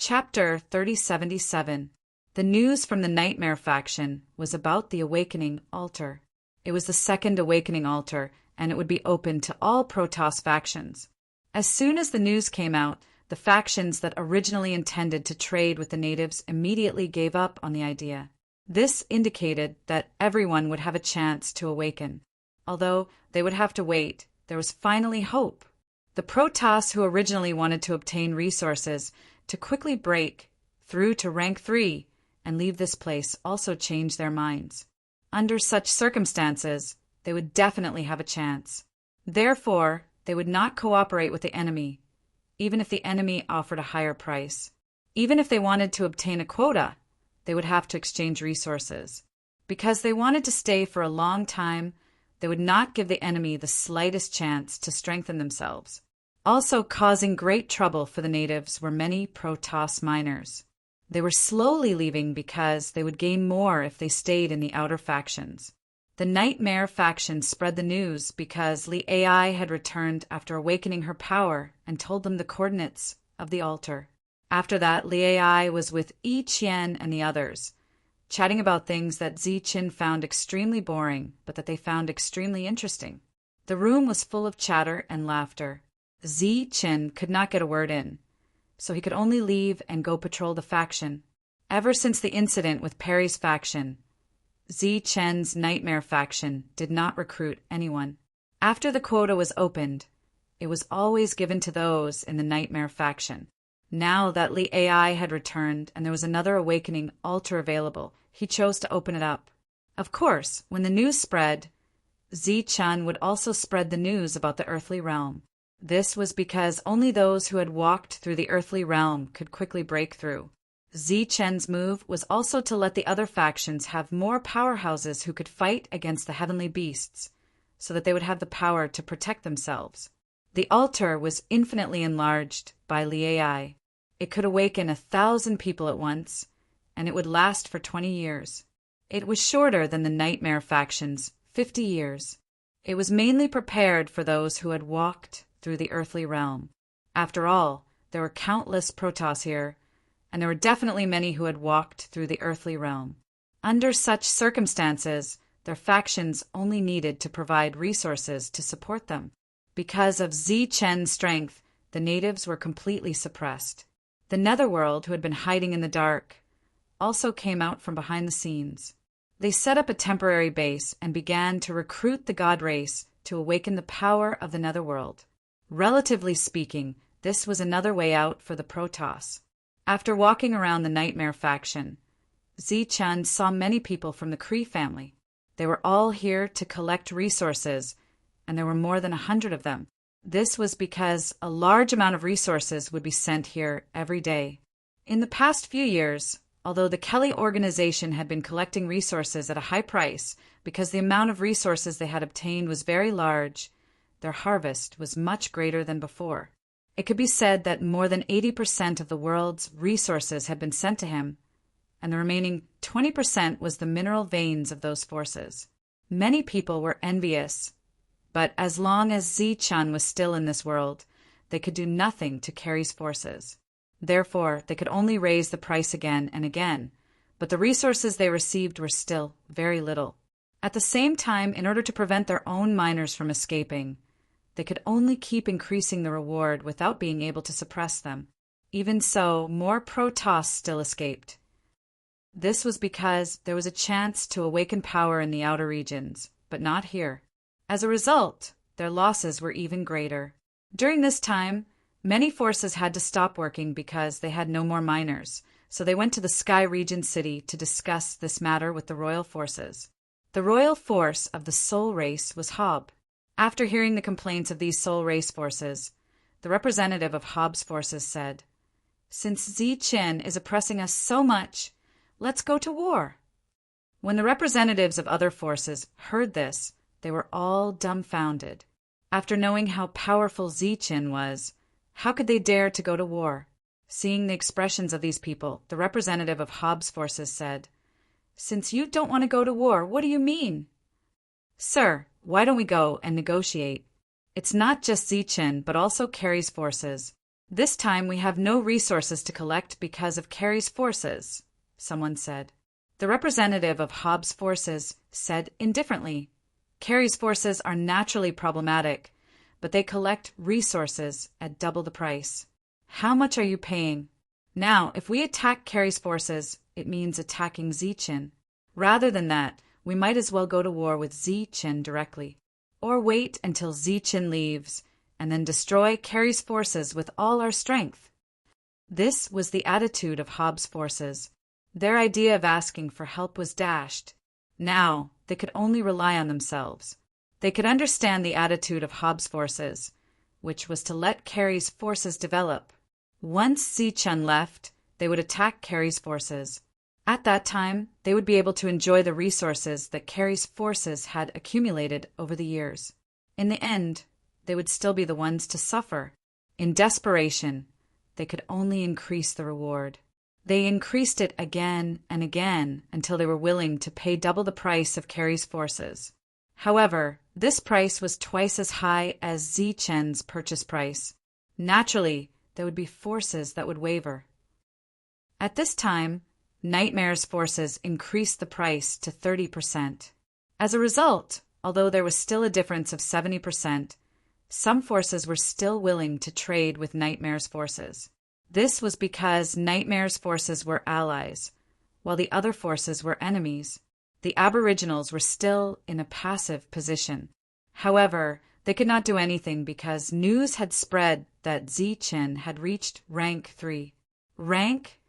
Chapter 3077. The news from the Nightmare faction was about the Awakening Altar. It was the second Awakening Altar, and it would be open to all Protoss factions. As soon as the news came out, the factions that originally intended to trade with the natives immediately gave up on the idea. This indicated that everyone would have a chance to awaken. Although they would have to wait, there was finally hope. The Protoss who originally wanted to obtain resources to quickly break through to rank 3 and leave this place also changed their minds. Under such circumstances, they would definitely have a chance. Therefore, they would not cooperate with the enemy, even if the enemy offered a higher price. Even if they wanted to obtain a quota, they would have to exchange resources. Because they wanted to stay for a long time, they would not give the enemy the slightest chance to strengthen themselves. Also causing great trouble for the natives were many Protoss miners. They were slowly leaving because they would gain more if they stayed in the outer factions. The Nightmare faction spread the news because Li Ai had returned after awakening her power and told them the coordinates of the altar. After that, Li Ai was with Yi Qian and the others, chatting about things that Ziqin found extremely boring, but that they found extremely interesting. The room was full of chatter and laughter. Ziqin could not get a word in, so he could only leave and go patrol the faction. Ever since the incident with Perry's faction, Ziqin's Nightmare faction did not recruit anyone. After the quota was opened, it was always given to those in the Nightmare faction. Now that Li Ai had returned and there was another Awakening Altar available, he chose to open it up. Of course, when the news spread, Ziqin would also spread the news about the earthly realm. This was because only those who had walked through the earthly realm could quickly break through. Ziqin's move was also to let the other factions have more powerhouses who could fight against the heavenly beasts, so that they would have the power to protect themselves. The altar was infinitely enlarged by Li Ai. It could awaken 1,000 people at once, and it would last for 20 years. It was shorter than the Nightmare faction's 50 years. It was mainly prepared for those who had walked through the earthly realm. After all, there were countless Protoss here, and there were definitely many who had walked through the earthly realm. Under such circumstances, their factions only needed to provide resources to support them. Because of Ziqin's strength, the natives were completely suppressed. The Netherworld, who had been hiding in the dark, also came out from behind the scenes. They set up a temporary base and began to recruit the god race to awaken the power of the Netherworld. Relatively speaking, this was another way out for the Protoss. After walking around the Nightmare faction, Ziqin saw many people from the Kree family. They were all here to collect resources, and there were more than 100 of them. This was because a large amount of resources would be sent here every day. In the past few years, although the Kelly organization had been collecting resources at a high price because the amount of resources they had obtained was very large, their harvest was much greater than before. It could be said that more than 80% of the world's resources had been sent to him, and the remaining 20% was the mineral veins of those forces. Many people were envious, but as long as Ziqin was still in this world, they could do nothing to Carrie's forces. Therefore, they could only raise the price again and again, but the resources they received were still very little. At the same time, in order to prevent their own miners from escaping, they could only keep increasing the reward without being able to suppress them. Even so, more Protoss still escaped. This was because there was a chance to awaken power in the outer regions, but not here. As a result, their losses were even greater. During this time, many forces had to stop working because they had no more miners, so they went to the Sky Region City to discuss this matter with the royal forces. The royal force of the Soul Race was Hob. After hearing the complaints of these Soul Race forces, the representative of Hob's forces said, "Since Ziqin is oppressing us so much, let's go to war." When the representatives of other forces heard this, they were all dumbfounded. After knowing how powerful Ziqin was, how could they dare to go to war? Seeing the expressions of these people, the representative of Hob's forces said, "Since you don't want to go to war, what do you mean?" "Sir, why don't we go and negotiate? It's not just Ziqin, but also Carrie's forces. This time we have no resources to collect because of Carey's forces, someone said. The representative of Hobbes' forces said indifferently, Carey's forces are naturally problematic, but they collect resources at double the price. How much are you paying? Now, if we attack Carey's forces, it means attacking Zichen. Rather than that, we might as well go to war with Zichen directly, or wait until Zichen leaves, and then destroy Carey's forces with all our strength. This was the attitude of Hobbes' forces. Their idea of asking for help was dashed. Now, they could only rely on themselves. They could understand the attitude of Hobbes' forces, which was to let Carey's forces develop. Once Zichen left, they would attack Carey's forces. At that time, they would be able to enjoy the resources that Carey's forces had accumulated over the years. In the end, they would still be the ones to suffer. In desperation, they could only increase the reward. They increased it again and again until they were willing to pay double the price of Carey's forces. However, this price was twice as high as Zichen's purchase price. Naturally, there would be forces that would waver. At this time, Nightmare's forces increased the price to 30%. As a result, although there was still a difference of 70%, some forces were still willing to trade with Nightmare's forces. This was because Nightmare's forces were allies, while the other forces were enemies. The Aboriginals were still in a passive position. However, they could not do anything because news had spread that Zichen had reached rank 3. Rank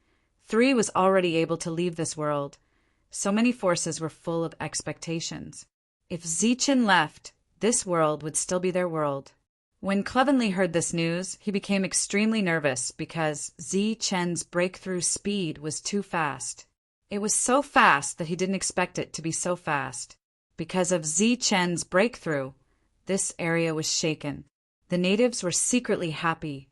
3 was already able to leave this world. So many forces were full of expectations. If Zichen left, this world would still be their world. When Clevenly heard this news, he became extremely nervous because Zichen's breakthrough speed was too fast. It was so fast that he didn't expect it to be so fast. Because of Zichen's breakthrough, this area was shaken. The natives were secretly happy,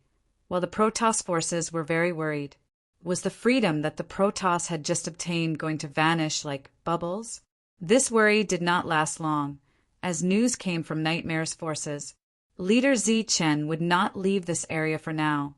while the Protoss forces were very worried. Was the freedom that the Protoss had just obtained going to vanish like bubbles? This worry did not last long, as news came from Nightmare's forces. Leader Zichen would not leave this area for now,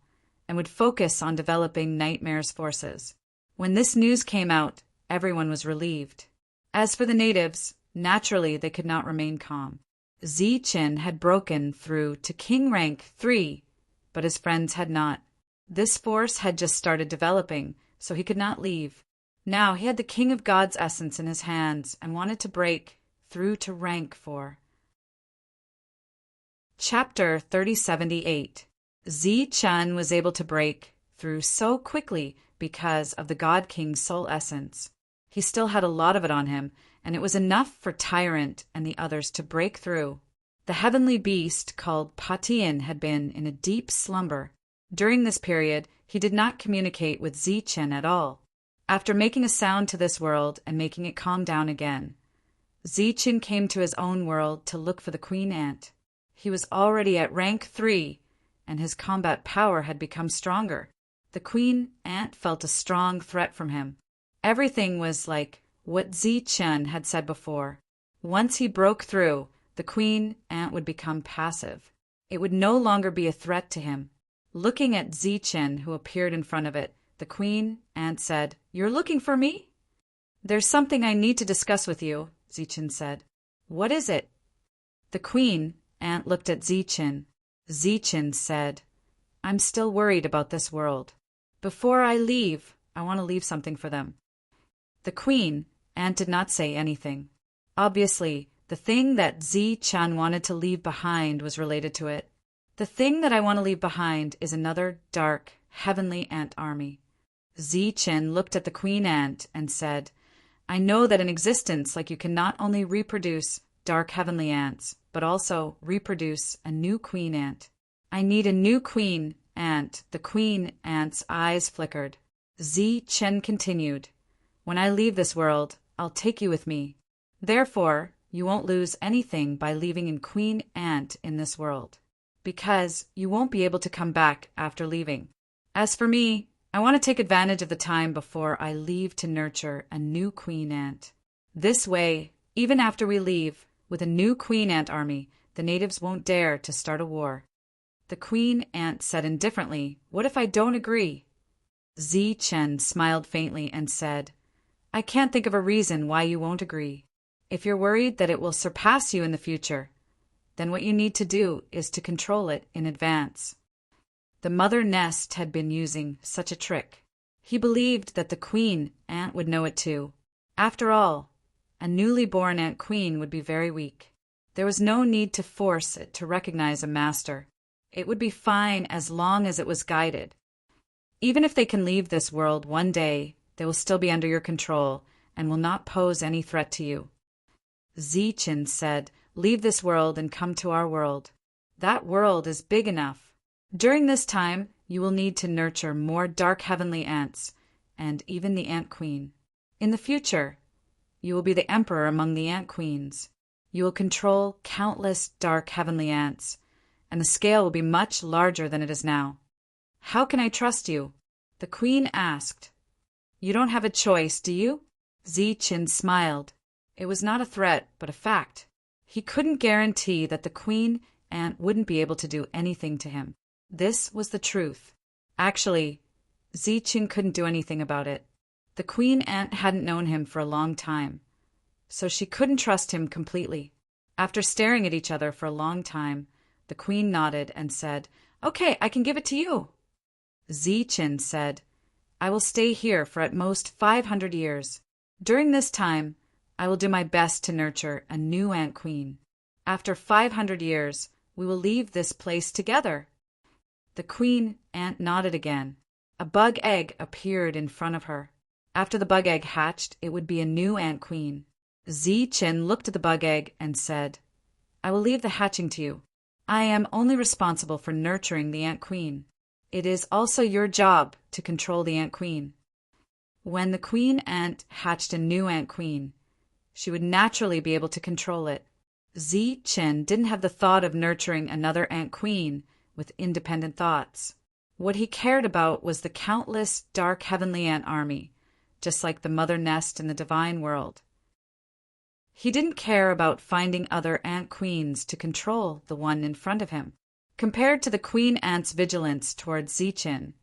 and would focus on developing Nightmare's forces. When this news came out, everyone was relieved. As for the natives, naturally they could not remain calm. Zichen had broken through to King rank 3, but his friends had not. This force had just started developing, so he could not leave. Now he had the King of God's essence in his hands and wanted to break through to rank 4. Chapter 3078. Zichen was able to break through so quickly because of the God King's soul essence. He still had a lot of it on him, and it was enough for Tyrant and the others to break through. The heavenly beast called Patian had been in a deep slumber. During this period, he did not communicate with Zichen at all. After making a sound to this world and making it calm down again, Zichen came to his own world to look for the Queen Ant. He was already at rank 3, and his combat power had become stronger. The Queen Ant felt a strong threat from him. Everything was like what Zichen had said before. Once he broke through, the Queen Ant would become passive. It would no longer be a threat to him. Looking at Zichen, who appeared in front of it, the Queen Ant said, "You're looking for me?" "There's something I need to discuss with you," Zichen said. "What is it?" The Queen Ant looked at Zichen. Zichen said, "I'm still worried about this world. Before I leave, I want to leave something for them." The Queen Ant did not say anything. Obviously, the thing that Zichen wanted to leave behind was related to it. The thing that I want to leave behind is another dark, heavenly ant army. Zichen looked at the Queen Ant and said, "I know that in existence, like you can not only reproduce dark heavenly ants, but also reproduce a new Queen Ant. I need a new Queen Ant." The Queen Ant's eyes flickered. Zichen continued, "When I leave this world, I'll take you with me. Therefore, you won't lose anything by leaving in Queen Ant in this world, because you won't be able to come back after leaving. As for me, I want to take advantage of the time before I leave to nurture a new Queen Ant. This way, even after we leave, with a new Queen Ant army, the natives won't dare to start a war." The queen ant said indifferently, "What if I don't agree?" Zi Chen smiled faintly and said, "I can't think of a reason why you won't agree. If you're worried that it will surpass you in the future, then what you need to do is to control it in advance." The mother nest had been using such a trick. He believed that the queen ant would know it too. After all, a newly born ant queen would be very weak. There was no need to force it to recognize a master. It would be fine as long as it was guided. Even if they can leave this world one day, they will still be under your control and will not pose any threat to you. Zichin said, "Leave this world and come to our world. That world is big enough. During this time, you will need to nurture more dark heavenly ants, and even the ant queen. In the future, you will be the emperor among the ant queens. You will control countless dark heavenly ants, and the scale will be much larger than it is now. How can I trust you?" The queen asked. "You don't have a choice, do you?" Zichin smiled. It was not a threat, but a fact. He couldn't guarantee that the queen ant wouldn't be able to do anything to him. This was the truth. Actually, Zichin couldn't do anything about it. The queen ant hadn't known him for a long time, so she couldn't trust him completely. After staring at each other for a long time, the queen nodded and said, "Okay, I can give it to you." Zichin said, "I will stay here for at most 500 years. During this time, I will do my best to nurture a new ant queen. After 500 years, we will leave this place together." The queen ant nodded again. A bug egg appeared in front of her. After the bug egg hatched, it would be a new ant queen. Zichin looked at the bug egg and said, "I will leave the hatching to you. I am only responsible for nurturing the ant queen. It is also your job to control the ant queen." When the queen ant hatched a new ant queen, she would naturally be able to control it. Zichin didn't have the thought of nurturing another ant queen with independent thoughts. What he cared about was the countless dark heavenly ant army, just like the mother nest in the divine world. He didn't care about finding other ant queens to control the one in front of him. Compared to the queen ant's vigilance toward Zichin,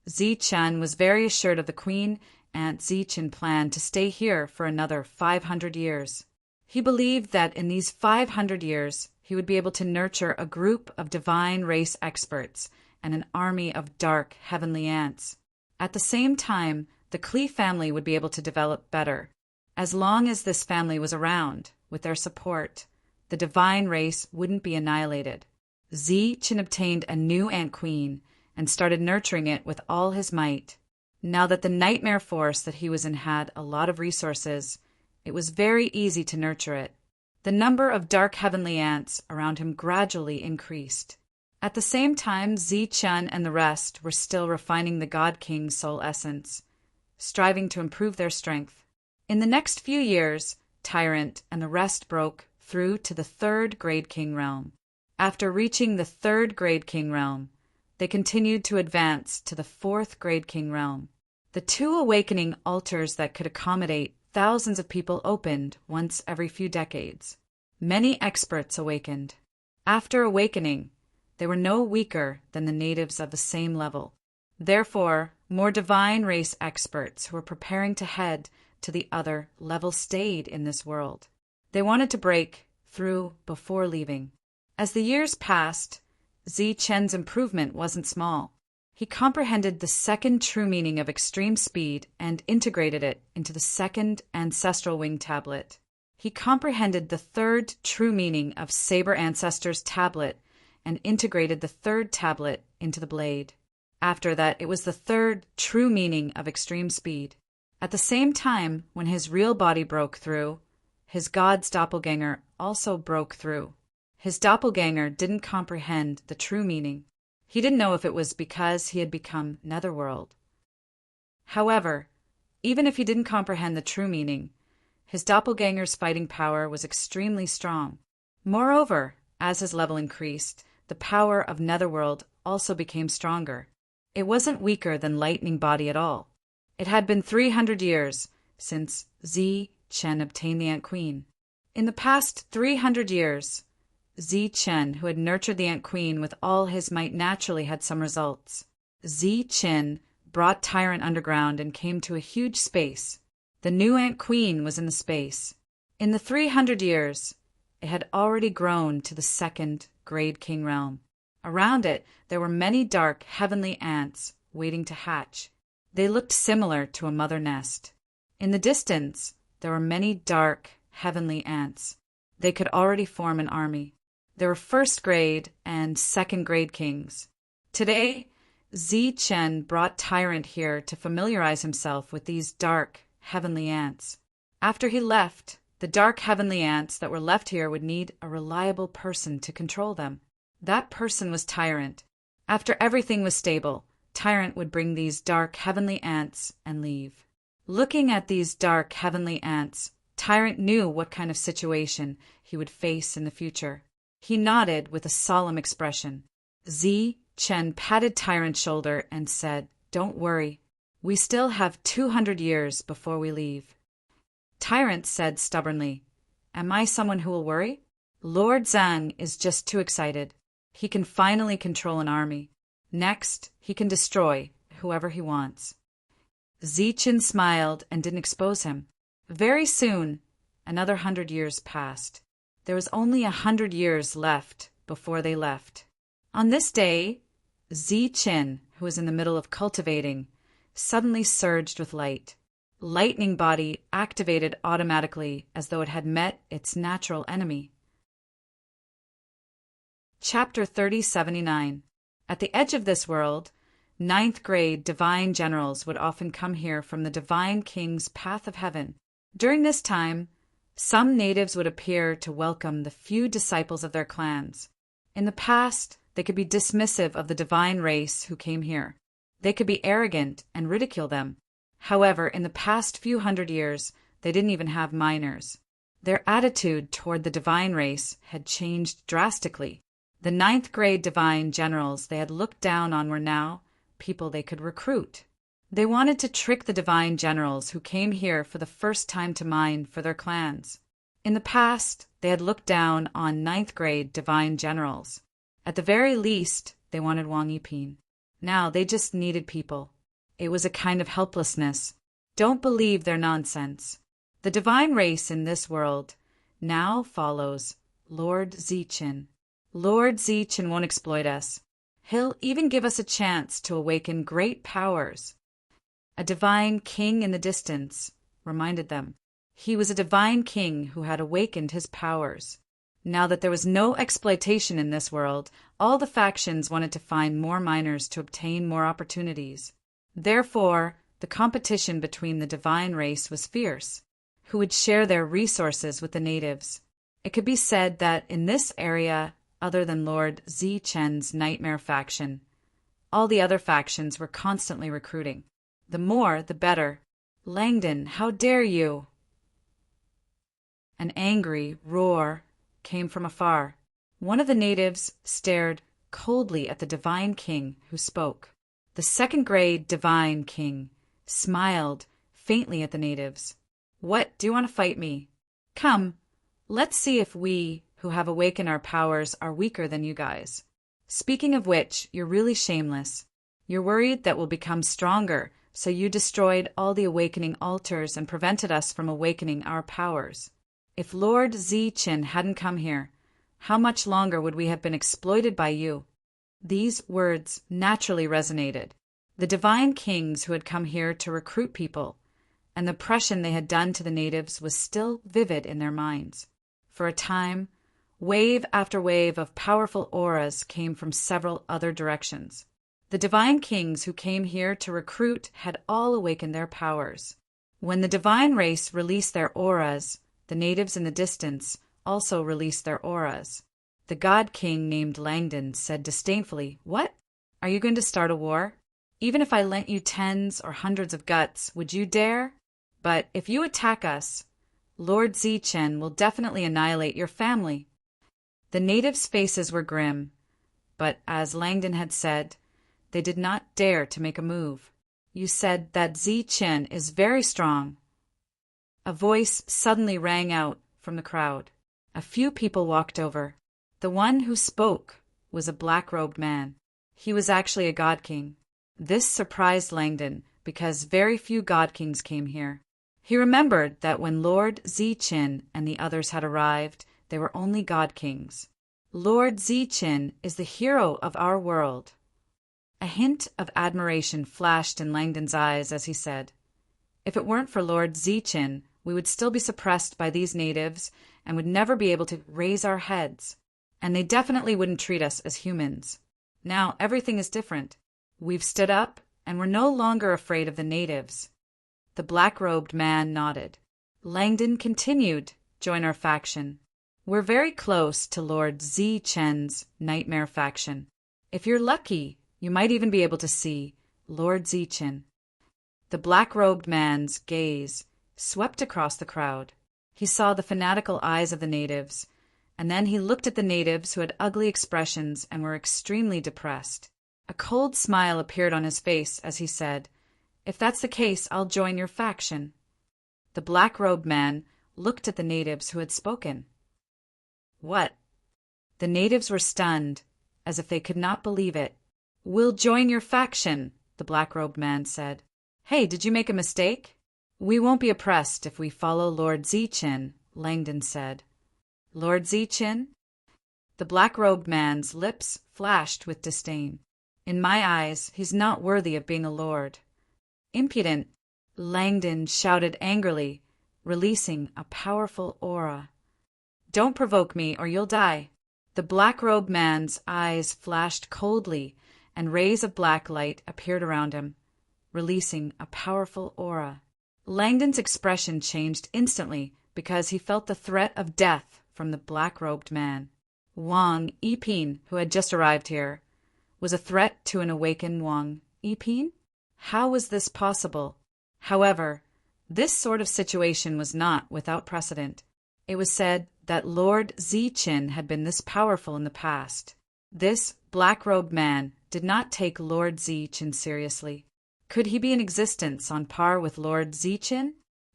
Zichan was very assured of the queen ant Zichin plan to stay here for another 500 years. He believed that in these 500 years, he would be able to nurture a group of divine race experts and an army of dark heavenly ants. At the same time, the Klee family would be able to develop better. As long as this family was around, with their support, the divine race wouldn't be annihilated. Zichin obtained a new ant queen and started nurturing it with all his might. Now that the nightmare force that he was in had a lot of resources, it was very easy to nurture it. The number of dark heavenly ants around him gradually increased. At the same time, Zichin and the rest were still refining the God King's soul essence, striving to improve their strength. In the next few years, Tyrant and the rest broke through to the third Grade King realm. After reaching the third Grade King realm, they continued to advance to the fourth Grade King realm. The two awakening altars that could accommodate thousands of people opened once every few decades. Many experts awakened. After awakening, they were no weaker than the natives of the same level. Therefore, more divine race experts who were preparing to head to the other level stayed in this world. They wanted to break through before leaving. As the years passed, Zichen's improvement wasn't small. He comprehended the second true meaning of extreme speed and integrated it into the second ancestral wing tablet. He comprehended the third true meaning of Saber Ancestor's tablet and integrated the third tablet into the blade. After that, it was the third true meaning of extreme speed. At the same time, when his real body broke through, his god's doppelganger also broke through. His doppelganger didn't comprehend the true meaning. He didn't know if it was because he had become Netherworld. However, even if he didn't comprehend the true meaning, his doppelganger's fighting power was extremely strong. Moreover, as his level increased, the power of Netherworld also became stronger. It wasn't weaker than Lightning Body at all. It had been 300 years since Zi Chen obtained the Ant Queen. In the past 300 years, Zi Chen, who had nurtured the Ant Queen with all his might, naturally had some results. Zi Chen brought Tyrant underground and came to a huge space. The new Ant Queen was in the space. In the 300 years, it had already grown to the second grade king realm. Around it, there were many dark, heavenly ants waiting to hatch. They looked similar to a mother nest. In the distance, there were many dark, heavenly ants. They could already form an army. There were first grade and second grade kings. Today, Zi Chen brought Tyrant here to familiarize himself with these dark, heavenly ants. After he left, the dark, heavenly ants that were left here would need a reliable person to control them. That person was Tyrant. After everything was stable, Tyrant would bring these dark, heavenly ants and leave. Looking at these dark, heavenly ants, Tyrant knew what kind of situation he would face in the future. He nodded with a solemn expression. Zi Chen patted Tyrant's shoulder and said, "Don't worry. We still have 200 years before we leave." Tyrant said stubbornly, "Am I someone who will worry? Lord Zhang is just too excited. He can finally control an army. Next, he can destroy whoever he wants." Zi Chen smiled and didn't expose him. Very soon, another 100 years passed. There was only 100 years left before they left. On this day, Zi Chen, who was in the middle of cultivating, suddenly surged with light. Lightning body activated automatically as though it had met its natural enemy. Chapter 3079. At the edge of this world, 9th grade divine generals would often come here from the divine king's path of heaven. During this time, some natives would appear to welcome the few disciples of their clans. In the past, they could be dismissive of the divine race who came here. They could be arrogant and ridicule them. However, in the past few hundred years, they didn't even have minors. Their attitude toward the divine race had changed drastically. The 9th grade divine generals they had looked down on were now people they could recruit. They wanted to trick the divine generals who came here for the first time to mine for their clans. In the past, they had looked down on 9th grade divine generals. At the very least, they wanted Wang Yiping. Now they just needed people. It was a kind of helplessness. Don't believe their nonsense. The divine race in this world now follows Lord Zi Chen. Lord Zi Chen won't exploit us. He'll even give us a chance to awaken great powers. A divine king in the distance reminded them. He was a divine king who had awakened his powers. Now that there was no exploitation in this world, all the factions wanted to find more miners to obtain more opportunities. Therefore, the competition between the divine race was fierce. Who would share their resources with the natives? It could be said that in this area, other than Lord Zi Chen's nightmare faction, all the other factions were constantly recruiting. The more, the better. "Langdon, how dare you!" An angry roar came from afar. One of the natives stared coldly at the divine king who spoke. The second grade divine king smiled faintly at the natives. "What, do you want to fight me? Come, let's see if we, who have awakened our powers, are weaker than you guys. Speaking of which, you're really shameless. You're worried that we'll become stronger, so you destroyed all the awakening altars and prevented us from awakening our powers. If Lord Zi Chen hadn't come here, how much longer would we have been exploited by you?" These words naturally resonated. The divine kings who had come here to recruit people, and the oppression they had done to the natives was still vivid in their minds. For a time, wave after wave of powerful auras came from several other directions. The divine kings who came here to recruit had all awakened their powers. When the divine race released their auras, the natives in the distance also released their auras. The god king named Langdon said disdainfully, "What? Are you going to start a war? Even if I lent you tens or hundreds of guts, would you dare? But if you attack us, Lord Zi Chen will definitely annihilate your family." The natives' faces were grim, but as Langdon had said, they did not dare to make a move. "You said that Zi Chen is very strong." A voice suddenly rang out from the crowd. A few people walked over. The one who spoke was a black-robed man. He was actually a god king. This surprised Langdon because very few god kings came here. He remembered that when Lord Zichin and the others had arrived, they were only god kings. Lord Zichin is the hero of our world. A hint of admiration flashed in Langdon's eyes as he said, "If it weren't for Lord Zichin, we would still be suppressed by these natives and would never be able to raise our heads. And they definitely wouldn't treat us as humans. Now everything is different. We've stood up, and we're no longer afraid of the natives." The black-robed man nodded. Langdon continued, "Join our faction. We're very close to Lord Zichen's nightmare faction. If you're lucky, you might even be able to see Lord Zichin." The black-robed man's gaze swept across the crowd. He saw the fanatical eyes of the natives, and then he looked at the natives who had ugly expressions and were extremely depressed. A cold smile appeared on his face as he said, "If that's the case, I'll join your faction." The black-robed man looked at the natives who had spoken. "What?" The natives were stunned, as if they could not believe it. "We'll join your faction," the black-robed man said. "Hey, did you make a mistake?" "We won't be oppressed if we follow Lord Zichin," Langdon said. "Lord Zichin?" The black-robed man's lips flashed with disdain. "In my eyes, he's not worthy of being a lord." "Impudent!" Langdon shouted angrily, releasing a powerful aura. "Don't provoke me or you'll die." The black-robed man's eyes flashed coldly, and rays of black light appeared around him, releasing a powerful aura. Langdon's expression changed instantly because he felt the threat of death from the black-robed man. Wang Yiping, who had just arrived here, was a threat to an awakened Wang Yiping? How was this possible? However, this sort of situation was not without precedent. It was said that Lord Zichin had been this powerful in the past. This black-robed man did not take Lord Zichin seriously. Could he be in existence on par with Lord Zichin?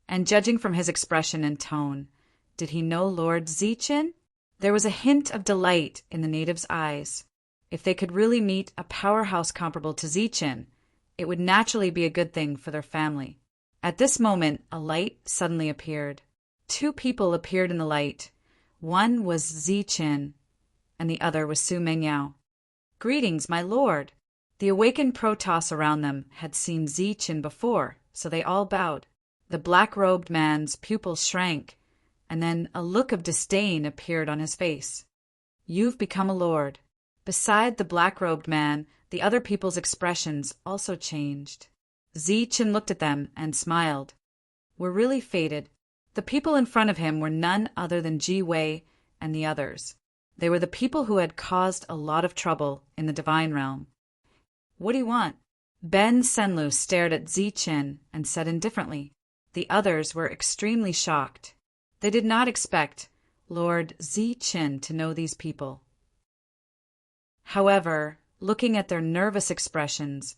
And judging from his expression and tone, did he know Lord Zichin? There was a hint of delight in the natives' eyes. If they could really meet a powerhouse comparable to Zichin, it would naturally be a good thing for their family. At this moment, a light suddenly appeared. Two people appeared in the light. One was Zichin, and the other was Su Mengyao. "Greetings, my lord." The awakened Protoss around them had seen Zichin before, so they all bowed. The black-robed man's pupils shrank, and then a look of disdain appeared on his face. "You've become a lord." Beside the black-robed man, the other people's expressions also changed. Zichin looked at them and smiled. "We're really fated." The people in front of him were none other than Ji Wei and the others. They were the people who had caused a lot of trouble in the divine realm. "What do you want?" Ben Senlu stared at Zichin and said indifferently. The others were extremely shocked. They did not expect Lord Zichin to know these people. However, looking at their nervous expressions,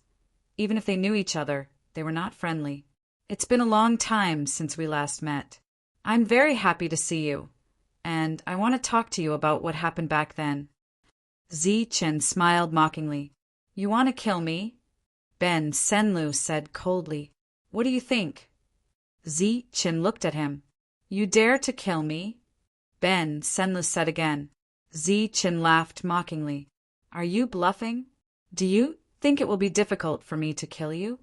even if they knew each other, they were not friendly. "It's been a long time since we last met. I'm very happy to see you, and I want to talk to you about what happened back then." Zichin smiled mockingly. "You want to kill me?" Ben Senlu said coldly. "What do you think?" Zichin looked at him. "You dare to kill me?" Ben Senlu said again. Zichin laughed mockingly. "Are you bluffing? Do you think it will be difficult for me to kill you?"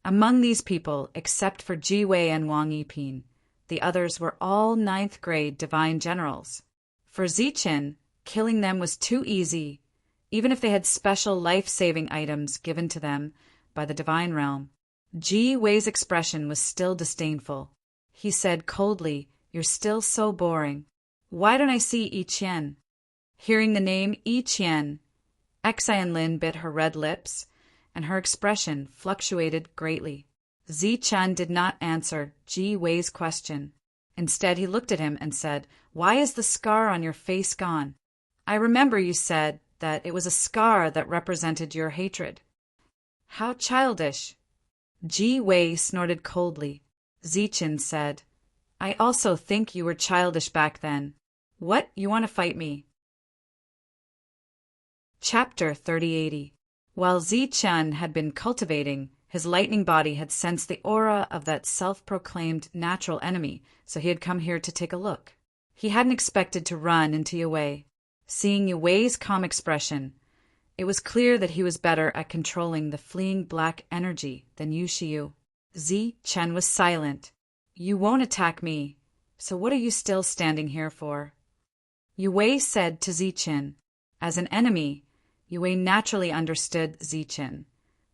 Among these people, except for Ji Wei and Wang Yiping, the others were all 9th grade divine generals. For Zichin, killing them was too easy, even if they had special life-saving items given to them by the divine realm. Ji Wei's expression was still disdainful. He said coldly, "You're still so boring. Why don't I see Yi Qian?" Hearing the name Yi Qian, Xian Lin bit her red lips, and her expression fluctuated greatly. Zichin did not answer Ji Wei's question. Instead, he looked at him and said, "Why is the scar on your face gone? I remember you said that it was a scar that represented your hatred." "How childish." Ji Wei snorted coldly. Zichin said, "I also think you were childish back then. What, you want to fight me?" Chapter 3080. While Zichen had been cultivating, his lightning body had sensed the aura of that self-proclaimed natural enemy, so he had come here to take a look. He hadn't expected to run into Yue. Seeing Yue's calm expression, it was clear that he was better at controlling the fleeing black energy than Yushiyu. Zichen was silent. "You won't attack me, so what are you still standing here for?" Yue said to Zichen. As an enemy, Yue naturally understood Zichen,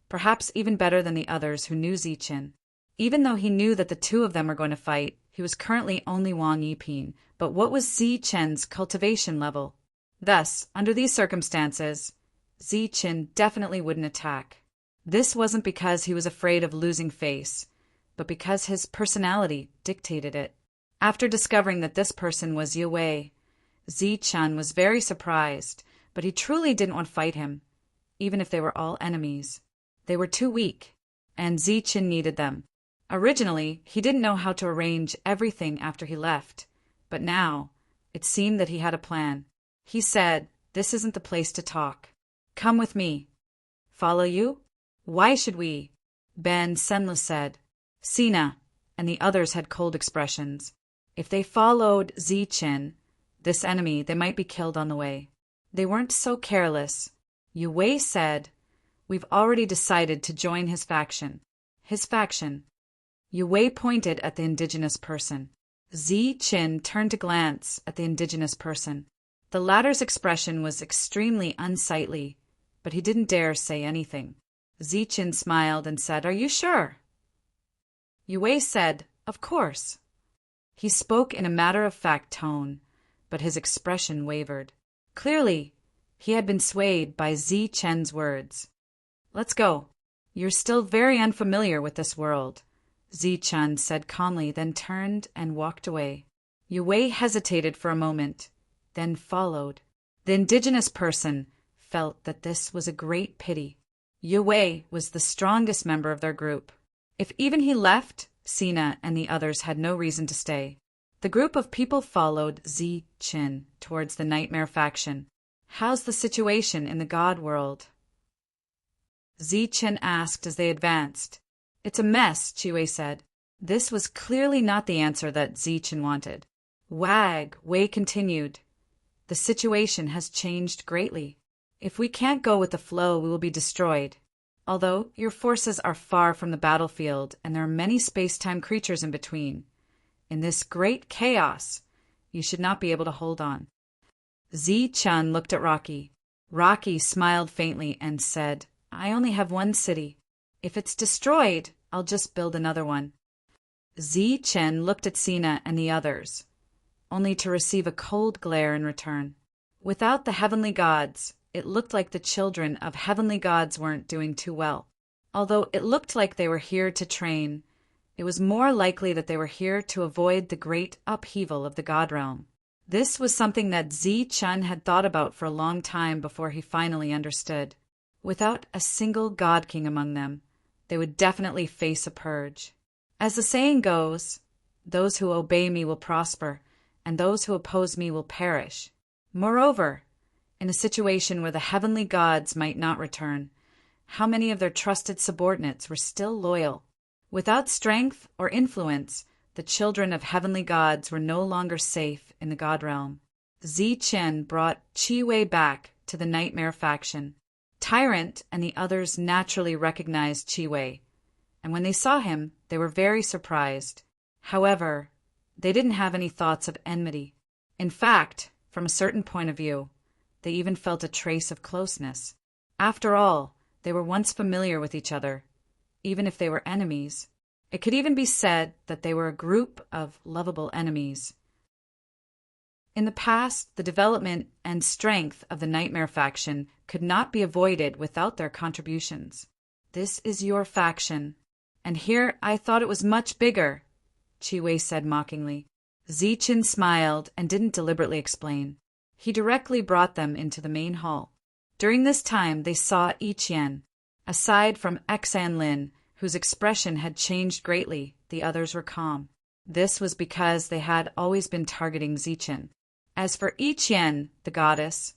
perhaps even better than the others who knew Zichen. Even though he knew that the two of them were going to fight, he was currently only Wang Yiping, but what was Zichen's cultivation level? Thus, under these circumstances, Zichen definitely wouldn't attack. This wasn't because he was afraid of losing face, but because his personality dictated it. After discovering that this person was Yue, Zichen was very surprised, but he truly didn't want to fight him, even if they were all enemies. They were too weak, and Zichen needed them. Originally, he didn't know how to arrange everything after he left, but now, it seemed that he had a plan. He said, "This isn't the place to talk. Come with me." "Follow you? Why should we?" Ben Senla said. Sina and the others had cold expressions. If they followed Zichen, this enemy, they might be killed on the way. They weren't so careless. Yue said, "We've already decided to join his faction." His faction. Yue pointed at the indigenous person. Zichen turned to glance at the indigenous person. The latter's expression was extremely unsightly, but he didn't dare say anything. Zichen smiled and said, "Are you sure?" Yue said, "Of course." He spoke in a matter-of-fact tone, but his expression wavered. Clearly, he had been swayed by Zichen's words. "Let's go. You're still very unfamiliar with this world," Zichen said calmly, then turned and walked away. Yue hesitated for a moment, then followed. The indigenous person felt that this was a great pity. Yue was the strongest member of their group. If even he left, Sina and the others had no reason to stay. The group of people followed Zichen towards the Nightmare faction. "How's the situation in the God world?" Zichen asked as they advanced. "It's a mess," Chiwei said. This was clearly not the answer that Zichen wanted. Wei continued. "The situation has changed greatly. If we can't go with the flow, we will be destroyed. Although your forces are far from the battlefield and there are many space-time creatures in between, in this great chaos, you should not be able to hold on." Zichen looked at Rocky. Rocky smiled faintly and said, "I only have one city. If it's destroyed, I'll just build another one." Zichen looked at Sina and the others, only to receive a cold glare in return. Without the heavenly gods, it looked like the children of heavenly gods weren't doing too well. Although it looked like they were here to train, it was more likely that they were here to avoid the great upheaval of the god realm. This was something that Zichen had thought about for a long time before he finally understood. Without a single god king among them, they would definitely face a purge. As the saying goes, "Those who obey me will prosper, and those who oppose me will perish." Moreover, in a situation where the heavenly gods might not return, how many of their trusted subordinates were still loyal? Without strength or influence, the children of heavenly gods were no longer safe in the god realm. Zichen brought Chiwei back to the Nightmare faction. Tyrant and the others naturally recognized Chiwei, and when they saw him, they were very surprised. However, they didn't have any thoughts of enmity. In fact, from a certain point of view, they even felt a trace of closeness. After all, they were once familiar with each other, even if they were enemies. It could even be said that they were a group of lovable enemies. In the past, the development and strength of the Nightmare faction could not be avoided without their contributions. "This is your faction, and here I thought it was much bigger," Chiwei said mockingly. Zichen smiled and didn't deliberately explain. He directly brought them into the main hall. During this time, they saw Ichien. Aside from Xan Lin, whose expression had changed greatly, the others were calm. This was because they had always been targeting Zichen. As for Ichien, the goddess,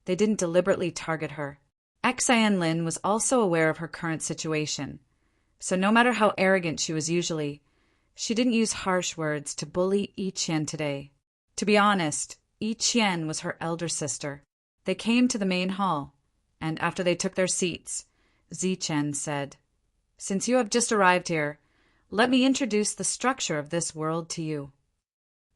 They didn't deliberately target her. Xian Lin was also aware of her current situation, so no matter how arrogant she was usually, she didn't use harsh words to bully Yi Qian today. To be honest, Yi Qian was her elder sister. They came to the main hall, and after they took their seats, Zichen said, "Since you have just arrived here, let me introduce the structure of this world to you."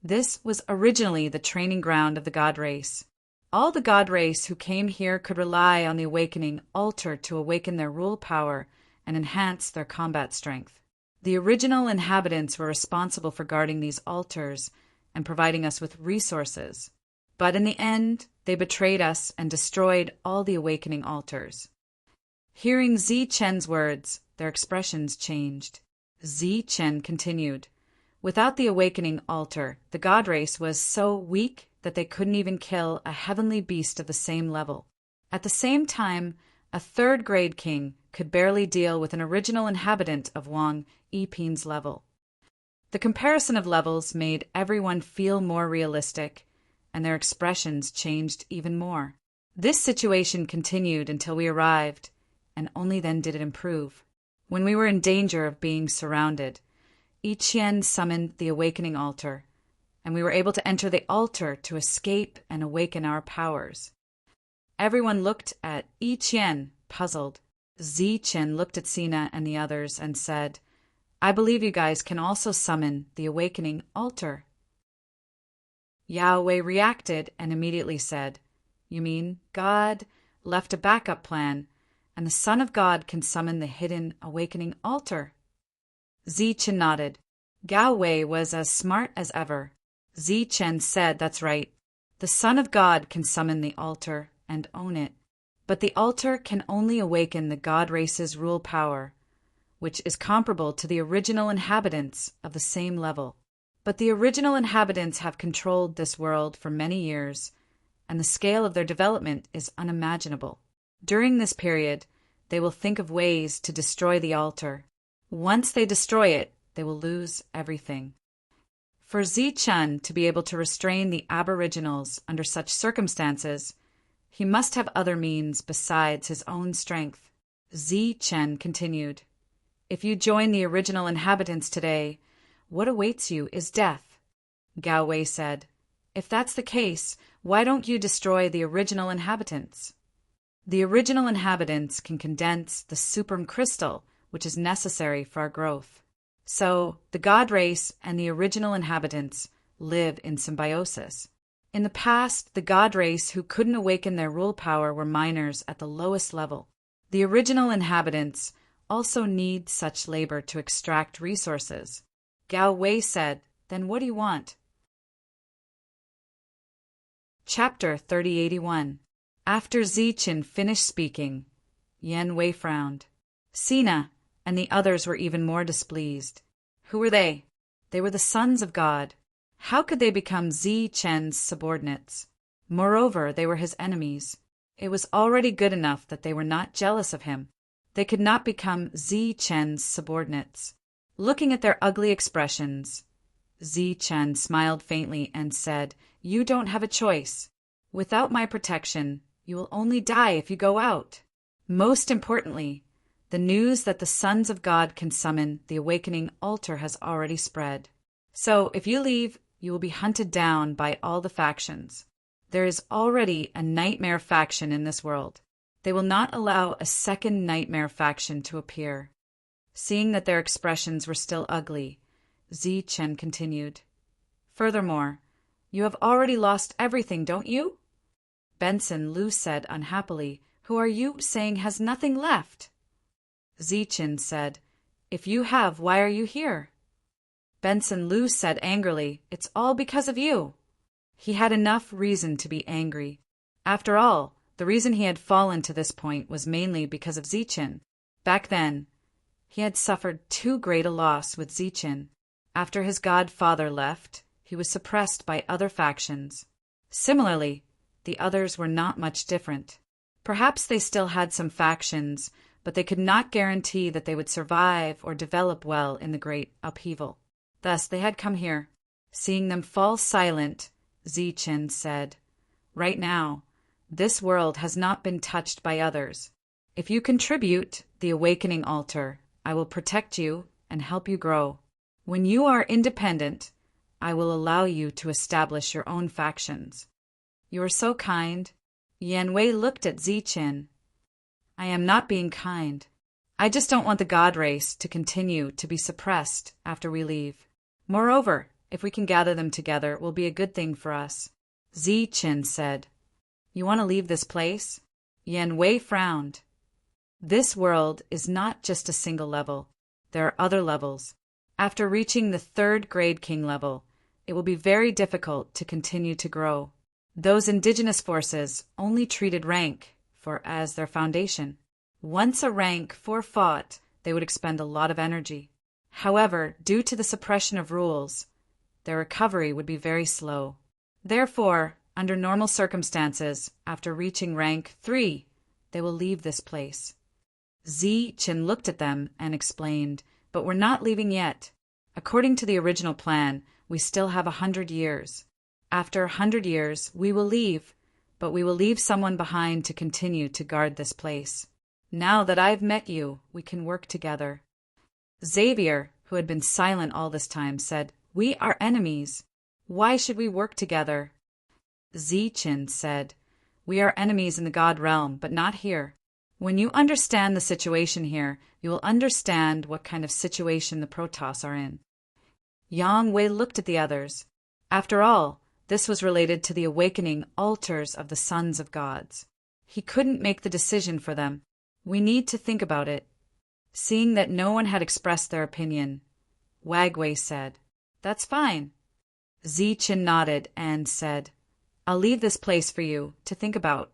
This was originally the training ground of the god race. All the god race who came here could rely on the awakening altar to awaken their rule power and enhance their combat strength. The original inhabitants were responsible for guarding these altars and providing us with resources. But in the end, they betrayed us and destroyed all the awakening altars. Hearing Zichen's words, their expressions changed. Zichen continued, "Without the awakening altar, the god race was so weak that they couldn't even kill a heavenly beast of the same level. At the same time, a third-grade king could barely deal with an original inhabitant of Wang Yiping's level. The comparison of levels made everyone feel more realistic, and their expressions changed even more. This situation continued until we arrived, and only then did it improve. When we were in danger of being surrounded, Yi Qian summoned the awakening altar, and we were able to enter the altar to escape and awaken our powers." Everyone looked at Yi Qian, puzzled. Zichen looked at Sina and the others and said, "I believe you guys can also summon the awakening altar." Yao Wei reacted and immediately said, "You mean God left a backup plan, and the Son of God can summon the hidden awakening altar?" Zichen nodded. Gao Wei was as smart as ever. Zichen said, "That's right. The Son of God can summon the altar and own it. But the altar can only awaken the god race's rule power, which is comparable to the original inhabitants of the same level. But the original inhabitants have controlled this world for many years, and the scale of their development is unimaginable. During this period, they will think of ways to destroy the altar. Once they destroy it, they will lose everything." For Zichen to be able to restrain the aboriginals under such circumstances, he must have other means besides his own strength. Zichen continued, "If you join the original inhabitants today, what awaits you is death." Gao Wei said, "If that's the case, why don't you destroy the original inhabitants?" "The original inhabitants can condense the supreme crystal, which is necessary for our growth. So, the god race and the original inhabitants live in symbiosis. In the past, the god race who couldn't awaken their rule power were miners at the lowest level. The original inhabitants also need such labor to extract resources." Gao Wei said, "Then what do you want?" Chapter 3081. After Zichen finished speaking, Yan Wei frowned. Sina and the others were even more displeased. Who were they? They were the sons of God. How could they become Zichen's subordinates? Moreover, they were his enemies. It was already good enough that they were not jealous of him. They could not become Zichen's subordinates. Looking at their ugly expressions, Zichen smiled faintly and said, "You don't have a choice. Without my protection, you will only die if you go out. Most importantly, the news that the sons of God can summon the awakening altar has already spread. So if you leave, you will be hunted down by all the factions. There is already a nightmare faction in this world. They will not allow a second nightmare faction to appear." Seeing that their expressions were still ugly, Zichen continued, "Furthermore, you have already lost everything, don't you?" Benson Liu said unhappily, "Who are you saying has nothing left?" Zichen said, "If you have, why are you here?" Benson Liu said angrily, "It's all because of you." He had enough reason to be angry. After all, the reason he had fallen to this point was mainly because of Zichen. Back then, he had suffered too great a loss with Zichen. After his godfather left, he was suppressed by other factions. Similarly, the others were not much different. Perhaps they still had some factions, but they could not guarantee that they would survive or develop well in the great upheaval. Thus they had come here. Seeing them fall silent, Zichen said, "Right now, This world has not been touched by others. If you contribute the awakening altar, I will protect you and help you grow. When you are independent, I will allow you to establish your own factions. You are so kind. Yan Wei looked at Zichen. I am not being kind. I just don't want the god race to continue to be suppressed after we leave. Moreover, if we can gather them together, it will be a good thing for us. Zichen said. You want to leave this place? Yan Wei frowned. This world is not just a single level. There are other levels. After reaching the 3rd grade king level, it will be very difficult to continue to grow. Those indigenous forces only treated rank as their foundation. Once a rank 4 fought, they would expend a lot of energy. However, due to the suppression of rules, their recovery would be very slow. Therefore, under normal circumstances, after reaching rank 3, they will leave this place. Zichen looked at them and explained, but we're not leaving yet. According to the original plan, we still have 100 years. After 100 years, we will leave, but we will leave someone behind to continue to guard this place. Now that I've met you, we can work together. Xavier, who had been silent all this time, said, We are enemies. Why should we work together? Zichen said, We are enemies in the god realm, but not here. When you understand the situation here, you will understand what kind of situation the Protoss are in. Yang Wei looked at the others. After all, this was related to the awakening altars of the sons of gods. He couldn't make the decision for them. We need to think about it. Seeing that no one had expressed their opinion, Wagway said, That's fine. Zichen nodded and said, I'll leave this place for you to think about.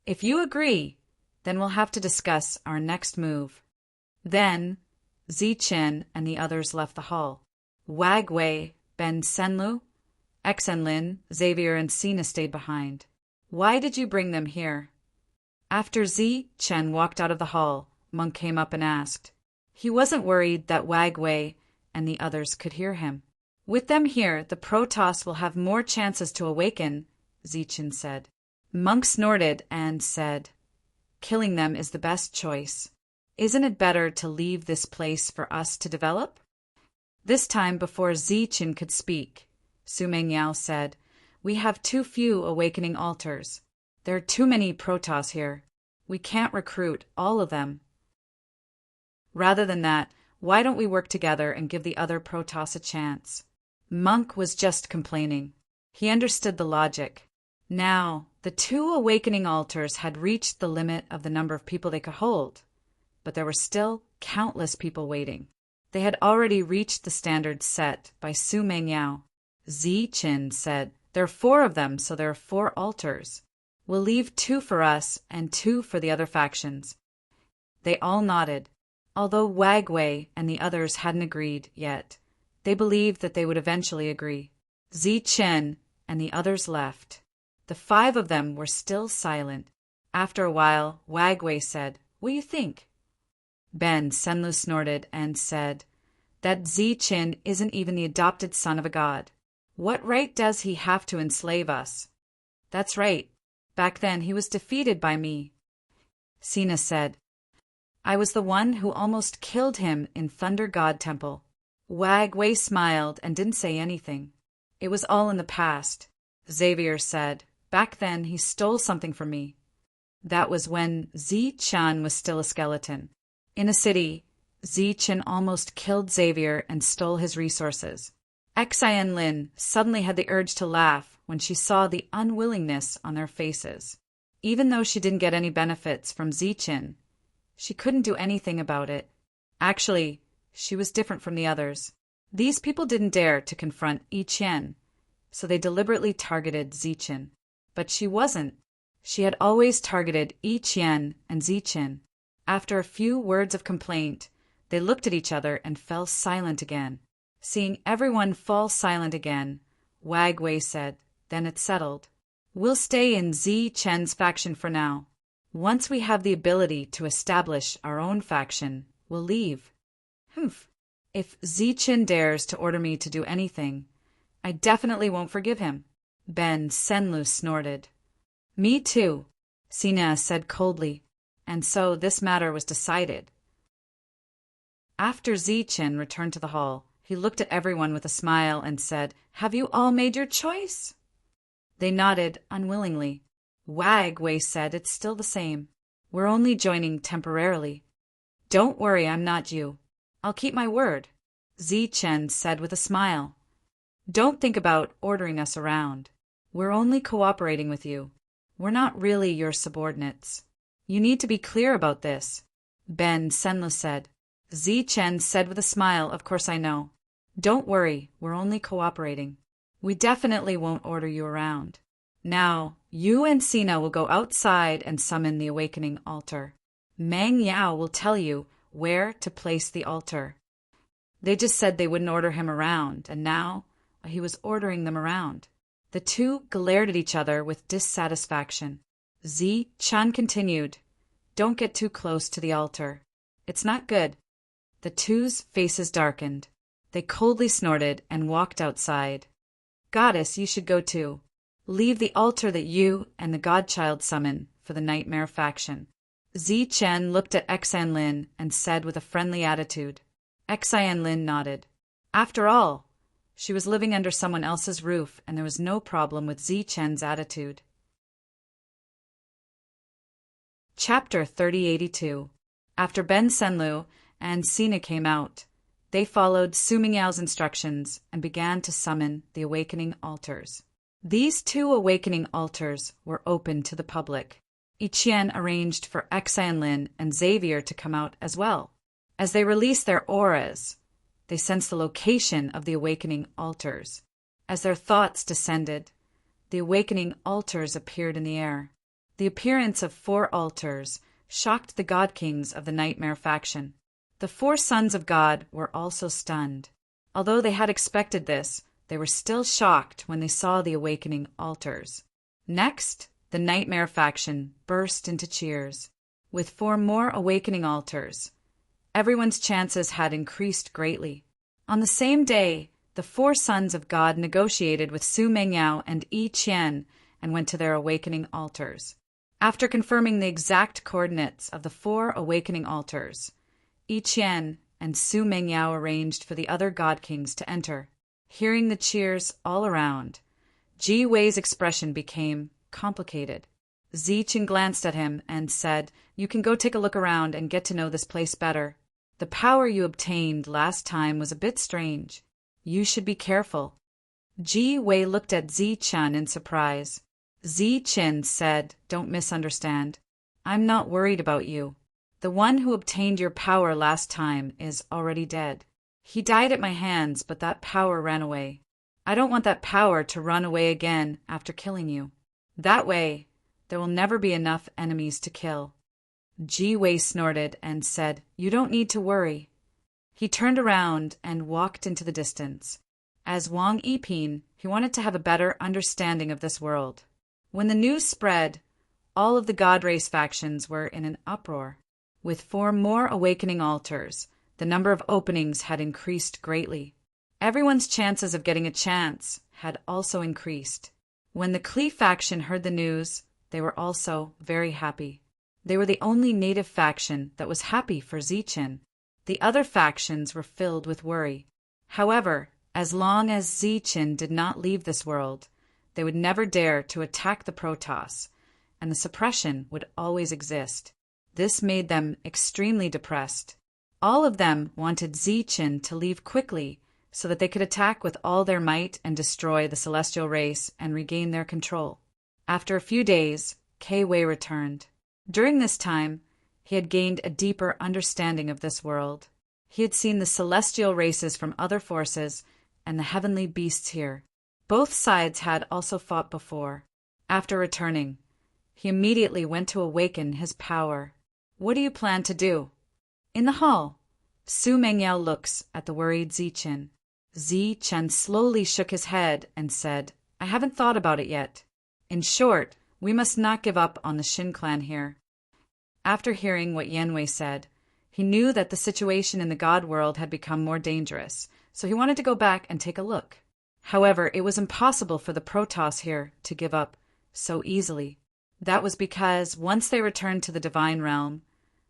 If you agree, then we'll have to discuss our next move. Then, Zichen and the others left the hall. Wagway, Ben Senlu, Exenlin, Xavier, and Sina stayed behind. Why did you bring them here? After Zichen walked out of the hall, Monk came up and asked. He wasn't worried that Wagway and the others could hear him. With them here, the Protoss will have more chances to awaken, Zichen said. Monk snorted and said, Killing them is the best choice. Isn't it better to leave this place for us to develop? This time, before Zichen could speak, Su Mengyao said, We have too few awakening altars. There are too many Protoss here. We can't recruit all of them. Rather than that, why don't we work together and give the other Protoss a chance? Monk was just complaining. He understood the logic. Now, the 2 awakening altars had reached the limit of the number of people they could hold, but there were still countless people waiting. They had already reached the standard set by Su Mengyao. Zichen said, There are 4 of them, so there are 4 altars. We'll leave 2 for us and 2 for the other factions. They all nodded. Although Wagway and the others hadn't agreed yet, they believed that they would eventually agree. Zichen and the others left. The 5 of them were still silent. After a while, Wagway said, What do you think? Ben Senlu snorted and said, That Zichen isn't even the adopted son of a god. What right does he have to enslave us? That's right. Back then he was defeated by me. Sina said, I was the one who almost killed him in Thunder God Temple. Wagway smiled and didn't say anything. It was all in the past. Xavier said, Back then he stole something from me. That was when Zichen was still a skeleton. In a city, Zichen almost killed Xavier and stole his resources. Xian Lin suddenly had the urge to laugh when she saw the unwillingness on their faces. Even though she didn't get any benefits from Zichen, she couldn't do anything about it. Actually, she was different from the others. These people didn't dare to confront Yi Qian, so they deliberately targeted Zichen. But she wasn't. She had always targeted Yi Qian and Zichen. After a few words of complaint, they looked at each other and fell silent again. Seeing everyone fall silent again, Wagway said, Then it's settled. We'll stay in Zichen's faction for now. Once we have the ability to establish our own faction, we'll leave. Humph. If Zichen dares to order me to do anything, I definitely won't forgive him. Ben Senlu snorted. Me too. Sina said coldly, and so this matter was decided. After Zichen returned to the hall, he looked at everyone with a smile and said, "Have you all made your choice?" They nodded unwillingly. Wag Wei said, "It's still the same. We're only joining temporarily." "Don't worry, I'm not you. I'll keep my word," Zichen said with a smile. "Don't think about ordering us around. We're only cooperating with you. We're not really your subordinates. You need to be clear about this," Ben Senlo said. Zichen said with a smile, "Of course I know. Don't worry, we're only cooperating. We definitely won't order you around. Now, you and Sina will go outside and summon the awakening altar. Mang Yao will tell you where to place the altar." They just said they wouldn't order him around, and now he was ordering them around. The two glared at each other with dissatisfaction. Zichen continued, "Don't get too close to the altar. It's not good." The two's faces darkened. They coldly snorted and walked outside. "Goddess, you should go too. Leave the altar that you and the godchild summon for the nightmare faction." Zichen looked at Xanlin and said with a friendly attitude. Xanlin nodded. After all, she was living under someone else's roof, and there was no problem with Zichen's attitude. Chapter 3082. After Ben Senlu and Sina came out, they followed Su Mingyao's instructions and began to summon the awakening altars. These two awakening altars were open to the public. Ichien arranged for Xanlin and Xavier to come out as well. As they released their auras, they sensed the location of the awakening altars. As their thoughts descended, the awakening altars appeared in the air. The appearance of 4 altars shocked the god kings of the Nightmare faction. The 4 sons of God were also stunned. Although they had expected this, they were still shocked when they saw the awakening altars. Next, the Nightmare faction burst into cheers. With 4 more awakening altars, everyone's chances had increased greatly. On the same day, the 4 sons of God negotiated with Su Mengyao and Yi Qian and went to their awakening altars. After confirming the exact coordinates of the 4 awakening altars, Yi Qian and Su Mengyao arranged for the other god kings to enter. Hearing the cheers all around, Ji Wei's expression became complicated. Zichen glanced at him and said, "You can go take a look around and get to know this place better. The power you obtained last time was a bit strange. You should be careful." Ji Wei looked at Zichen in surprise. Zichen said, "Don't misunderstand. I'm not worried about you. The one who obtained your power last time is already dead. He died at my hands, but that power ran away. I don't want that power to run away again after killing you. That way, there will never be enough enemies to kill." Ji Wei snorted and said, "You don't need to worry." He turned around and walked into the distance. As Wang Yiping, he wanted to have a better understanding of this world. When the news spread, all of the God Race factions were in an uproar. With 4 more awakening altars, the number of openings had increased greatly. Everyone's chances of getting a chance had also increased. When the Kli faction heard the news, they were also very happy. They were the only native faction that was happy for Zichen. The other factions were filled with worry. However, as long as Zichen did not leave this world, they would never dare to attack the Protoss, and the suppression would always exist. This made them extremely depressed. All of them wanted Zichen to leave quickly so that they could attack with all their might and destroy the celestial race and regain their control. After a few days, Kei Wei returned. During this time, he had gained a deeper understanding of this world. He had seen the celestial races from other forces and the heavenly beasts here. Both sides had also fought before. After returning, he immediately went to awaken his power. "What do you plan to do?" In the hall, Su Mengyao looks at the worried Zichen. Zichen slowly shook his head and said, "I haven't thought about it yet. In short, we must not give up on the Shin clan here." After hearing what Yanwei said, he knew that the situation in the God world had become more dangerous, so he wanted to go back and take a look. However, it was impossible for the Protoss here to give up so easily. That was because once they returned to the divine realm,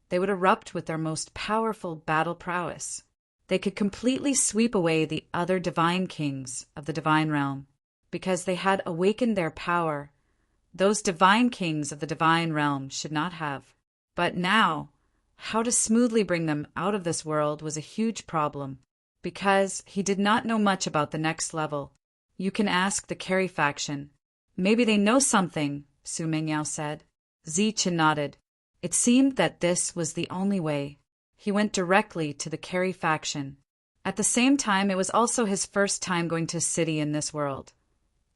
they would erupt with their most powerful battle prowess. They could completely sweep away the other divine kings of the divine realm, because they had awakened their power. Those divine kings of the divine realm should not have. But now, how to smoothly bring them out of this world was a huge problem, because he did not know much about the next level. You can ask the Carrie faction. Maybe they know something, Su Mengyao said. Zichen nodded. It seemed that this was the only way. He went directly to the Carrie faction. At the same time, it was also his first time going to a city in this world.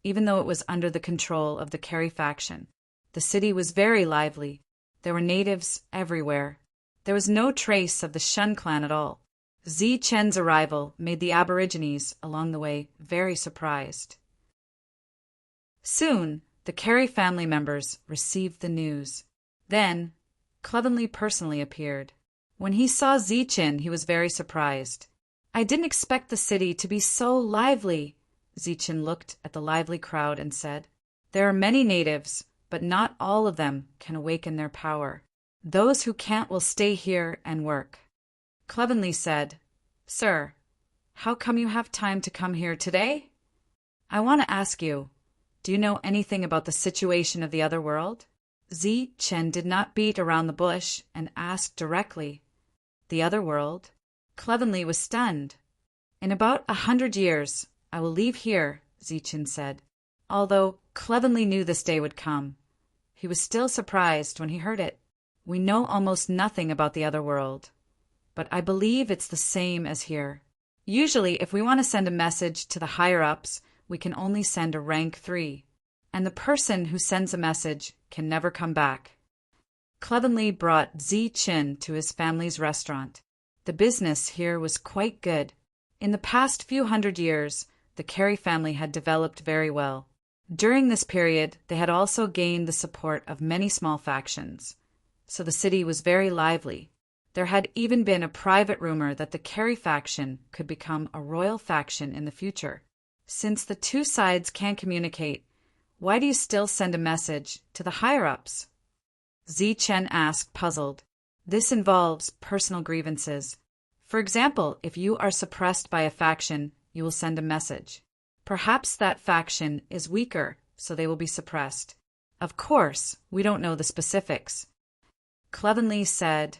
Even though it was under the control of the Carrie faction, the city was very lively. There were natives everywhere. There was no trace of the Shun clan at all. Zichen's arrival made the Aborigines along the way very surprised. Soon, the Carrie family members received the news. Then, Clevenly personally appeared. When he saw Zichen, he was very surprised. I didn't expect the city to be so lively. Zichen looked at the lively crowd and said, There are many natives, but not all of them can awaken their power. Those who can't will stay here and work. Clevenly said, Sir, how come you have time to come here today? I want to ask you, do you know anything about the situation of the other world? Zichen did not beat around the bush and asked directly. The other world? Clevenly was stunned. In about 100 years, I will leave here, Zichen said. Although Clevenly knew this day would come, he was still surprised when he heard it. We know almost nothing about the other world, but I believe it's the same as here. Usually, if we want to send a message to the higher-ups, we can only send a rank 3, and the person who sends a message can never come back. Clevenly brought Zichen to his family's restaurant. The business here was quite good. In the past few hundred years, the Carrie family had developed very well. During this period, they had also gained the support of many small factions, so the city was very lively. There had even been a private rumor that the Carrie faction could become a royal faction in the future. Since the two sides can't communicate, why do you still send a message to the higher-ups? Zichen asked, puzzled. This involves personal grievances. For example, if you are suppressed by a faction, you will send a message. Perhaps that faction is weaker, so they will be suppressed. Of course, we don't know the specifics. Clevenly said,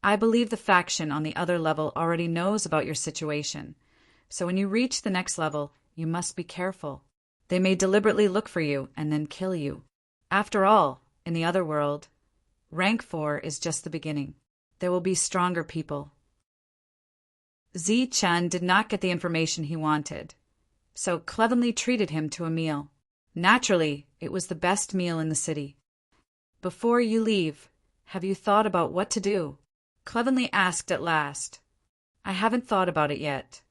I believe the faction on the other level already knows about your situation, so when you reach the next level, you must be careful. They may deliberately look for you and then kill you. After all, in the other world, rank 4 is just the beginning. There will be stronger people. Zichen did not get the information he wanted, so Clevenly treated him to a meal. Naturally, it was the best meal in the city. Before you leave, have you thought about what to do? Clevenly asked at last. I haven't thought about it yet,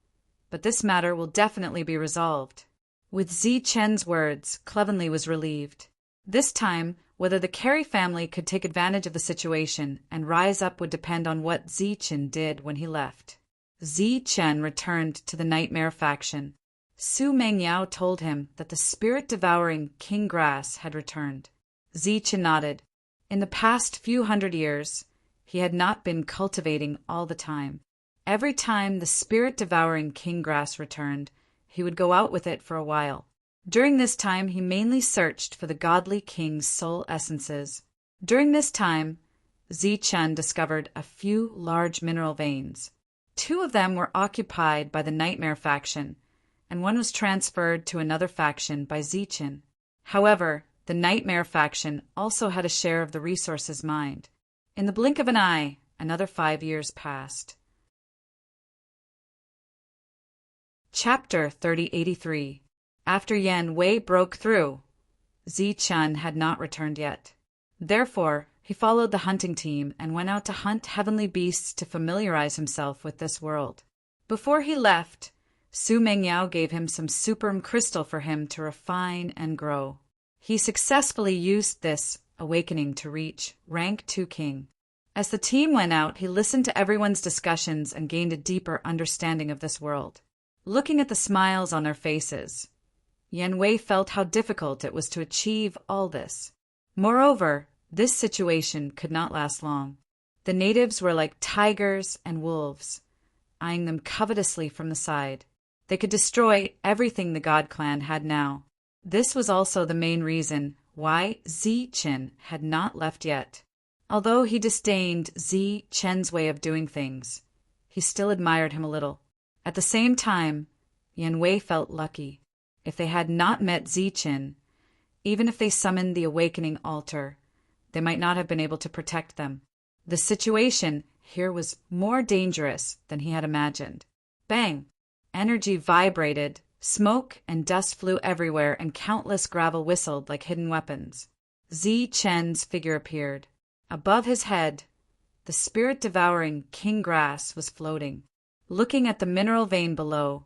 but this matter will definitely be resolved. With Zichen's words, Clevenly was relieved. This time, whether the Carrie family could take advantage of the situation and rise up would depend on what Zichen did when he left. Zichen returned to the Nightmare faction. Su Mengyao told him that the spirit-devouring King Grass had returned. Zichen nodded. In the past few hundred years, he had not been cultivating all the time. Every time the spirit-devouring King Grass returned, he would go out with it for a while. During this time, he mainly searched for the godly king's soul essences. During this time, Zichen discovered a few large mineral veins. 2 of them were occupied by the Nightmare faction, and one was transferred to another faction by Zichen. However, the Nightmare faction also had a share of the resources mined. In the blink of an eye, another 5 years passed. Chapter 3083. After Yan Wei broke through, Zichen had not returned yet. Therefore, he followed the hunting team and went out to hunt heavenly beasts to familiarize himself with this world. Before he left, Su Mengyao gave him some superm crystal for him to refine and grow. He successfully used this awakening to reach rank 2 king. As the team went out, he listened to everyone's discussions and gained a deeper understanding of this world. Looking at the smiles on their faces, Yan Wei felt how difficult it was to achieve all this. Moreover, this situation could not last long. The natives were like tigers and wolves, eyeing them covetously from the side. They could destroy everything the God Clan had now. This was also the main reason why Zi-Chen had not left yet. Although he disdained Zi-Chen's way of doing things, he still admired him a little. At the same time, Yan Wei felt lucky. If they had not met Zi-Chen, even if they summoned the awakening altar, they might not have been able to protect them. The situation here was more dangerous than he had imagined. Bang! Energy vibrated, smoke and dust flew everywhere, and countless gravel whistled like hidden weapons. Zi-Chen's figure appeared. Above his head, the spirit-devouring king grass was floating. Looking at the mineral vein below,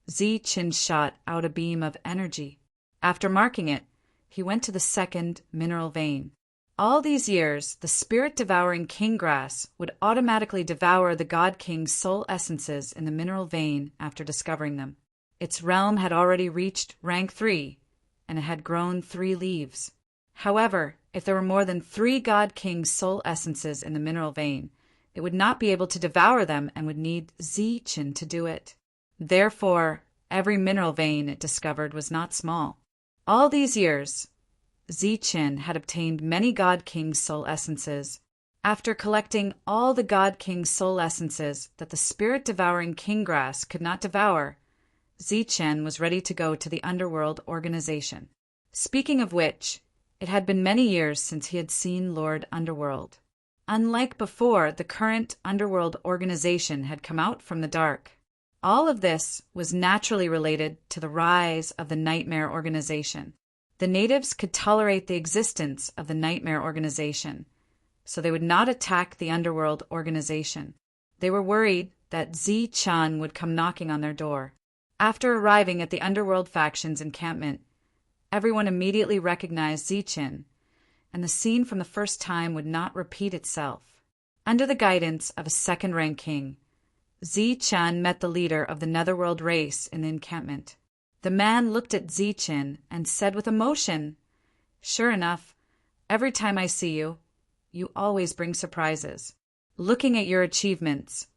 Zi-Chen shot out a beam of energy. After marking it, he went to the second mineral vein. All these years, the spirit-devouring king grass would automatically devour the God King's soul essences in the mineral vein after discovering them. Its realm had already reached rank 3, and it had grown 3 leaves. However, if there were more than 3 God King's soul essences in the mineral vein, it would not be able to devour them and would need Zi-Chen to do it. Therefore, every mineral vein it discovered was not small. All these years, Zi-Chen had obtained many God King's soul essences. After collecting all the God King's soul essences that the spirit-devouring king grass could not devour, Zi-Chen was ready to go to the underworld organization. Speaking of which, it had been many years since he had seen Lord Underworld. Unlike before, the current underworld organization had come out from the dark. All of this was naturally related to the rise of the Nightmare Organization. The natives could tolerate the existence of the Nightmare Organization, so they would not attack the Underworld Organization. They were worried that Zi-Chan would come knocking on their door. After arriving at the Underworld faction's encampment, everyone immediately recognized Zi-Chen, and the scene from the first time would not repeat itself. Under the guidance of a second-rank king, Zi-Chan met the leader of the Netherworld race in the encampment. The man looked at Zi-Chen and said with emotion, "Sure enough, every time I see you, you always bring surprises. Looking at your achievements,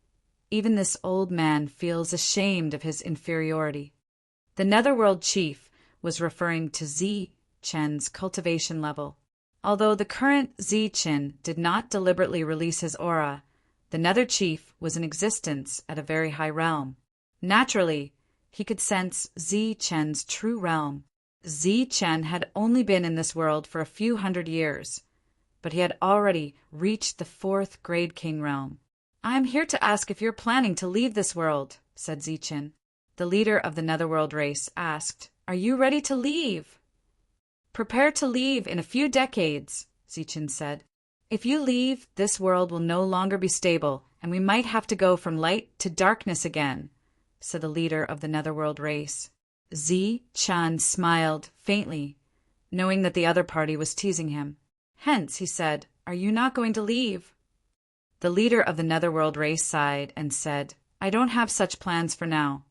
even this old man feels ashamed of his inferiority." The Netherworld chief was referring to Zi-Chen's cultivation level. Although the current Zi-Chen did not deliberately release his aura, the Nether Chief was in existence at a very high realm. Naturally, he could sense Zi-Chen's true realm. Zi-Chen had only been in this world for a few hundred years, but he had already reached the 4th grade king realm. "I am here to ask if you're planning to leave this world," said Zi-Chen. The leader of the Netherworld race asked, "Are you ready to leave?" "Prepare to leave in a few decades," Zi-Chen said. "If you leave, this world will no longer be stable, and we might have to go from light to darkness again," said the leader of the Netherworld race. Zi-Chan smiled faintly, knowing that the other party was teasing him. Hence, he said, "Are you not going to leave?" The leader of the Netherworld race sighed and said, "I don't have such plans for now.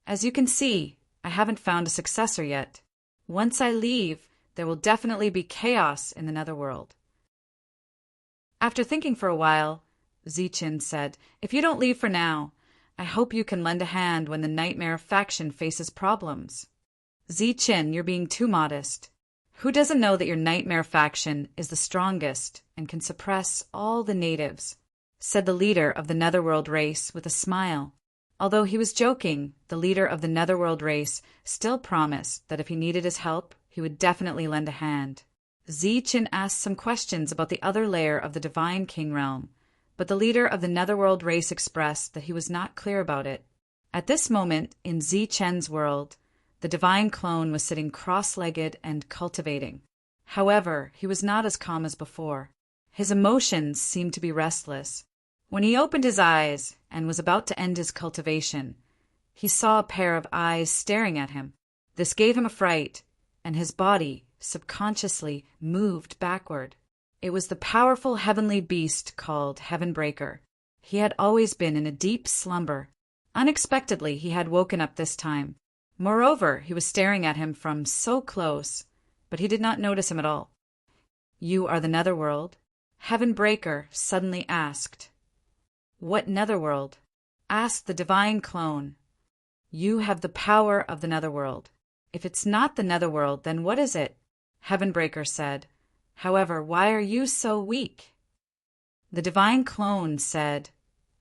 As you can see, I haven't found a successor yet. Once I leave, there will definitely be chaos in the Netherworld." After thinking for a while, Zi-Chen said, "If you don't leave for now, I hope you can lend a hand when the Nightmare faction faces problems." "Zi-Chen, you're being too modest. Who doesn't know that your Nightmare faction is the strongest and can suppress all the natives?" said the leader of the Netherworld race with a smile. Although he was joking, the leader of the Netherworld race still promised that if he needed his help, he would definitely lend a hand. Zi-Chen asked some questions about the other layer of the Divine King realm, but the leader of the Netherworld race expressed that he was not clear about it. At this moment, in Zi-Chen's world, the Divine Clone was sitting cross-legged and cultivating. However, he was not as calm as before. His emotions seemed to be restless. When he opened his eyes and was about to end his cultivation, he saw a pair of eyes staring at him. This gave him a fright, and his body subconsciously moved backward. It was the powerful heavenly beast called Heavenbreaker. He had always been in a deep slumber. Unexpectedly, he had woken up this time. Moreover, he was staring at him from so close, but he did not notice him at all. You are the netherworld? Heavenbreaker suddenly asked. What netherworld? Asked the divine clone. You have the power of the netherworld. If it's not the netherworld, then what is it? Heavenbreaker said. However, why are you so weak? The divine clone said,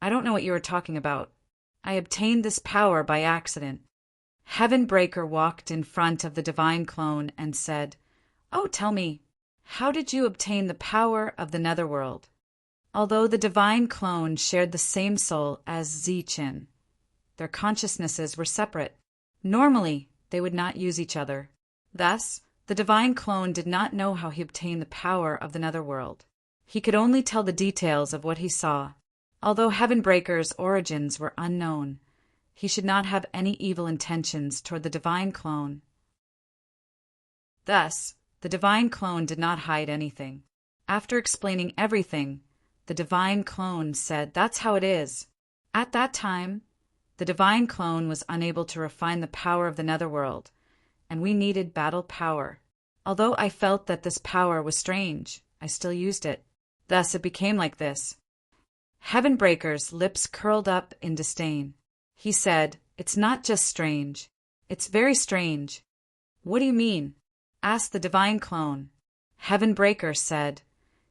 I don't know what you are talking about. I obtained this power by accident. Heavenbreaker walked in front of the divine clone and said, Oh, tell me, how did you obtain the power of the netherworld? Although the divine clone shared the same soul as Ziqin, their consciousnesses were separate. Normally, they would not use each other. Thus, the divine clone did not know how he obtained the power of the netherworld. He could only tell the details of what he saw. Although Heavenbreaker's origins were unknown, he should not have any evil intentions toward the divine clone. Thus, the divine clone did not hide anything. After explaining everything, the divine clone said, That's how it is. At that time, the divine clone was unable to refine the power of the netherworld, and we needed battle power. Although I felt that this power was strange, I still used it. Thus it became like this. Heavenbreaker's lips curled up in disdain. He said, It's not just strange. It's very strange. What do you mean? Asked the divine clone. Heavenbreaker said,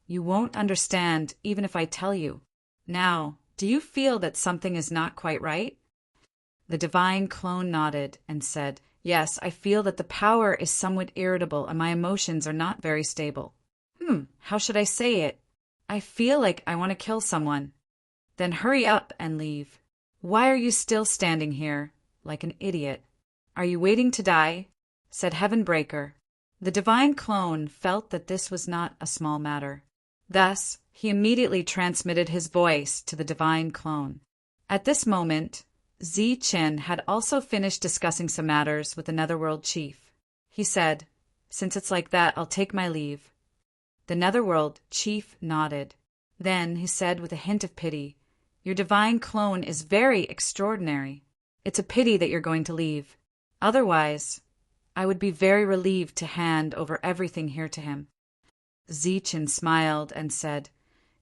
You won't understand even if I tell you. Now, do you feel that something is not quite right? The divine clone nodded and said, Yes, I feel that the power is somewhat irritable and my emotions are not very stable. How should I say it? I feel like I want to kill someone. Then hurry up and leave. Why are you still standing here, like an idiot? Are you waiting to die? Said Heavenbreaker. The divine clone felt that this was not a small matter. Thus, he immediately transmitted his voice to the divine clone. At this moment, Ziqin had also finished discussing some matters with the Netherworld chief. He said, Since it's like that, I'll take my leave. The Netherworld chief nodded. Then he said with a hint of pity, Your divine clone is very extraordinary. It's a pity that you're going to leave. Otherwise, I would be very relieved to hand over everything here to him. Ziqin smiled and said,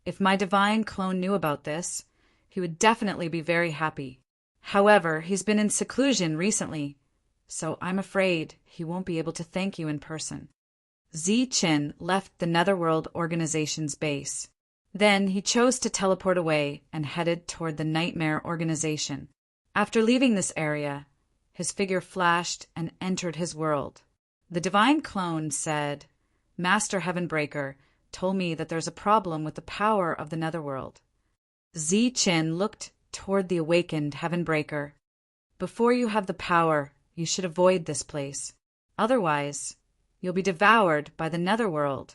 If my divine clone knew about this, he would definitely be very happy. However, he's been in seclusion recently, so I'm afraid he won't be able to thank you in person. Ziqin left the Netherworld Organization's base. Then he chose to teleport away and headed toward the Nightmare Organization. After leaving this area, his figure flashed and entered his world. The divine clone said, Master Heavenbreaker told me that there's a problem with the power of the Netherworld. Ziqin looked toward the awakened Heavenbreaker. Before you have the power, you should avoid this place. Otherwise, you'll be devoured by the Netherworld,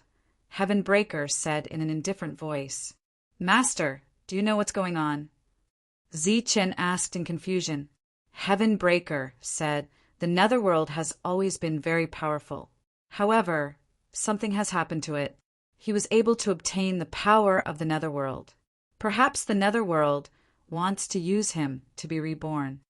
Heavenbreaker said in an indifferent voice. Master, do you know what's going on? Ziqin asked in confusion. Heavenbreaker said, The Netherworld has always been very powerful. However, something has happened to it. He was able to obtain the power of the Netherworld. Perhaps the Netherworld wants to use him to be reborn.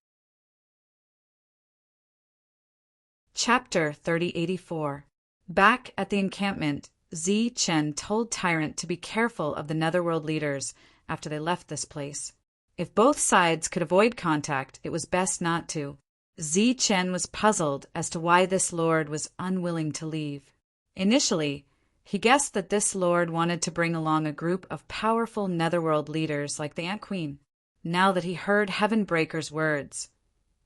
Chapter 3084. Back at the encampment, Ziqin told Tyrant to be careful of the Netherworld leaders after they left this place. If both sides could avoid contact, it was best not to. Ziqin was puzzled as to why this lord was unwilling to leave. Initially, he guessed that this lord wanted to bring along a group of powerful Netherworld leaders like the Ant Queen. Now that he heard Heavenbreaker's words,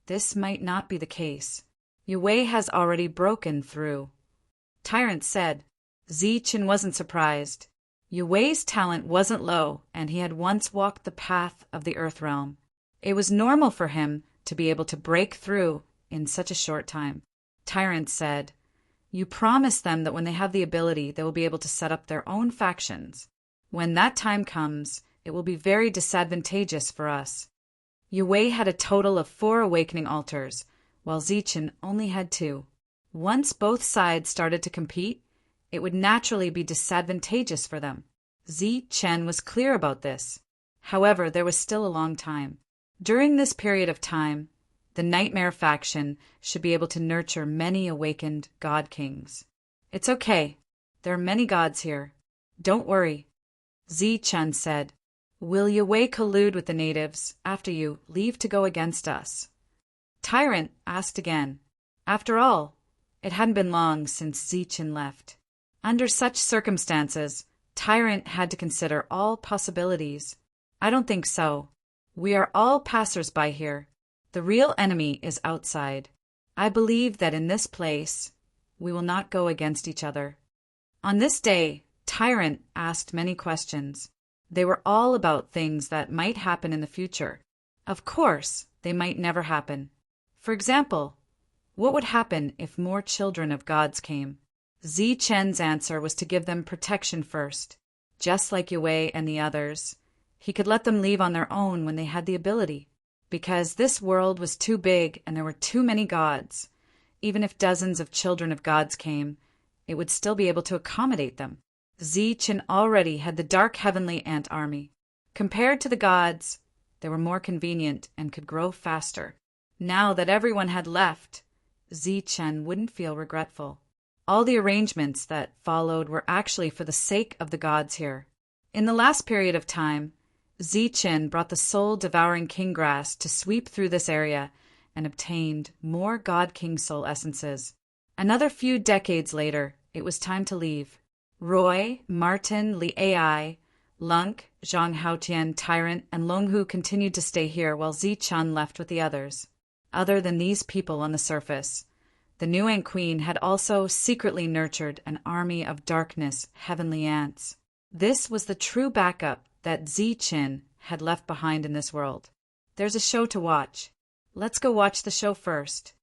this might not be the case. Yue has already broken through. Tyrant said. Ziqin wasn't surprised. Yue's talent wasn't low, and he had once walked the path of the Earth Realm. It was normal for him to be able to break through in such a short time. Tyrant said, You promise them that when they have the ability, they will be able to set up their own factions. When that time comes, it will be very disadvantageous for us. Yue had a total of 4 awakening altars, while Ziqin only had 2. Once both sides started to compete, it would naturally be disadvantageous for them. Ziqin was clear about this. However, there was still a long time. During this period of time, the Nightmare faction should be able to nurture many awakened God Kings. It's okay. There are many gods here. Don't worry. Zichen said. Will Yue collude with the natives after you leave to go against us? Tyrant asked again. After all, it hadn't been long since Zichen left. Under such circumstances, Tyrant had to consider all possibilities. I don't think so. We are all passers-by here. The real enemy is outside. I believe that in this place, we will not go against each other. On this day, Tyrant asked many questions. They were all about things that might happen in the future. Of course, they might never happen. For example, what would happen if more children of gods came? Zichen's answer was to give them protection first. Just like Yue and the others, he could let them leave on their own when they had the ability. Because this world was too big and there were too many gods. Even if dozens of children of gods came, it would still be able to accommodate them. Zichen already had the dark heavenly ant army. Compared to the gods, they were more convenient and could grow faster. Now that everyone had left, Zichen wouldn't feel regretful. All the arrangements that followed were actually for the sake of the gods here. In the last period of time, Zichen brought the soul-devouring king grass to sweep through this area and obtained more god king soul essences. Another few decades later, it was time to leave. Roy, Martin, Li Ai, Lunk, Zhang Haotian, Tyrant, and Longhu continued to stay here while Zichen left with the others. Other than these people on the surface, the Nuang Queen had also secretly nurtured an army of darkness, heavenly ants. This was the true backup that Zichen had left behind in this world. There's a show to watch. Let's go watch the show first.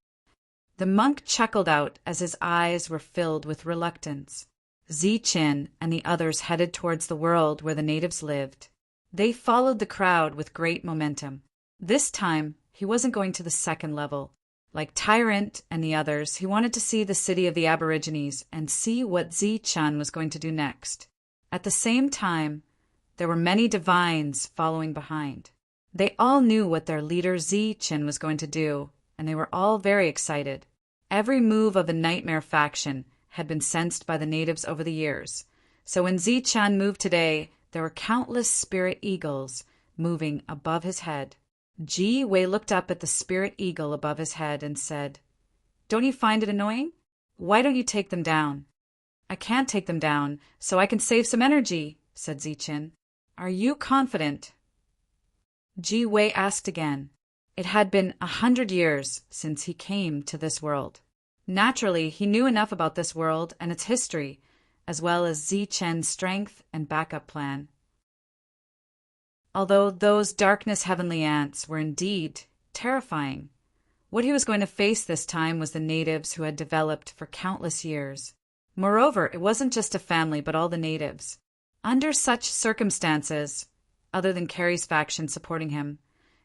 The monk chuckled out as his eyes were filled with reluctance. Zichen and the others headed towards the world where the natives lived. They followed the crowd with great momentum. This time, he wasn't going to the second level. Like Tyrant and the others, he wanted to see the city of the Aborigines and see what Zichen was going to do next. At the same time, there were many divines following behind. They all knew what their leader Zichen was going to do, and they were all very excited. Every move of the Nightmare faction had been sensed by the natives over the years, so when Zichen moved today, there were countless spirit eagles moving above his head. Ji Wei looked up at the spirit eagle above his head and said, "Don't you find it annoying? Why don't you take them down?" "I can't take them down, so I can save some energy," said Zichen. "Are you confident?" Ji Wei asked again. It had been 100 years since he came to this world. Naturally, he knew enough about this world and its history, as well as Zichen's strength and backup plan. Although those darkness heavenly ants were indeed terrifying, what he was going to face this time was the natives who had developed for countless years. Moreover, it wasn't just a family, but all the natives. Under such circumstances, other than Carrie's faction supporting him,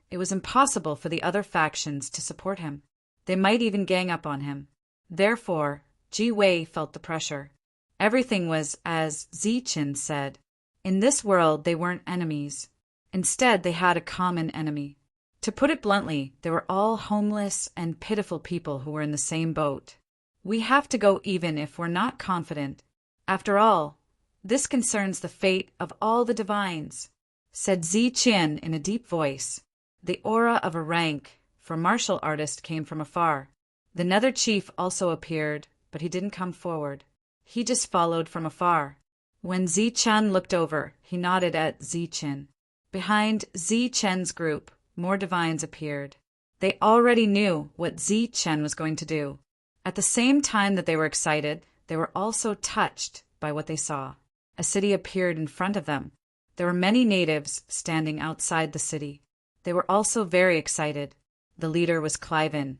it was impossible for the other factions to support him. They might even gang up on him. Therefore, Ji Wei felt the pressure. Everything was as Zichen said. In this world, they weren't enemies. Instead, they had a common enemy. To put it bluntly, they were all homeless and pitiful people who were in the same boat. We have to go even if we're not confident. After all, this concerns the fate of all the divines, said Zichen in a deep voice. The aura of a rank for martial artist came from afar. The Nether Chief also appeared, but he didn't come forward. He just followed from afar. When Zichen looked over, he nodded at Zichen. Behind Zichen's group, more divines appeared. They already knew what Zichen was going to do. At the same time that they were excited, they were also touched by what they saw. A city appeared in front of them. There were many natives standing outside the city. They were also very excited. The leader was Cliven,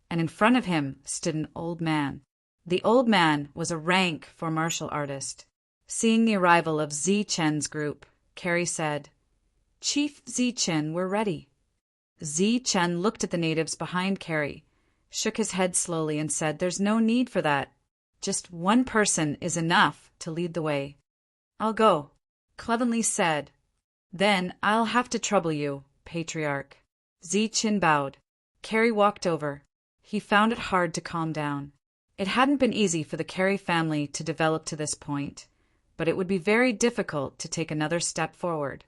and in front of him stood an old man. The old man was a rank for martial artist. Seeing the arrival of Zichen's group, Carrie said, "Chief Zichen, we're ready." Zichen looked at the natives behind Carrie, shook his head slowly and said, "There's no need for that. Just one person is enough to lead the way." "I'll go," Clevenly said. "Then I'll have to trouble you, Patriarch." Zichen bowed. Carrie walked over. He found it hard to calm down. It hadn't been easy for the Carey family to develop to this point, but it would be very difficult to take another step forward.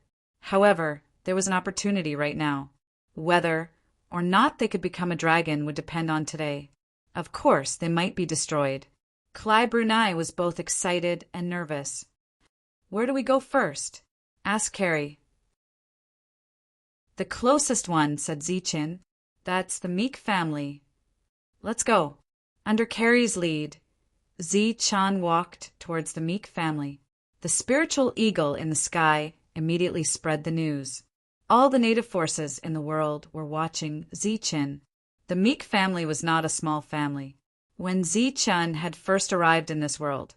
However, there was an opportunity right now. Whether or not they could become a dragon would depend on today. Of course, they might be destroyed. Cly Brunei was both excited and nervous. "Where do we go first?" asked Carey. "The closest one," said Zichin. "That's the Meek family. Let's go." Under Carey's lead, Zichin walked towards the Meek family. The spiritual eagle in the sky immediately spread the news. All the native forces in the world were watching Zichin. The Meek family was not a small family. When Zichin had first arrived in this world,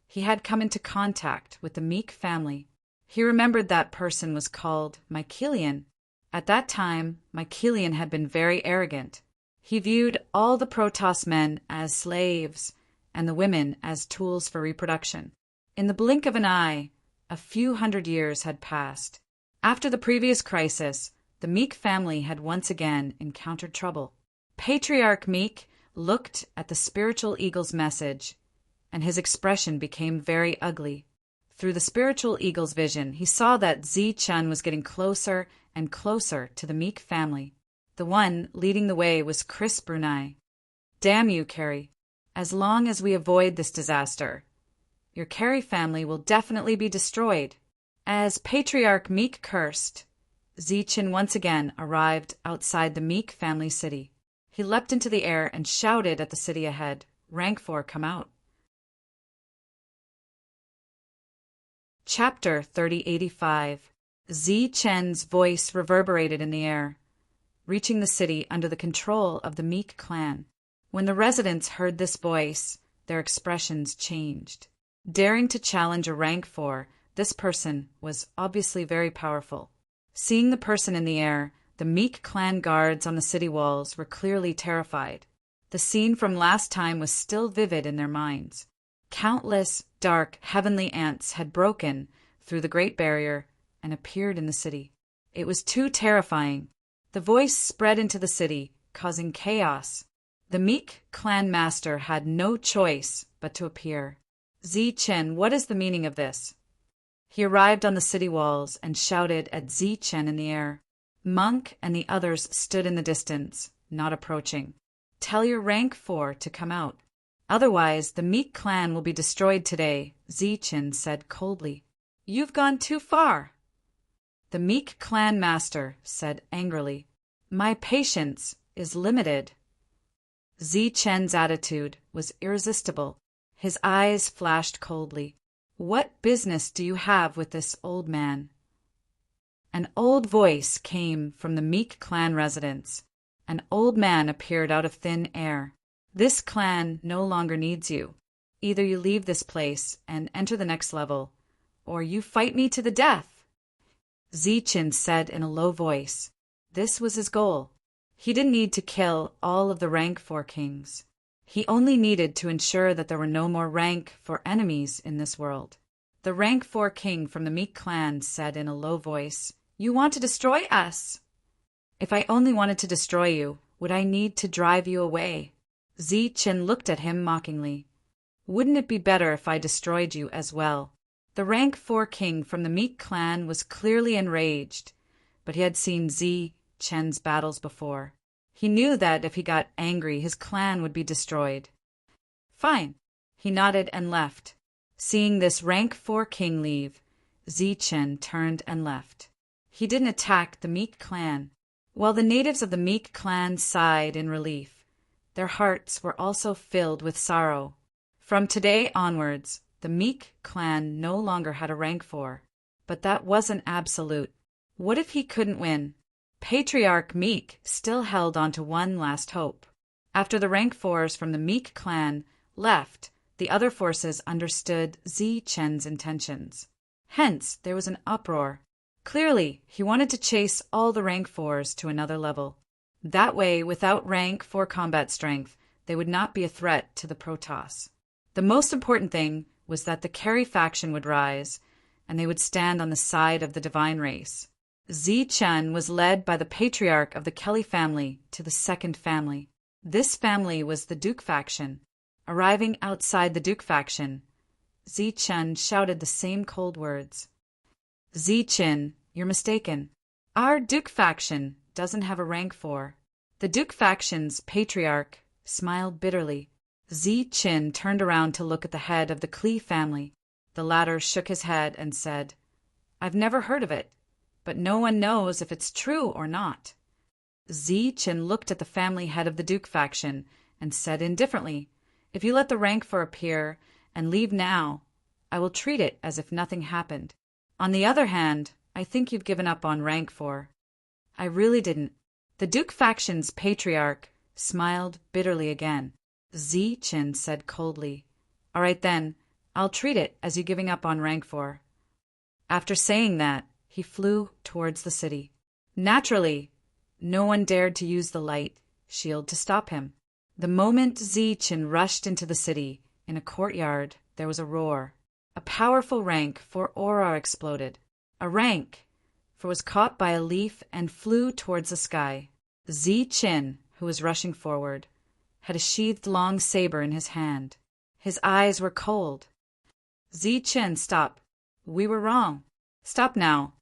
he had come into contact with the Meek family. He remembered that person was called Mycelian. At that time, Mycelian had been very arrogant. He viewed all the Protoss men as slaves and the women as tools for reproduction. In the blink of an eye, a few hundred years had passed. After the previous crisis, the Meek family had once again encountered trouble. Patriarch Meek looked at the spiritual eagle's message, and his expression became very ugly. Through the spiritual eagle's vision, he saw that Zichin was getting closer and closer to the Meek family. The one leading the way was Chris Brunei. "Damn you, Carey. As long as we avoid this disaster, your Carey family will definitely be destroyed." As Patriarch Meek cursed, Zichin once again arrived outside the Meek family city. He leapt into the air and shouted at the city ahead, "Rank 4, come out." Chapter 3085. Zichin's voice reverberated in the air, reaching the city under the control of the Meek clan. When the residents heard this voice, their expressions changed. Daring to challenge a rank 4, this person was obviously very powerful. Seeing the person in the air, the Meek clan guards on the city walls were clearly terrified. The scene from last time was still vivid in their minds. Countless dark heavenly ants had broken through the Great Barrier and appeared in the city. It was too terrifying. The voice spread into the city, causing chaos. The Meek clan master had no choice but to appear. "Zichin, what is the meaning of this?" He arrived on the city walls and shouted at Zichin in the air. Monk and the others stood in the distance, not approaching. "Tell your rank 4 to come out. Otherwise, the Meek clan will be destroyed today," Zichin said coldly. "You've gone too far." The Meek clan master said angrily, "My patience is limited." Zichin's attitude was irresistible. His eyes flashed coldly. "What business do you have with this old man?" An old voice came from the Meek clan residence. An old man appeared out of thin air. "This clan no longer needs you. Either you leave this place and enter the next level, or you fight me to the death." Zichin said in a low voice. This was his goal. He didn't need to kill all of the rank 4 kings. He only needed to ensure that there were no more rank 4 enemies in this world. The rank 4 king from the Meek clan said in a low voice, "You want to destroy us." "If I only wanted to destroy you, would I need to drive you away?" Zichin looked at him mockingly. "Wouldn't it be better if I destroyed you as well?" The rank 4 king from the Meek clan was clearly enraged, but he had seen Zichin's battles before. He knew that if he got angry, his clan would be destroyed. "Fine." He nodded and left. Seeing this rank 4 king leave, Zichin turned and left. He didn't attack the Meek clan. While the natives of the Meek clan sighed in relief, their hearts were also filled with sorrow. From today onwards, the Meek clan no longer had a rank 4, but that wasn't absolute. What if he couldn't win? Patriarch Meek still held on to one last hope. After the rank 4s from the Meek clan left, the other forces understood Zichin's intentions. Hence, there was an uproar. Clearly, he wanted to chase all the rank 4s to another level. That way, without rank 4 combat strength, they would not be a threat to the Protoss. The most important thing was that the Carey faction would rise, and they would stand on the side of the divine race. Zichin was led by the patriarch of the Kelly family to the second family. This family was the Duke faction. Arriving outside the Duke faction, Zichen shouted the same cold words. Zichen, you're mistaken. Our Duke faction doesn't have a rank 4. The Duke faction's patriarch smiled bitterly. Zichen turned around to look at the head of the Klee family. The latter shook his head and said, I've never heard of it, but no one knows if it's true or not. Zichen looked at the family head of the Duke faction and said indifferently, If you let the rank 4 appear and leave now, I will treat it as if nothing happened. On the other hand, I think you've given up on rank 4. I really didn't. The Duke faction's patriarch smiled bitterly again. Zichen said coldly, All right then, I'll treat it as you giving up on rank 4. After saying that, he flew towards the city. Naturally, no one dared to use the light shield to stop him. The moment Zichen rushed into the city, in a courtyard, there was a roar. A powerful rank 4 aura exploded. A rank 4 was caught by a leaf and flew towards the sky. Zichen, who was rushing forward, had a sheathed long saber in his hand. His eyes were cold. Zichen, stop. We were wrong. Stop now.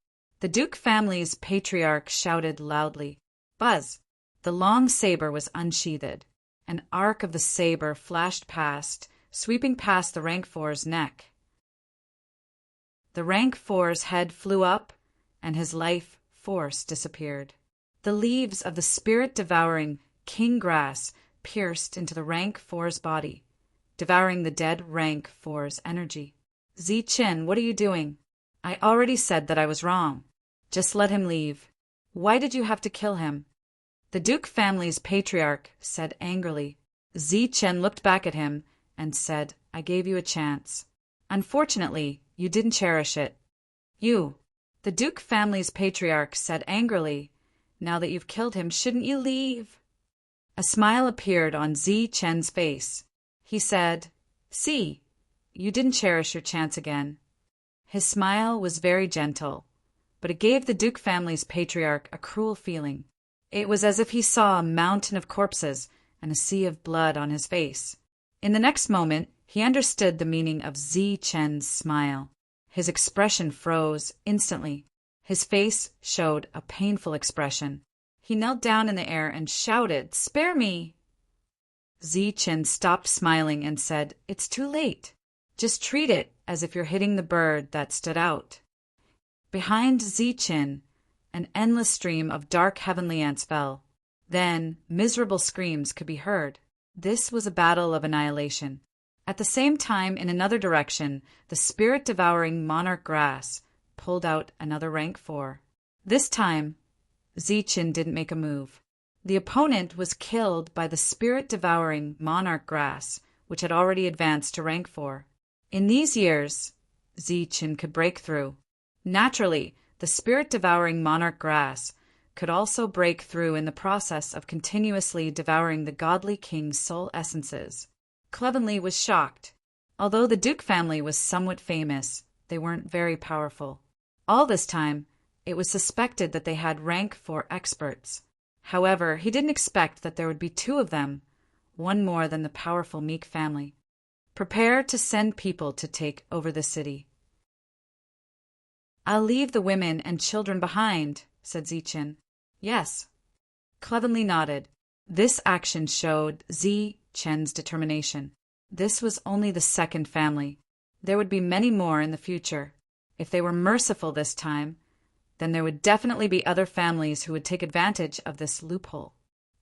The Duke family's patriarch shouted loudly. Buzz! The long saber was unsheathed. An arc of the saber flashed past, sweeping past the rank 4's neck. The rank 4's head flew up, and his life force disappeared. The leaves of the spirit-devouring king grass pierced into the rank 4's body, devouring the dead rank 4's energy. Zichen, what are you doing? I already said that I was wrong. Just let him leave. Why did you have to kill him? The Duke family's patriarch said angrily. Zichen looked back at him and said, I gave you a chance. Unfortunately, you didn't cherish it. You, the Duke family's patriarch said angrily, now that you've killed him, shouldn't you leave? A smile appeared on Zichen's face. He said, See, you didn't cherish your chance again. His smile was very gentle, but it gave the Duke family's patriarch a cruel feeling. It was as if he saw a mountain of corpses and a sea of blood on his face. In the next moment, he understood the meaning of Zichen's smile. His expression froze instantly. His face showed a painful expression. He knelt down in the air and shouted, Spare me! Zichen stopped smiling and said, It's too late. Just treat it as if you're hitting the bird that stood out. Behind Zichen, an endless stream of dark heavenly ants fell. Then miserable screams could be heard. This was a battle of annihilation. At the same time, in another direction, the spirit-devouring monarch grass pulled out another rank 4. This time, Zichen didn't make a move. The opponent was killed by the spirit-devouring monarch grass, which had already advanced to rank 4. In these years, Zichen could break through. Naturally, the spirit-devouring monarch grass could also break through in the process of continuously devouring the godly king's soul essences. Clevenly was shocked. Although the Duke family was somewhat famous, they weren't very powerful. All this time, it was suspected that they had rank 4 experts. However, he didn't expect that there would be 2 of them, one more than the powerful Meek family. Prepare to send people to take over the city. I'll leave the women and children behind, said Zichen. Yes. Clevenly nodded. This action showed Zichen's determination. This was only the second family. There would be many more in the future. If they were merciful this time, then there would definitely be other families who would take advantage of this loophole.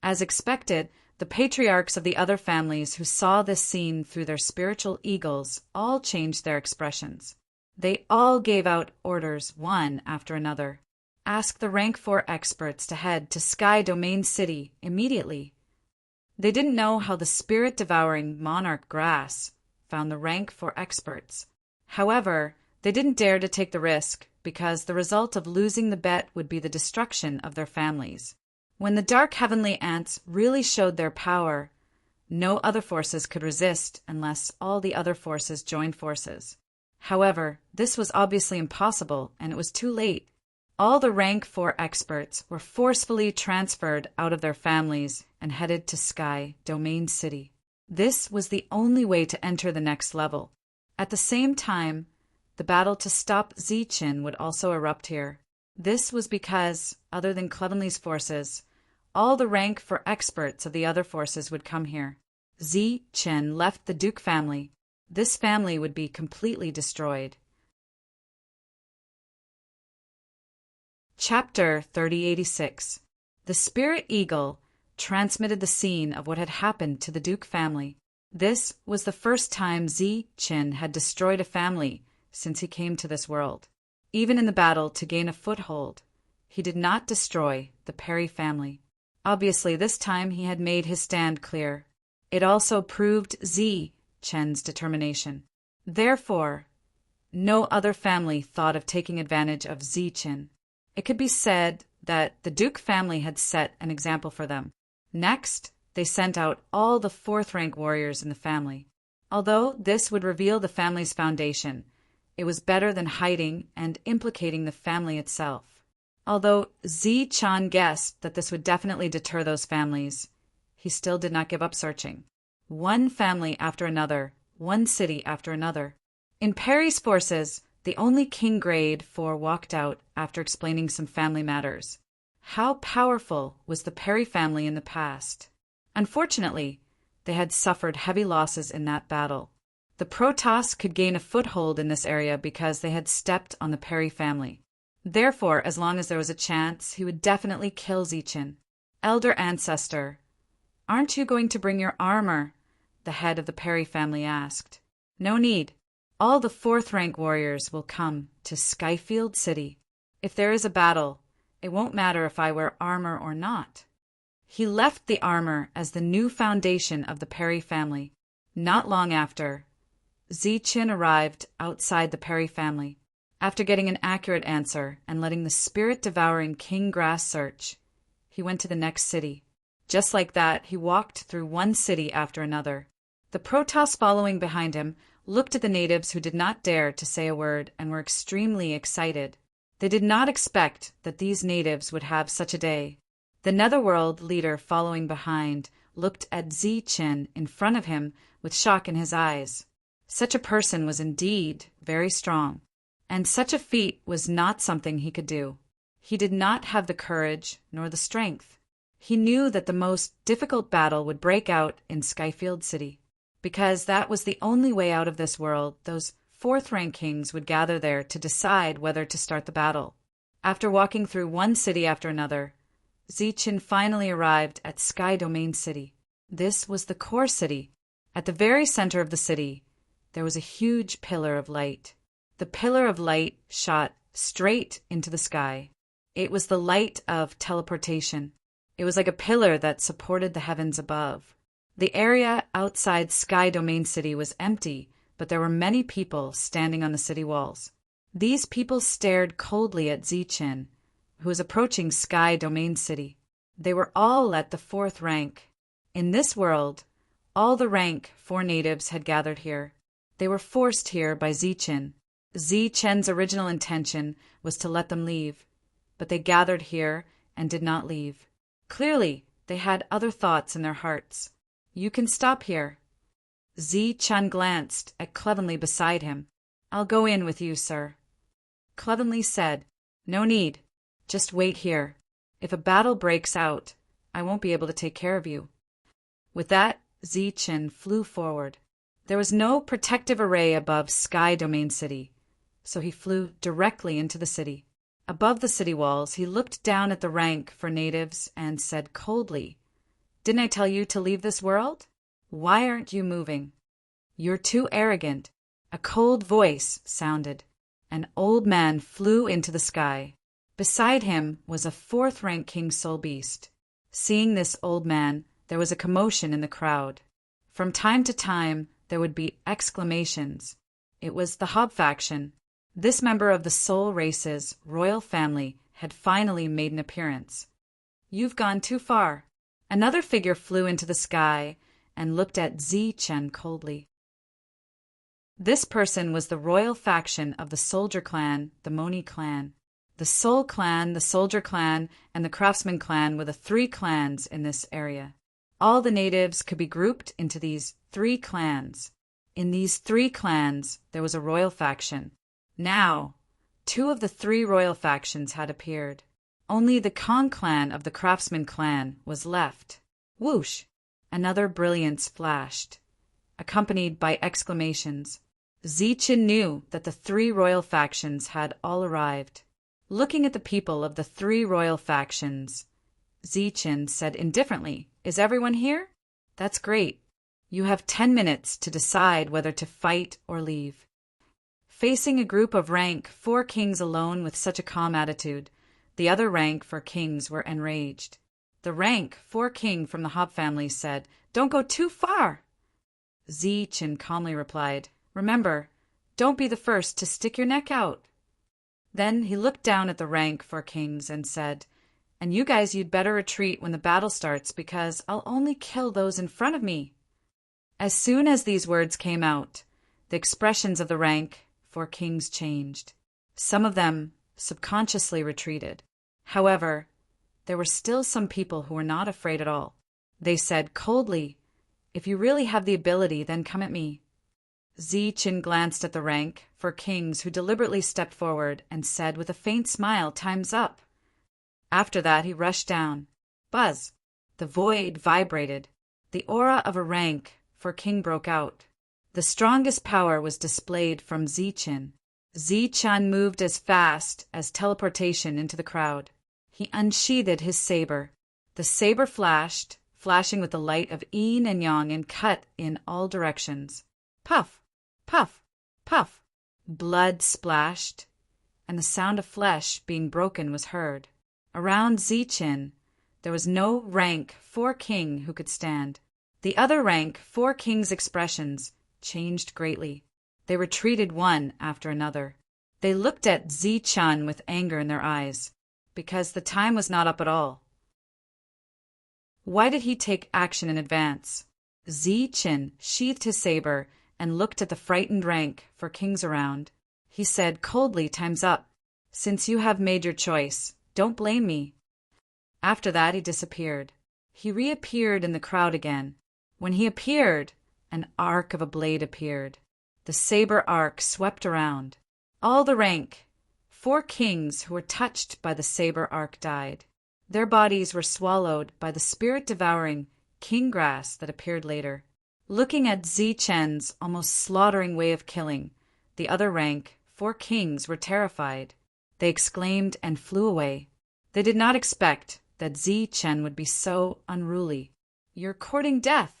As expected, the patriarchs of the other families who saw this scene through their spiritual eagles all changed their expressions. They all gave out orders one after another. Ask the rank 4 experts to head to Sky Domain City immediately. They didn't know how the spirit-devouring monarch grass found the rank 4 experts. However, they didn't dare to take the risk because the result of losing the bet would be the destruction of their families. When the dark heavenly ants really showed their power, no other forces could resist unless all the other forces joined forces. However, this was obviously impossible, and it was too late. All the rank 4 experts were forcefully transferred out of their families and headed to Sky Domain City. This was the only way to enter the next level. At the same time, the battle to stop Ziqin would also erupt here. This was because, other than Clevenly's forces, all the rank for experts of the other forces would come here. Ziqin left the Duke family. This family would be completely destroyed. Chapter 3086. The Spirit Eagle transmitted the scene of what had happened to the Duke family. This was the first time Ziqin had destroyed a family since he came to this world. Even in the battle to gain a foothold, he did not destroy the Perry family. Obviously, this time he had made his stand clear. It also proved Ziqin's determination. Therefore, no other family thought of taking advantage of Ziqin. It could be said that the Duke family had set an example for them. Next, they sent out all the fourth-rank warriors in the family. Although this would reveal the family's foundation, it was better than hiding and implicating the family itself. Although Ziqin guessed that this would definitely deter those families, he still did not give up searching. One family after another, one city after another. In Perry's forces, the only King Grade 4 walked out after explaining some family matters. How powerful was the Perry family in the past? Unfortunately, they had suffered heavy losses in that battle. The Protoss could gain a foothold in this area because they had stepped on the Perry family. Therefore, as long as there was a chance, he would definitely kill Ziqin. Elder Ancestor, aren't you going to bring your armor? The head of the Perry family asked. No need. All the fourth-rank warriors will come to Skyfield City. If there is a battle, it won't matter if I wear armor or not. He left the armor as the new foundation of the Perry family. Not long after, Ziqin arrived outside the Perry family. After getting an accurate answer and letting the spirit-devouring King Grass search, he went to the next city. Just like that, he walked through one city after another. The Protoss following behind him looked at the natives who did not dare to say a word and were extremely excited. They did not expect that these natives would have such a day. The Netherworld leader following behind looked at Ziqin in front of him with shock in his eyes. Such a person was indeed very strong, and such a feat was not something he could do. He did not have the courage nor the strength. He knew that the most difficult battle would break out in Skyfield City, because that was the only way out of this world. Those fourth-rank kings would gather there to decide whether to start the battle. After walking through one city after another, Ziqin finally arrived at Sky Domain City. This was the core city. At the very center of the city, there was a huge pillar of light. The pillar of light shot straight into the sky. It was the light of teleportation. It was like a pillar that supported the heavens above. The area outside Sky Domain City was empty, but there were many people standing on the city walls. These people stared coldly at Ziqin, who was approaching Sky Domain City. They were all at the fourth rank. In this world, all the rank 4 natives had gathered here. They were forced here by Ziqin. Ziqin's original intention was to let them leave, but they gathered here and did not leave. Clearly, they had other thoughts in their hearts. You can stop here. Ziqin glanced at Clevenly beside him. I'll go in with you, sir. Clevenly said, No need. Just wait here. If a battle breaks out, I won't be able to take care of you. With that, Ziqin flew forward. There was no protective array above Sky Domain City, so he flew directly into the city. Above the city walls, he looked down at the rank for natives and said coldly, Didn't I tell you to leave this world? Why aren't you moving? You're too arrogant. A cold voice sounded. An old man flew into the sky. Beside him was a fourth-rank King Soul Beast. Seeing this old man, there was a commotion in the crowd. From time to time, there would be exclamations. It was the Hob faction. This member of the Soul Race's royal family had finally made an appearance. You've gone too far. Another figure flew into the sky and looked at Ziqin coldly. This person was the royal faction of the Soldier Clan, the Moni Clan. The Soul Clan, the Soldier Clan, and the Craftsman Clan were the 3 clans in this area. All the natives could be grouped into these 3 clans. In these 3 clans, there was a royal faction. Now, 2 of the 3 royal factions had appeared. Only the Kong clan of the Craftsman clan was left. Whoosh! Another brilliance flashed, accompanied by exclamations. Zichen knew that the 3 royal factions had all arrived. Looking at the people of the 3 royal factions, Zichen said indifferently, "Is everyone here? That's great. You have 10 minutes to decide whether to fight or leave." Facing a group of rank 4 kings alone with such a calm attitude, the other rank 4 kings were enraged. The rank 4 king from the Hob family said, "Don't go too far." Zichen calmly replied, "Remember, don't be the first to stick your neck out." Then he looked down at the rank 4 kings and said, "And you guys, you'd better retreat when the battle starts, because I'll only kill those in front of me." As soon as these words came out, the expressions of the rank 4 kings changed. Some of them subconsciously retreated. However, there were still some people who were not afraid at all. They said coldly, "If you really have the ability, then come at me." Zichen glanced at the rank 4 kings who deliberately stepped forward and said with a faint smile, "Time's up." After that, he rushed down. Buzz! The void vibrated. The aura of a rank 4 king broke out. The strongest power was displayed from Zichen. Zichen moved as fast as teleportation into the crowd. He unsheathed his saber. The saber flashed, flashing with the light of yin and yang, and cut in all directions. Puff! Puff! Puff! Blood splashed, and the sound of flesh being broken was heard. Around Zichen, there was no rank 4 king who could stand. The other rank 4 kings' expressions changed greatly. They retreated one after another. They looked at Zichen with anger in their eyes, because the time was not up at all. Why did he take action in advance? Zichen sheathed his saber and looked at the frightened rank 4 kings around. He said coldly, "Time's up. Since you have made your choice, don't blame me." After that, he disappeared. He reappeared in the crowd again. When he appeared, an arc of a blade appeared. The saber arc swept around. All the rank 4 kings who were touched by the saber arc died. Their bodies were swallowed by the spirit-devouring king grass that appeared later. Looking at Zichen's almost slaughtering way of killing, the other rank 4 kings were terrified. They exclaimed and flew away. They did not expect that Zichen would be so unruly. "You're courting death."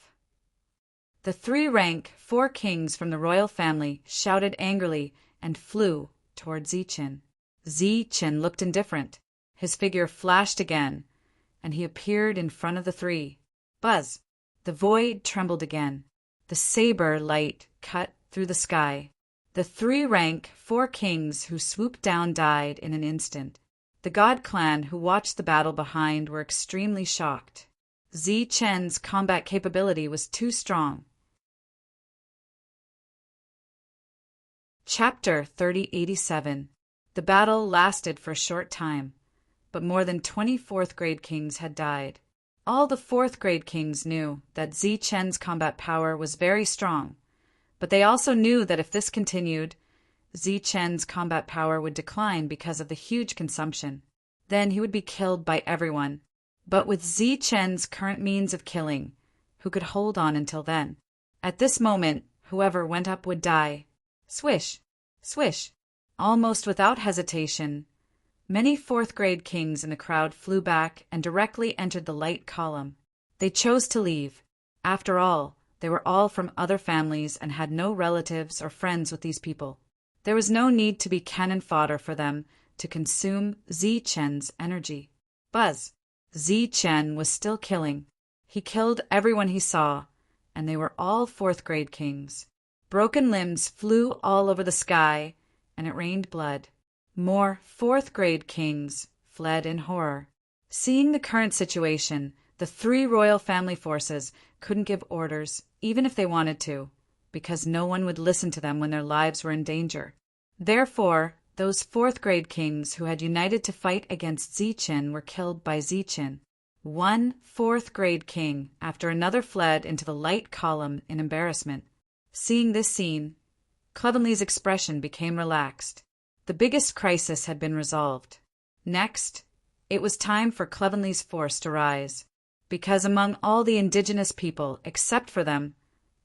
The 3 rank 4 kings from the royal family shouted angrily and flew toward Zichen. Zichen looked indifferent. His figure flashed again, and he appeared in front of the 3. Buzz! The void trembled again. The saber light cut through the sky. The 3 rank 4 kings who swooped down died in an instant. The God clan who watched the battle behind were extremely shocked. Zichen's combat capability was too strong. Chapter 3087. The battle lasted for a short time, but more than 20 4th-grade kings had died. All the 4th-grade kings knew that Zichen's combat power was very strong, but they also knew that if this continued, Zichen's combat power would decline because of the huge consumption. Then he would be killed by everyone. But with Zichen's current means of killing, who could hold on until then? At this moment, whoever went up would die. Swish! Swish! Almost without hesitation, many 4th-grade kings in the crowd flew back and directly entered the light column. They chose to leave. After all, they were all from other families and had no relatives or friends with these people. There was no need to be cannon fodder for them to consume Zichen's energy. Buzz! Zichen was still killing. He killed everyone he saw, and they were all 4th-grade kings. Broken limbs flew all over the sky, and it rained blood. More 4th-grade kings fled in horror. Seeing the current situation, the 3 royal family forces couldn't give orders, even if they wanted to, because no one would listen to them when their lives were in danger. Therefore, those 4th-grade kings who had united to fight against Zichen were killed by Zichen. One fourth-grade king after another fled into the light column in embarrassment. Seeing this scene, Clevenly's expression became relaxed. The biggest crisis had been resolved. Next, it was time for Clevenly's force to rise, because among all the indigenous people, except for them,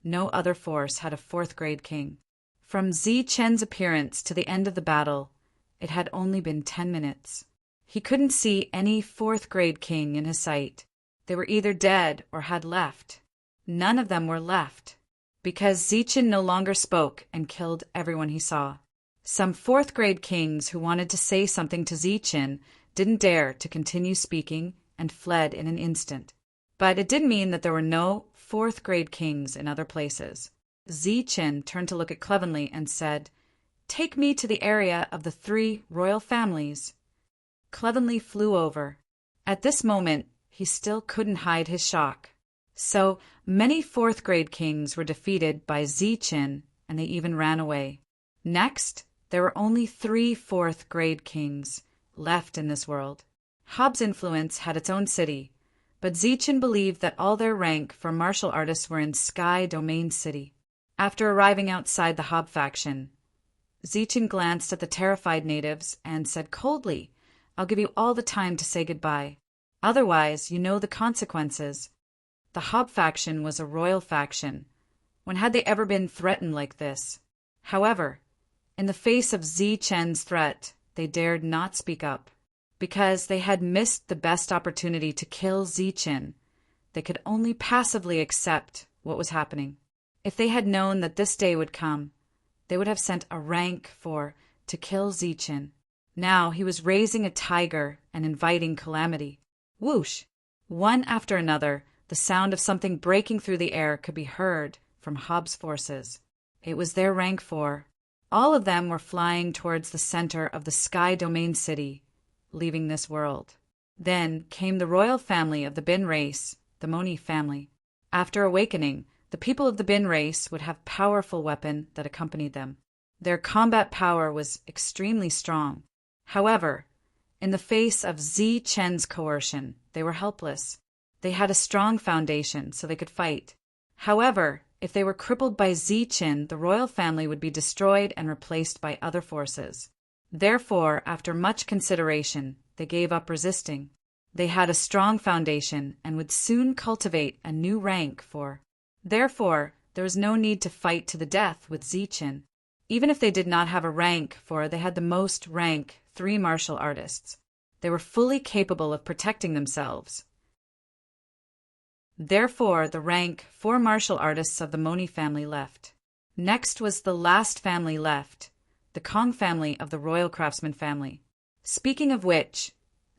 no other force had a fourth-grade king. From Zi-Chen's appearance to the end of the battle, it had only been 10 minutes. He couldn't see any fourth-grade king in his sight. They were either dead or had left. None of them were left, because Zi-Chen no longer spoke and killed everyone he saw. Some fourth-grade kings who wanted to say something to Zi-Chen didn't dare to continue speaking and fled in an instant. But it didn't mean that there were no fourth-grade kings in other places. Zi-Chen turned to look at Clevenly and said, "Take me to the area of the 3 royal families." Clevenly flew over. At this moment, he still couldn't hide his shock. So many fourth-grade kings were defeated by Zi-Chen, and they even ran away. Next, there were only 3 fourth-grade kings left in this world. Hobbs' influence had its own city, but Zi-Chen believed that all their rank for martial artists were in Sky Domain City. After arriving outside the Hobb faction, Zi-Chen glanced at the terrified natives and said coldly, "I'll give you all the time to say goodbye. Otherwise, you know the consequences." The Hobb faction was a royal faction. When had they ever been threatened like this? However, in the face of Zi-Chen's threat, they dared not speak up. Because they had missed the best opportunity to kill Zi-Chen, they could only passively accept what was happening. If they had known that this day would come, they would have sent a rank to kill Zi-Chen. Now he was raising a tiger and inviting calamity. Whoosh! One after another, the sound of something breaking through the air could be heard from Hobbs' forces. It was their rank 4. All of them were flying towards the center of the Sky Domain City, leaving this world. Then came the royal family of the Bin race, the Moni family. After awakening, the people of the Bin race would have powerful weapon that accompanied them. Their combat power was extremely strong. However, in the face of Zi-Chen's coercion, they were helpless. They had a strong foundation, so they could fight. However, if they were crippled by Zi-Chen, the royal family would be destroyed and replaced by other forces. Therefore, after much consideration, they gave up resisting. They had a strong foundation and would soon cultivate a new rank Therefore, there was no need to fight to the death with Zi-Chen. Even if they did not have a rank they had the most rank 3 martial artists. They were fully capable of protecting themselves. Therefore, the rank 4 martial artists of the Moni family left. Next was the last family left, the Kong family of the royal craftsman family. Speaking of which,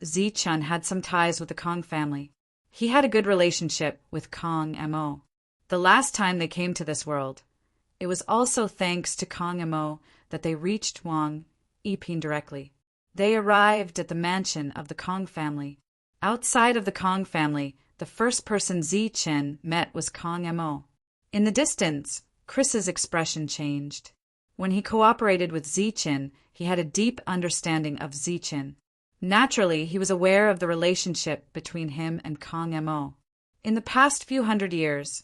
Zi-Chen had some ties with the Kong family. He had a good relationship with Kong Mo. The last time they came to this world, it was also thanks to Kong Mo that they reached Wang Yiping directly. They arrived at the mansion of the Kong family. Outside of the Kong family, the first person Zi-Chen met was Kong Mo. In the distance, Chris's expression changed. When he cooperated with Zi-Chen, he had a deep understanding of Zi-Chen. Naturally, he was aware of the relationship between him and Kong Mo. In the past few hundred years,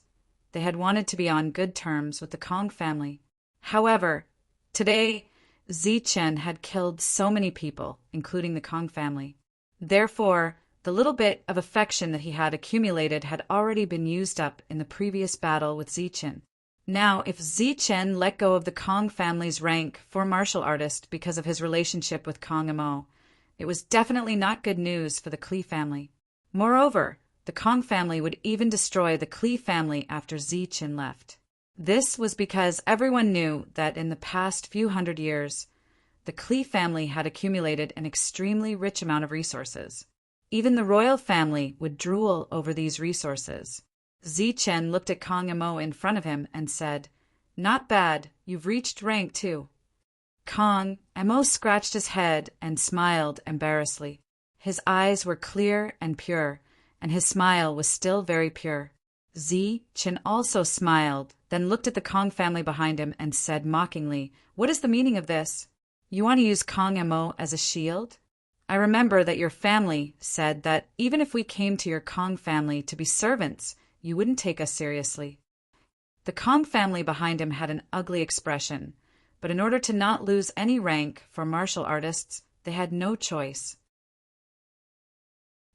they had wanted to be on good terms with the Kong family. However, today, Zi-Chen had killed so many people, including the Kong family. Therefore, the little bit of affection that he had accumulated had already been used up in the previous battle with Zi-Chen. Now, if Zi-Chen let go of the Kong family's rank 4 martial artist because of his relationship with Kong Mo, it was definitely not good news for the Klee family. Moreover, the Kong family would even destroy the Klee family after Zi-Chen left. This was because everyone knew that in the past few hundred years, the Klee family had accumulated an extremely rich amount of resources. Even the royal family would drool over these resources. Zi-Chen looked at Kong Mo in front of him and said, "Not bad, you've reached rank 2. Kong Mo scratched his head and smiled embarrassedly. His eyes were clear and pure, and his smile was still very pure. Zi-Chen also smiled, then looked at the Kong family behind him and said mockingly, "What is the meaning of this? You want to use Kong Mo as a shield? I remember that your family said that even if we came to your Kong family to be servants, you wouldn't take us seriously. The Kong family behind him had an ugly expression, but in order to not lose any rank for martial artists, they had no choice.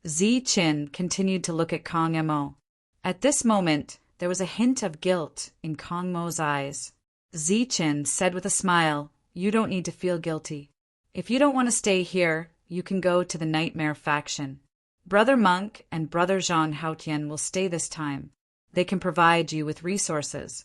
Zi-Chin continued to look at Kong Mo. At this moment, there was a hint of guilt in Kong Mo's eyes. Zi-Chin said with a smile, "You don't need to feel guilty. If you don't want to stay here, you can go to the Nightmare faction. Brother Monk and Brother Zhang Haotian will stay this time. They can provide you with resources."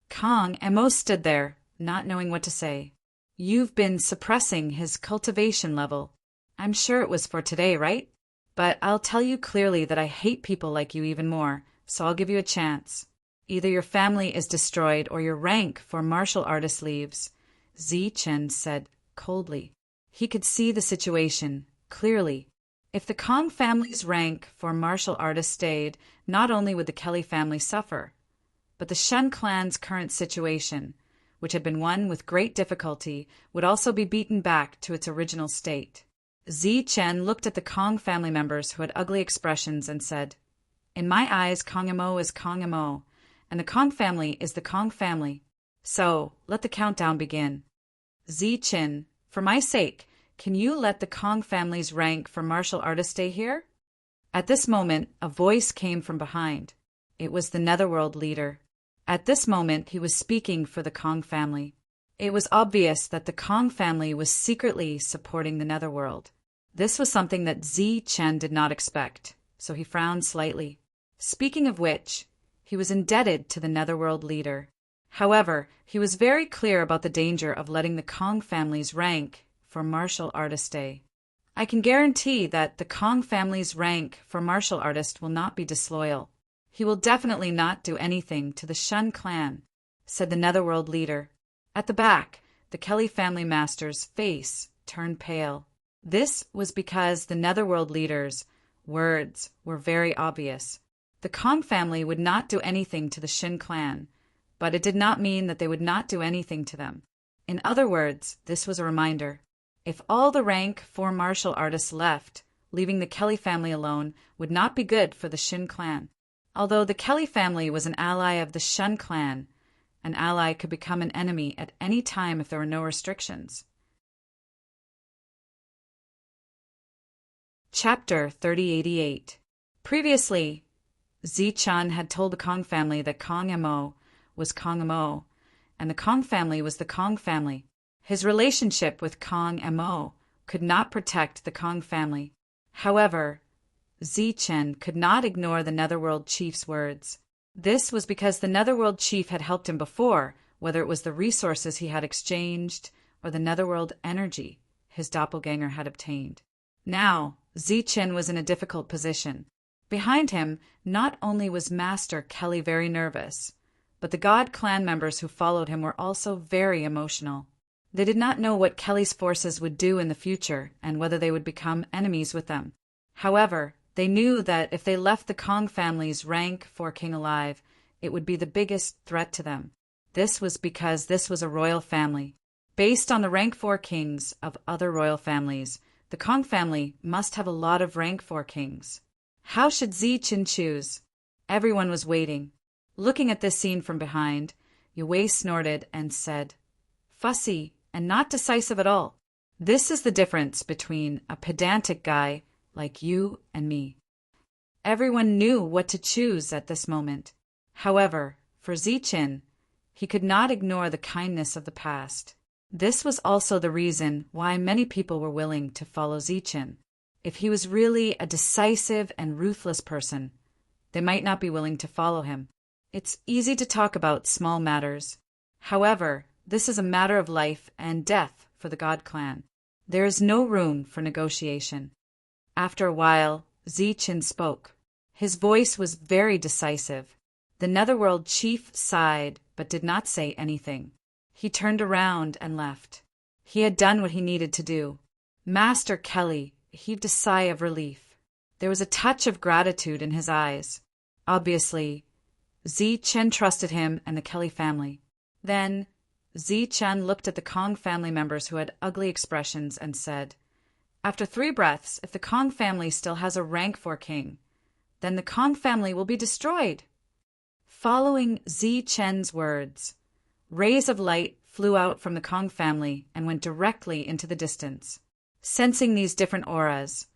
Kong Mo stood there, not knowing what to say. "You've been suppressing his cultivation level. I'm sure it was for today, right? But I'll tell you clearly that I hate people like you even more, so I'll give you a chance. Either your family is destroyed or your rank for martial artist leaves," Zi-Chen said coldly. He could see the situation clearly. If the Kong family's rank for martial artist stayed, not only would the Kelly family suffer, but the Shun clan's current situation, which had been won with great difficulty, would also be beaten back to its original state. Zi-Chen looked at the Kong family members who had ugly expressions and said, "In my eyes, Kong Mo is Kong Mo, and the Kong family is the Kong family. So, let the countdown begin. Zi-Chin, for my sake, can you let the Kong family's rank for martial artist stay here?" At this moment, a voice came from behind. It was the Netherworld leader. At this moment, he was speaking for the Kong family. It was obvious that the Kong family was secretly supporting the Netherworld. This was something that Zi-Chen did not expect, so he frowned slightly. Speaking of which, he was indebted to the Netherworld leader. However, he was very clear about the danger of letting the Kong family's rank for martial artist stay. "I can guarantee that the Kong family's rank for martial artist will not be disloyal. He will definitely not do anything to the Shun clan," said the Netherworld leader. At the back, the Kelly family master's face turned pale. This was because the Netherworld leader's words were very obvious. The Kong family would not do anything to the Shin clan, but it did not mean that they would not do anything to them. In other words, this was a reminder. If all the rank for martial artists left, leaving the Kelly family alone would not be good for the Shin clan. Although the Kelly family was an ally of the Shun clan, an ally could become an enemy at any time if there were no restrictions. Chapter 3088. Previously, Zi-Chan had told the Kong family that Kong Mo was Kong Mo, and the Kong family was the Kong family. His relationship with Kong Mo could not protect the Kong family. However, Zi-Chen could not ignore the Netherworld chief's words. This was because the Netherworld chief had helped him before, whether it was the resources he had exchanged or the Netherworld energy his doppelganger had obtained. Now, Zi-Chen was in a difficult position. Behind him, not only was Master Kelly very nervous, but the God clan members who followed him were also very emotional. They did not know what Kelly's forces would do in the future and whether they would become enemies with them. However, they knew that if they left the Kong family's rank for king alive, it would be the biggest threat to them. This was because this was a royal family. Based on the rank 4 kings of other royal families, the Kong family must have a lot of rank 4 kings. How should Zi-Chin choose? Everyone was waiting. Looking at this scene from behind, Yue snorted and said, "Fussy and not decisive at all. This is the difference between a pedantic guy like you and me." Everyone knew what to choose at this moment. However, for Zi-Chin, he could not ignore the kindness of the past. This was also the reason why many people were willing to follow Zi-Chin. If he was really a decisive and ruthless person, they might not be willing to follow him. It's easy to talk about small matters. However, this is a matter of life and death for the God clan. There is no room for negotiation. After a while, Zi-Chin spoke. His voice was very decisive. The Netherworld chief sighed but did not say anything. He turned around and left. He had done what he needed to do. Master Kelly heaved a sigh of relief. There was a touch of gratitude in his eyes. Obviously, Zi-Chen trusted him and the Kelly family. Then, Zi-Chen looked at the Kong family members who had ugly expressions and said, After 3 breaths, if the Kong family still has a rank 4 king, then the Kong family will be destroyed. Following Zi Chen's words, rays of light flew out from the Kong family and went directly into the distance. Sensing these different auras,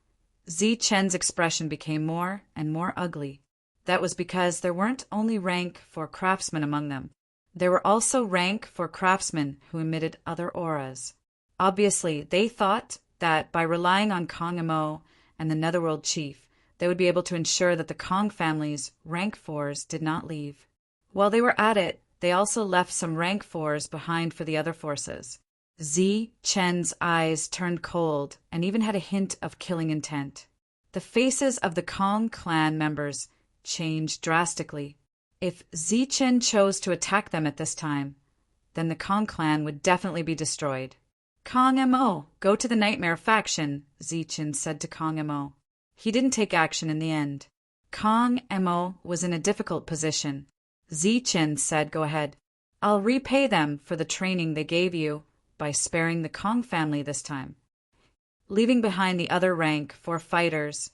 Zi Chen's expression became more and more ugly. That was because there weren't only rank 4 craftsmen among them. There were also rank 4 craftsmen who emitted other auras. Obviously, they thought that by relying on Kong Mo and the Netherworld Chief, they would be able to ensure that the Kong family's rank 4s did not leave. While they were at it, they also left some rank 4s behind for the other forces. Zi Chen's eyes turned cold and even had a hint of killing intent. The faces of the Kong clan members changed drastically. If Zi Chen chose to attack them at this time, then the Kong clan would definitely be destroyed. Kong Mo, go to the Nightmare faction, Zi Chen said to Kong Mo. He didn't take action in the end. Kong Mo was in a difficult position. Zi Chen said, go ahead. I'll repay them for the training they gave you by sparing the Kong family this time. Leaving behind the other rank 4 fighters,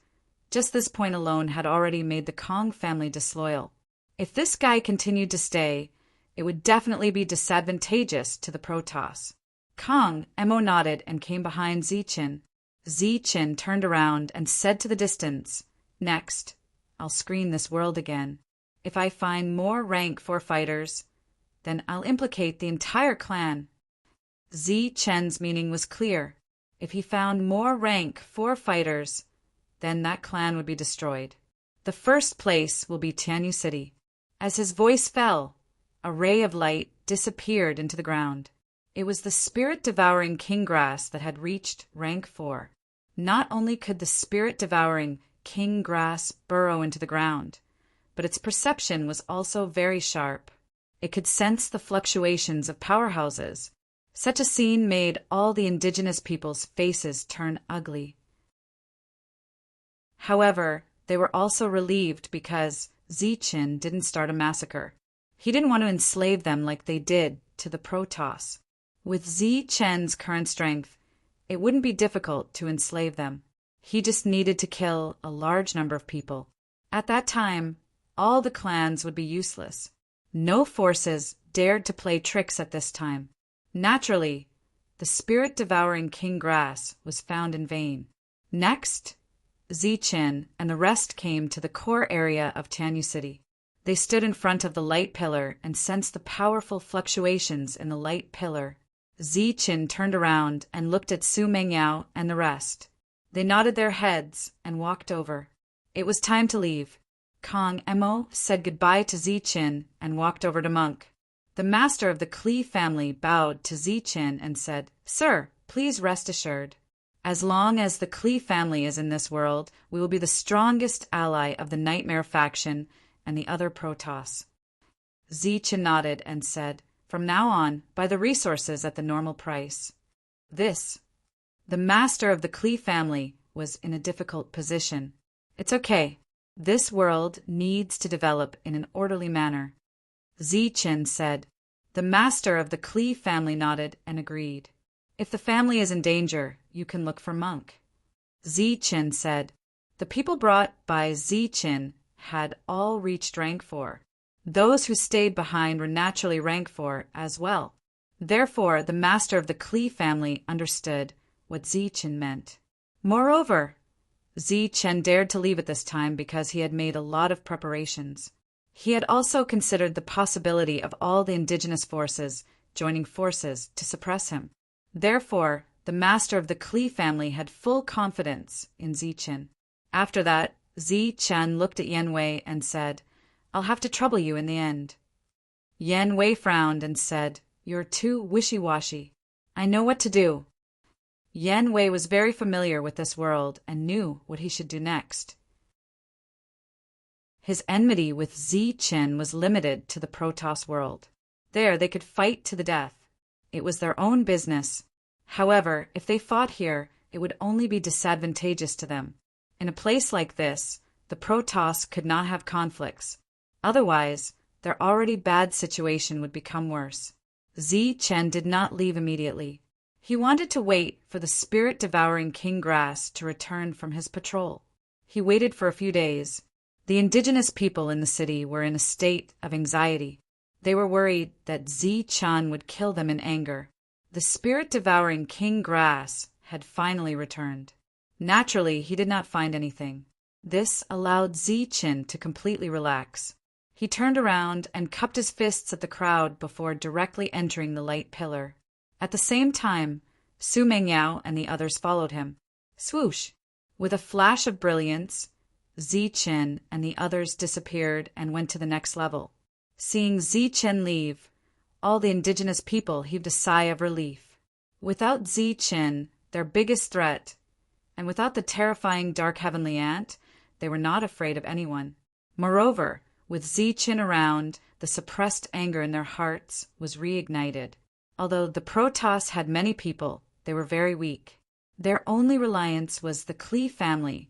just this point alone had already made the Kong family disloyal. If this guy continued to stay, it would definitely be disadvantageous to the Protoss. Kong Mo nodded and came behind Zi Chen. Zi Chen turned around and said to the distance, next, I'll screen this world again. If I find more rank 4 fighters, then I'll implicate the entire clan. Zi Chen's meaning was clear. If he found more rank 4 fighters, then that clan would be destroyed. The first place will be Tianyu City. As his voice fell, a ray of light disappeared into the ground. It was the spirit-devouring king grass that had reached rank 4. Not only could the spirit-devouring king grass burrow into the ground, but its perception was also very sharp. It could sense the fluctuations of powerhouses. Such a scene made all the indigenous people's faces turn ugly. However, they were also relieved because Zi Chen didn't start a massacre. He didn't want to enslave them like they did to the Protoss. With Zi Chen's current strength, it wouldn't be difficult to enslave them. He just needed to kill a large number of people. At that time, all the clans would be useless. No forces dared to play tricks at this time. Naturally, the spirit-devouring king grass was found in vain. Next, Zi Chen and the rest came to the core area of Tianyu City. They stood in front of the light pillar and sensed the powerful fluctuations in the light pillar. Zi Chen turned around and looked at Su Mengyao and the rest. They nodded their heads and walked over. It was time to leave. Kong Mo said goodbye to Zi Chen and walked over to Monk. The master of the Klee family bowed to Zi Chen and said, Sir, please rest assured. As long as the Klee family is in this world, we will be the strongest ally of the Nightmare faction and the other Protoss. Zi Chen nodded and said, From now on, buy the resources at the normal price. The master of the Klee family was in a difficult position. It's okay. This world needs to develop in an orderly manner. Zi Chen said. The master of the Klee family nodded and agreed. If the family is in danger, you can look for Monk. Zi Chen said. The people brought by Zi Chen had all reached rank 4. Those who stayed behind were naturally rank 4 as well. Therefore, the master of the Klee family understood what Zi Chen meant. Moreover, Zi Chen dared to leave at this time because he had made a lot of preparations. He had also considered the possibility of all the indigenous forces joining forces to suppress him. Therefore, the master of the Klee family had full confidence in Zi Chen. After that, Zi Chen looked at Yan Wei and said, I'll have to trouble you in the end. Yan Wei frowned and said, You're too wishy-washy. I know what to do. Yan Wei was very familiar with this world and knew what he should do next. His enmity with Zi Chen was limited to the Protoss world. There they could fight to the death. It was their own business. However, if they fought here, it would only be disadvantageous to them. In a place like this, the Protoss could not have conflicts. Otherwise, their already bad situation would become worse. Zi Chen did not leave immediately. He wanted to wait for the spirit-devouring King Grass to return from his patrol. He waited for a few days. The indigenous people in the city were in a state of anxiety. They were worried that Zi-chan would kill them in anger. The spirit-devouring King Grass had finally returned. Naturally, he did not find anything. This allowed Zi-chan to completely relax. He turned around and cupped his fists at the crowd before directly entering the light pillar. At the same time, Su Mengyao and the others followed him. Swoosh! With a flash of brilliance, Zi-chan and the others disappeared and went to the next level. Seeing Zi-chan leave, all the indigenous people heaved a sigh of relief. Without Zi-chan, their biggest threat, and without the terrifying dark heavenly ant, they were not afraid of anyone. Moreover, with Zi-chan around, the suppressed anger in their hearts was reignited. Although the Protoss had many people, they were very weak. Their only reliance was the Klee family,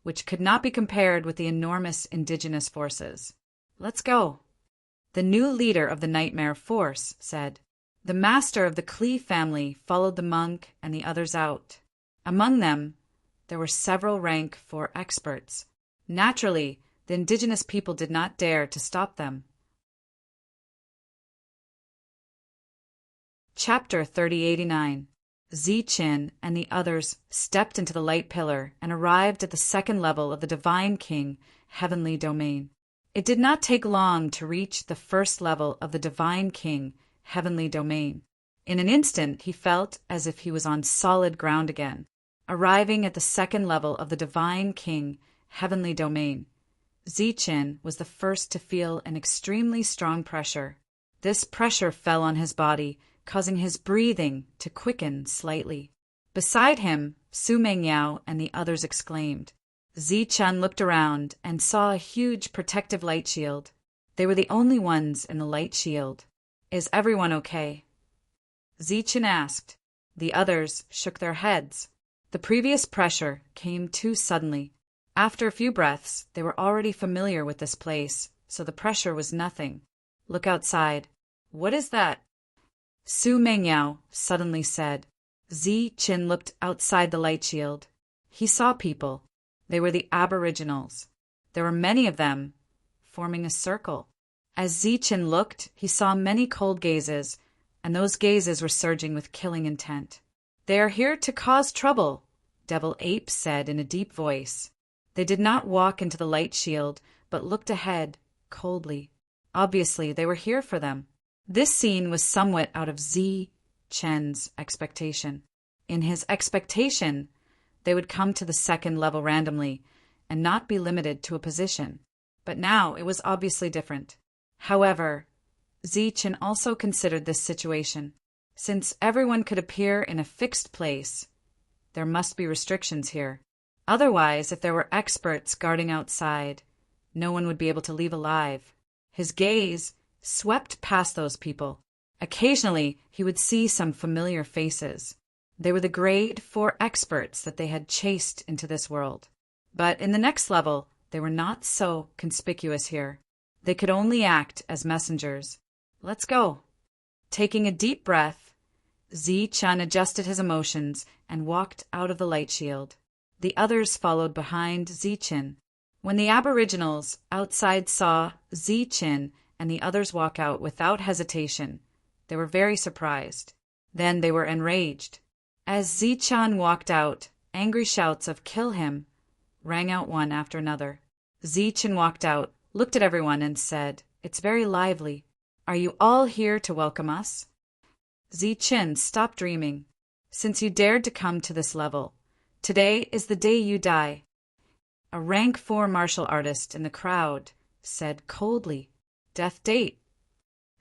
which could not be compared with the enormous indigenous forces. Let's go. The new leader of the Nightmare Force said. The master of the Klee family followed the monk and the others out. Among them, there were several rank 4 experts. Naturally, the indigenous people did not dare to stop them. Chapter 3089. Zi-chan and the others stepped into the light pillar and arrived at the second level of the Divine King Heavenly Domain. It did not take long to reach the first level of the Divine King Heavenly Domain. In an instant, he felt as if he was on solid ground again. Arriving at the second level of the Divine King Heavenly Domain, Zi-chan was the first to feel an extremely strong pressure. This pressure fell on his body, causing his breathing to quicken slightly. Beside him, Su Mengyao and the others exclaimed. Zi-chan looked around and saw a huge protective light shield. They were the only ones in the light shield. Is everyone okay? Zi-chan asked. The others shook their heads. The previous pressure came too suddenly. After a few breaths, they were already familiar with this place, so the pressure was nothing. Look outside. What is that? Su Mengyao suddenly said. Zi-chan looked outside the light shield. He saw people. They were the Aboriginals. There were many of them, forming a circle. As Zi-chan looked, he saw many cold gazes, and those gazes were surging with killing intent. They are here to cause trouble, Devil Ape said in a deep voice. They did not walk into the light shield, but looked ahead, coldly. Obviously, they were here for them. This scene was somewhat out of Zi-chan's expectation. In his expectation, they would come to the second level randomly and not be limited to a position. But now it was obviously different. However, Zi-chan also considered this situation. Since everyone could appear in a fixed place, there must be restrictions here. Otherwise, if there were experts guarding outside, no one would be able to leave alive. His gaze swept past those people. Occasionally, he would see some familiar faces. They were the grade 4 experts that they had chased into this world. But in the next level, they were not so conspicuous here. They could only act as messengers. Let's go. Taking a deep breath, Zi-chan adjusted his emotions and walked out of the light shield. The others followed behind Zi-chan. When the Aboriginals outside saw Zi-chan and the others walk out without hesitation, they were very surprised. Then they were enraged. As Zi-chan walked out, angry shouts of "Kill him!" rang out one after another. Zi-chan walked out, looked at everyone and said, "It's very lively. Are you all here to welcome us?" Zi-chan, stop dreaming. Since you dared to come to this level, today is the day you die. A rank 4 martial artist in the crowd said coldly, "Death date."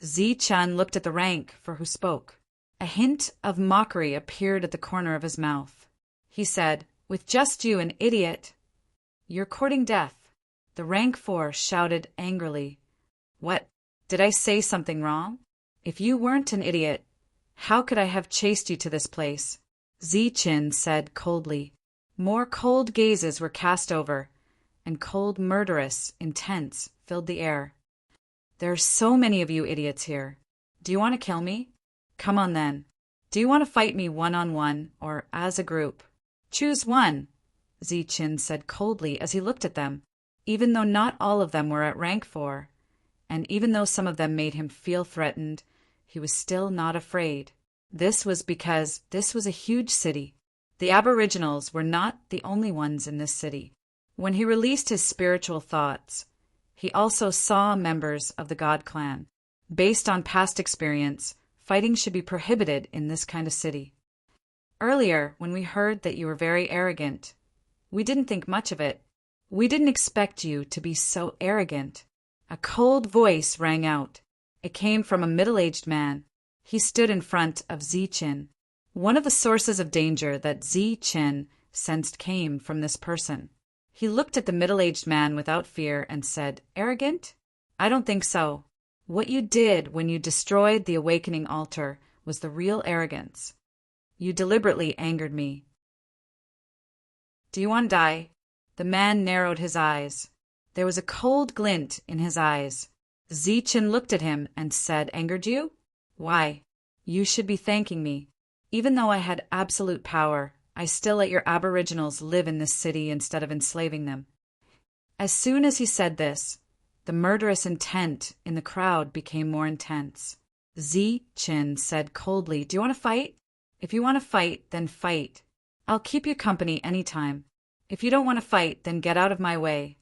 Zi-chan looked at the rank for who spoke. A hint of mockery appeared at the corner of his mouth. He said, "With just you, an idiot, you're courting death." The rank 4 shouted angrily, "What? Did I say something wrong? If you weren't an idiot, how could I have chased you to this place?" Zi-chan said coldly. More cold gazes were cast over, and cold, murderous, intense filled the air. "There are so many of you idiots here. Do you want to kill me? Come on then. Do you want to fight me one-on-one or as a group? Choose one, Ziqin said coldly as he looked at them, even though not all of them were at rank 4, and even though some of them made him feel threatened, he was still not afraid. This was because this was a huge city. The Aboriginals were not the only ones in this city. When he released his spiritual thoughts, he also saw members of the God clan. Based on past experience, fighting should be prohibited in this kind of city. Earlier, when we heard that you were very arrogant, we didn't think much of it. We didn't expect you to be so arrogant. A cold voice rang out. It came from a middle-aged man. He stood in front of Ziqin. One of the sources of danger that Ziqin sensed came from this person. He looked at the middle-aged man without fear and said, "Arrogant? I don't think so. What you did when you destroyed the awakening altar was the real arrogance. You deliberately angered me." "Do you want to die?" The man narrowed his eyes. There was a cold glint in his eyes. Ziqin looked at him and said, "Angered you? Why? You should be thanking me. Even though I had absolute power, I still let your Aboriginals live in this city instead of enslaving them." As soon as he said this, the murderous intent in the crowd became more intense. Ziqin said coldly, "Do you want to fight? If you want to fight, then fight. I'll keep you company anytime. If you don't want to fight, then get out of my way.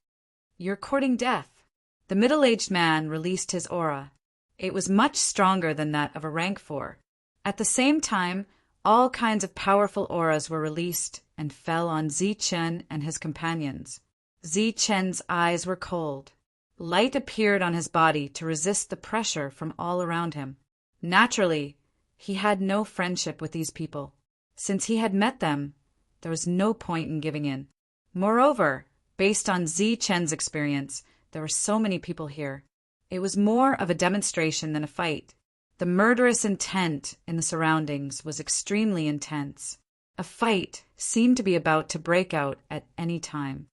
You're courting death." The middle-aged man released his aura. It was much stronger than that of a rank 4. At the same time, all kinds of powerful auras were released and fell on Ziqin and his companions. Ziqin's eyes were cold. Light appeared on his body to resist the pressure from all around him. Naturally, he had no friendship with these people. Since he had met them, there was no point in giving in. Moreover, based on Ziqin's experience, there were so many people here. It was more of a demonstration than a fight. The murderous intent in the surroundings was extremely intense. A fight seemed to be about to break out at any time.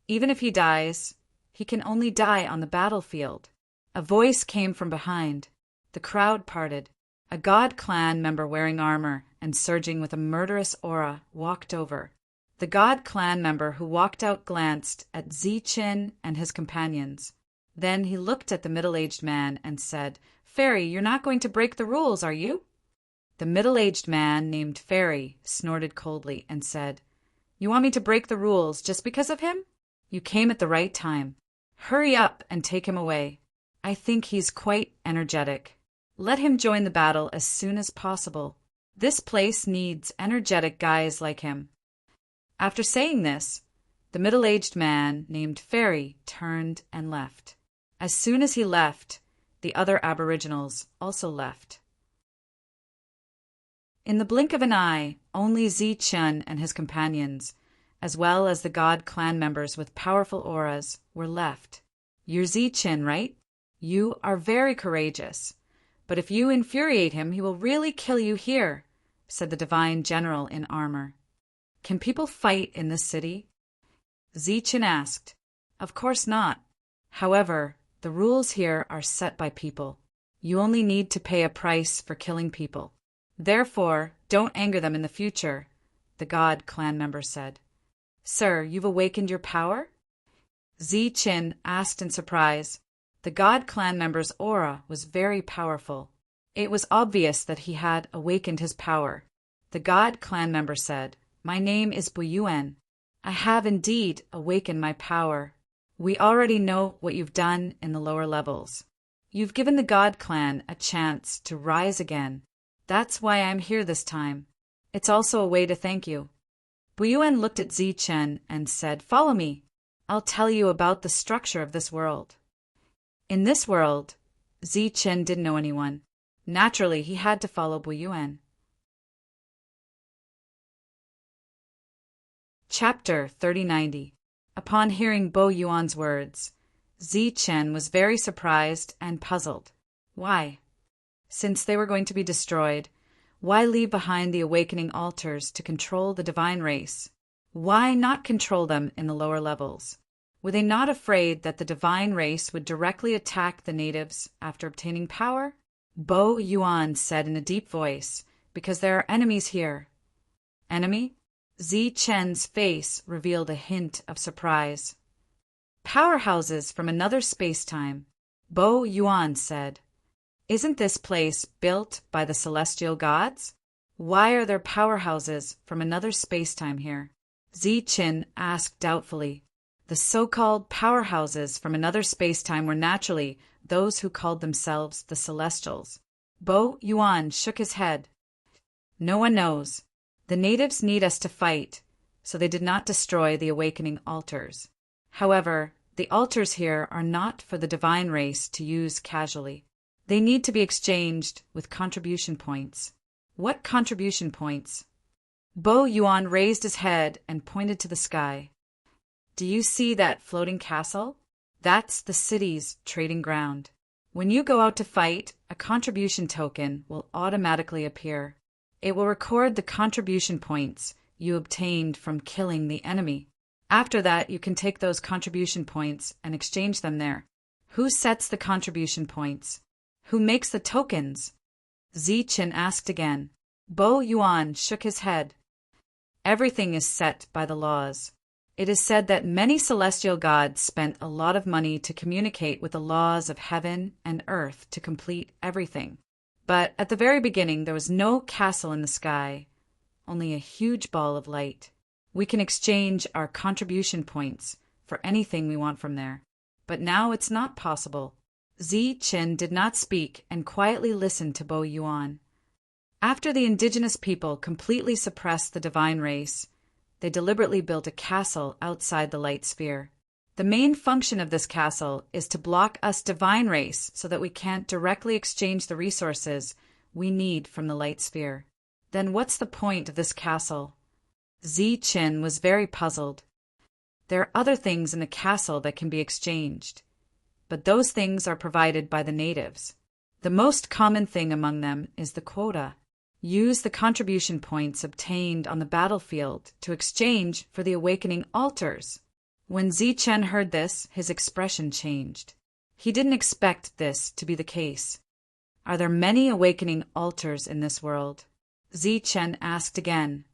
Even if he dies, he can only die on the battlefield. A voice came from behind. The crowd parted. A God clan member wearing armor and surging with a murderous aura walked over. The God clan member who walked out glanced at Ziqin and his companions. Then he looked at the middle-aged man and said, "Fairy, you're not going to break the rules, are you?" The middle-aged man named Fairy snorted coldly and said, "You want me to break the rules just because of him? You came at the right time. Hurry up and take him away. I think he's quite energetic. Let him join the battle as soon as possible. This place needs energetic guys like him." After saying this, the middle-aged man named Fairy turned and left. As soon as he left, the other Aboriginals also left. In the blink of an eye, only Ziqin and his companions, as well as the God clan members with powerful auras, were left. "You're Ziqin, right? You are very courageous. But if you infuriate him, he will really kill you here," said the divine general in armor. "Can people fight in this city?" Ziqin asked. "Of course not. However, the rules here are set by people. You only need to pay a price for killing people. Therefore, don't anger them in the future," the God clan member said. "Sir, you've awakened your power?" Ziqin asked in surprise. The God clan member's aura was very powerful. It was obvious that he had awakened his power. The God clan member said, "My name is Buyuan. I have indeed awakened my power. We already know what you've done in the lower levels. You've given the God clan a chance to rise again. That's why I'm here this time. It's also a way to thank you." Buyuan looked at Ziqin and said, "Follow me. I'll tell you about the structure of this world." In this world, Ziqin didn't know anyone. Naturally, he had to follow Buyuan. Chapter 3090. Upon hearing Bo Yuan's words, Ziqin was very surprised and puzzled. Why? Since they were going to be destroyed, why leave behind the awakening altars to control the divine race? Why not control them in the lower levels? Were they not afraid that the divine race would directly attack the natives after obtaining power? Bo Yuan said in a deep voice, because there are enemies here. Enemy? Zi Chen's face revealed a hint of surprise. Powerhouses from another space-time, Bo Yuan said. Isn't this place built by the celestial gods? Why are there powerhouses from another space-time here? Zi Chen asked doubtfully. The so-called powerhouses from another space-time were naturally those who called themselves the Celestials. Bo Yuan shook his head. No one knows. The natives need us to fight, so they did not destroy the awakening altars. However, the altars here are not for the divine race to use casually. They need to be exchanged with contribution points. What contribution points? Bo Yuan raised his head and pointed to the sky. Do you see that floating castle? That's the city's trading ground. When you go out to fight, a contribution token will automatically appear. It will record the contribution points you obtained from killing the enemy. After that, you can take those contribution points and exchange them there. Who sets the contribution points? Who makes the tokens? Zi Chen asked again. Bo Yuan shook his head. Everything is set by the laws. It is said that many celestial gods spent a lot of money to communicate with the laws of heaven and earth to complete everything. But at the very beginning, there was no castle in the sky, only a huge ball of light. We can exchange our contribution points for anything we want from there. But now it's not possible. Zi Chen did not speak and quietly listened to Bo Yuan. After the indigenous people completely suppressed the divine race, they deliberately built a castle outside the light sphere. The main function of this castle is to block us divine race so that we can't directly exchange the resources we need from the light sphere. Then what's the point of this castle? Zi Chen was very puzzled. There are other things in the castle that can be exchanged, but those things are provided by the natives. The most common thing among them is the quota. Use the contribution points obtained on the battlefield to exchange for the awakening altars. When Zi Chen heard this, his expression changed. He didn't expect this to be the case. Are there many awakening altars in this world? Zi Chen asked again.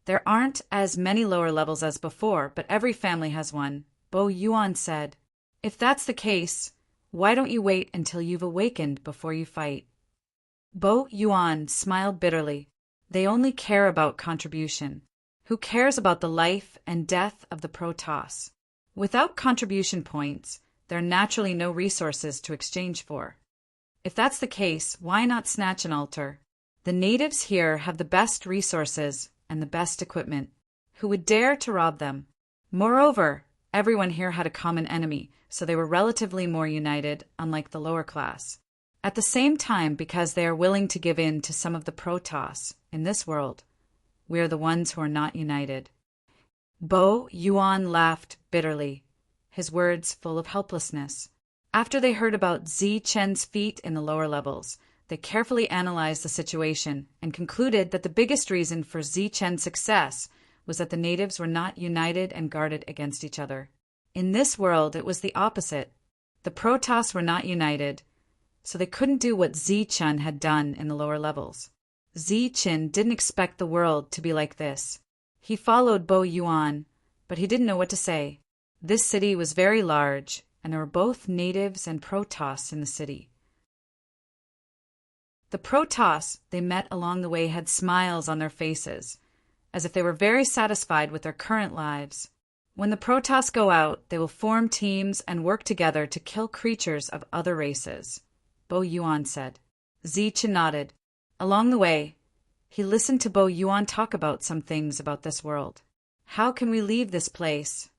There aren't as many lower levels as before, but every family has one, Bo Yuan said. If that's the case, why don't you wait until you've awakened before you fight? Bo Yuan smiled bitterly. They only care about contribution. Who cares about the life and death of the Protoss? Without contribution points, there are naturally no resources to exchange for. If that's the case, why not snatch an altar? The natives here have the best resources and the best equipment. Who would dare to rob them? Moreover, everyone here had a common enemy, so they were relatively more united, unlike the lower class. At the same time, because they are willing to give in to some of the Protoss in this world, we are the ones who are not united. Bo Yuan laughed bitterly, his words full of helplessness. After they heard about Zi Chen's feat in the lower levels, they carefully analyzed the situation and concluded that the biggest reason for Zi Chen's success was that the natives were not united and guarded against each other. In this world, it was the opposite. The Protoss were not united, so they couldn't do what Zi Chen had done in the lower levels. Zi Chen didn't expect the world to be like this. He followed Bo Yuan, but he didn't know what to say. This city was very large, and there were both natives and Protoss in the city. The Protoss they met along the way had smiles on their faces, as if they were very satisfied with their current lives. When the Protoss go out, they will form teams and work together to kill creatures of other races, Bo Yuan said. Zi Chen nodded. Along the way, he listened to Bo Yuan talk about some things about this world. How can we leave this place?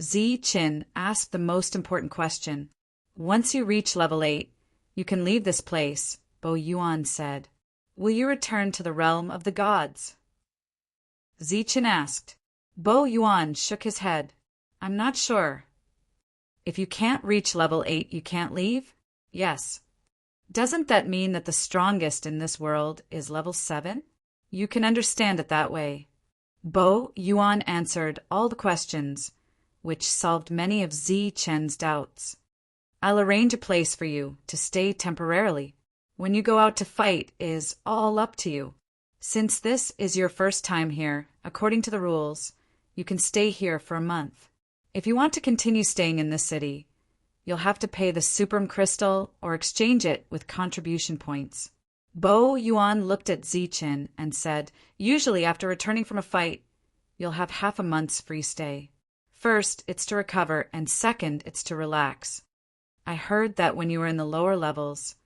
Zi Chen asked the most important question. Once you reach level 8, you can leave this place, Bo Yuan said. Will you return to the realm of the gods? Zi Chen asked. Bo Yuan shook his head. I'm not sure. If you can't reach level 8, you can't leave? Yes. Doesn't that mean that the strongest in this world is level 7? You can understand it that way. Bo Yuan answered all the questions, which solved many of Zi Chen's doubts. I'll arrange a place for you to stay temporarily. when you go out to fight is all up to you. Since this is your first time here, according to the rules, you can stay here for a month. If you want to continue staying in this city, you'll have to pay the Supreme Crystal or exchange it with contribution points. Bo Yuan looked at Zichen and said, usually after returning from a fight, you'll have half a month's free stay. First, it's to recover, and second, it's to relax. I heard that when you were in the lower levels,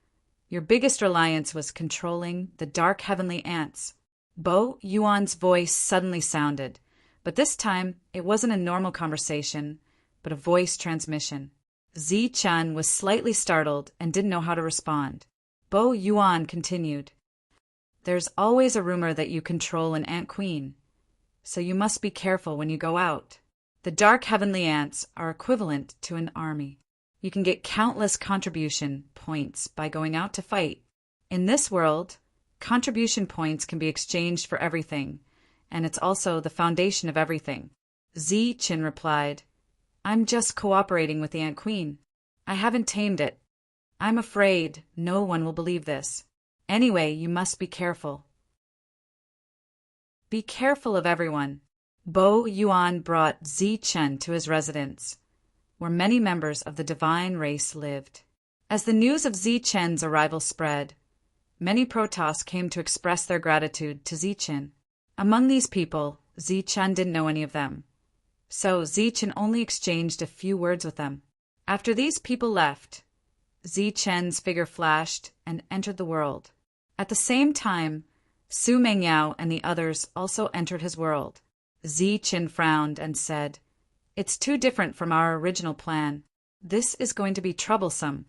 your biggest reliance was controlling the dark heavenly ants. Bo Yuan's voice suddenly sounded, but this time it wasn't a normal conversation, but a voice transmission. Zichen was slightly startled and didn't know how to respond. Bo Yuan continued, there's always a rumor that you control an ant queen, so you must be careful when you go out. The dark heavenly ants are equivalent to an army. You can get countless contribution points by going out to fight. In this world, contribution points can be exchanged for everything, and it's also the foundation of everything. Zichen replied, I'm just cooperating with the Ant Queen. I haven't tamed it. I'm afraid no one will believe this. Anyway, you must be careful. Be careful of everyone. Bo Yuan brought Zichen to his residence, where many members of the divine race lived. As the news of Zichen's arrival spread, many Protoss came to express their gratitude to Zichen. Among these people, Zichen didn't know any of them, so Zichen only exchanged a few words with them. After these people left, Zichen's figure flashed and entered the world. At the same time, Su Mengyao and the others also entered his world. Zichen frowned and said, It's too different from our original plan. This is going to be troublesome.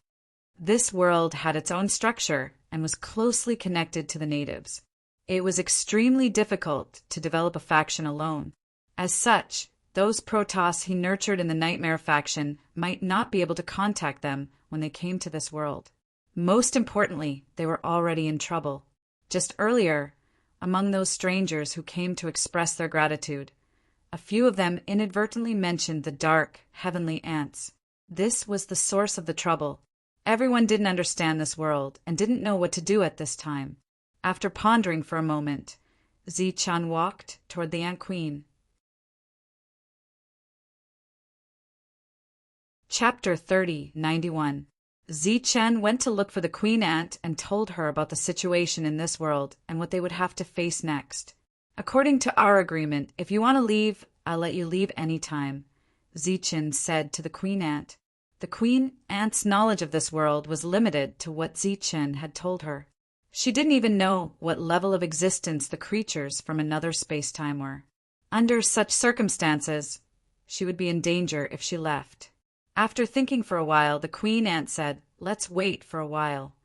This world had its own structure and was closely connected to the natives. It was extremely difficult to develop a faction alone. As such, those Protoss he nurtured in the Nightmare faction might not be able to contact them when they came to this world. Most importantly, they were already in trouble. Just earlier, among those strangers who came to express their gratitude, a few of them inadvertently mentioned the dark, heavenly ants. This was the source of the trouble. Everyone didn't understand this world and didn't know what to do at this time. After pondering for a moment, Zichen walked toward the Ant Queen. Chapter 3091. Zichen went to look for the Queen Ant and told her about the situation in this world and what they would have to face next. According to our agreement, if you want to leave, I'll let you leave any time, Zichen said to the Queen Ant. The Queen Ant's knowledge of this world was limited to what Zichen had told her. She didn't even know what level of existence the creatures from another space-time were. Under such circumstances, she would be in danger if she left. After thinking for a while, the Queen Ant said, Let's wait for a while.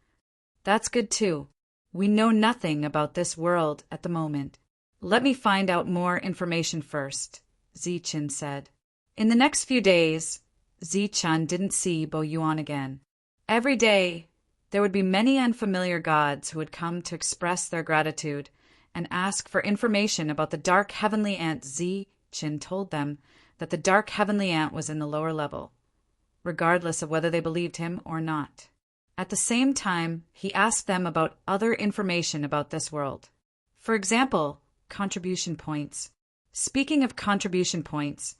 That's good too. We know nothing about this world at the moment. Let me find out more information first, Zichen said. In the next few days, Zichen didn't see Bo Yuan again. Every day, there would be many unfamiliar gods who would come to express their gratitude and ask for information about the dark heavenly ant. Zichen told them that the dark heavenly ant was in the lower level, regardless of whether they believed him or not. At the same time, he asked them about other information about this world. For example, contribution points. Speaking of contribution points,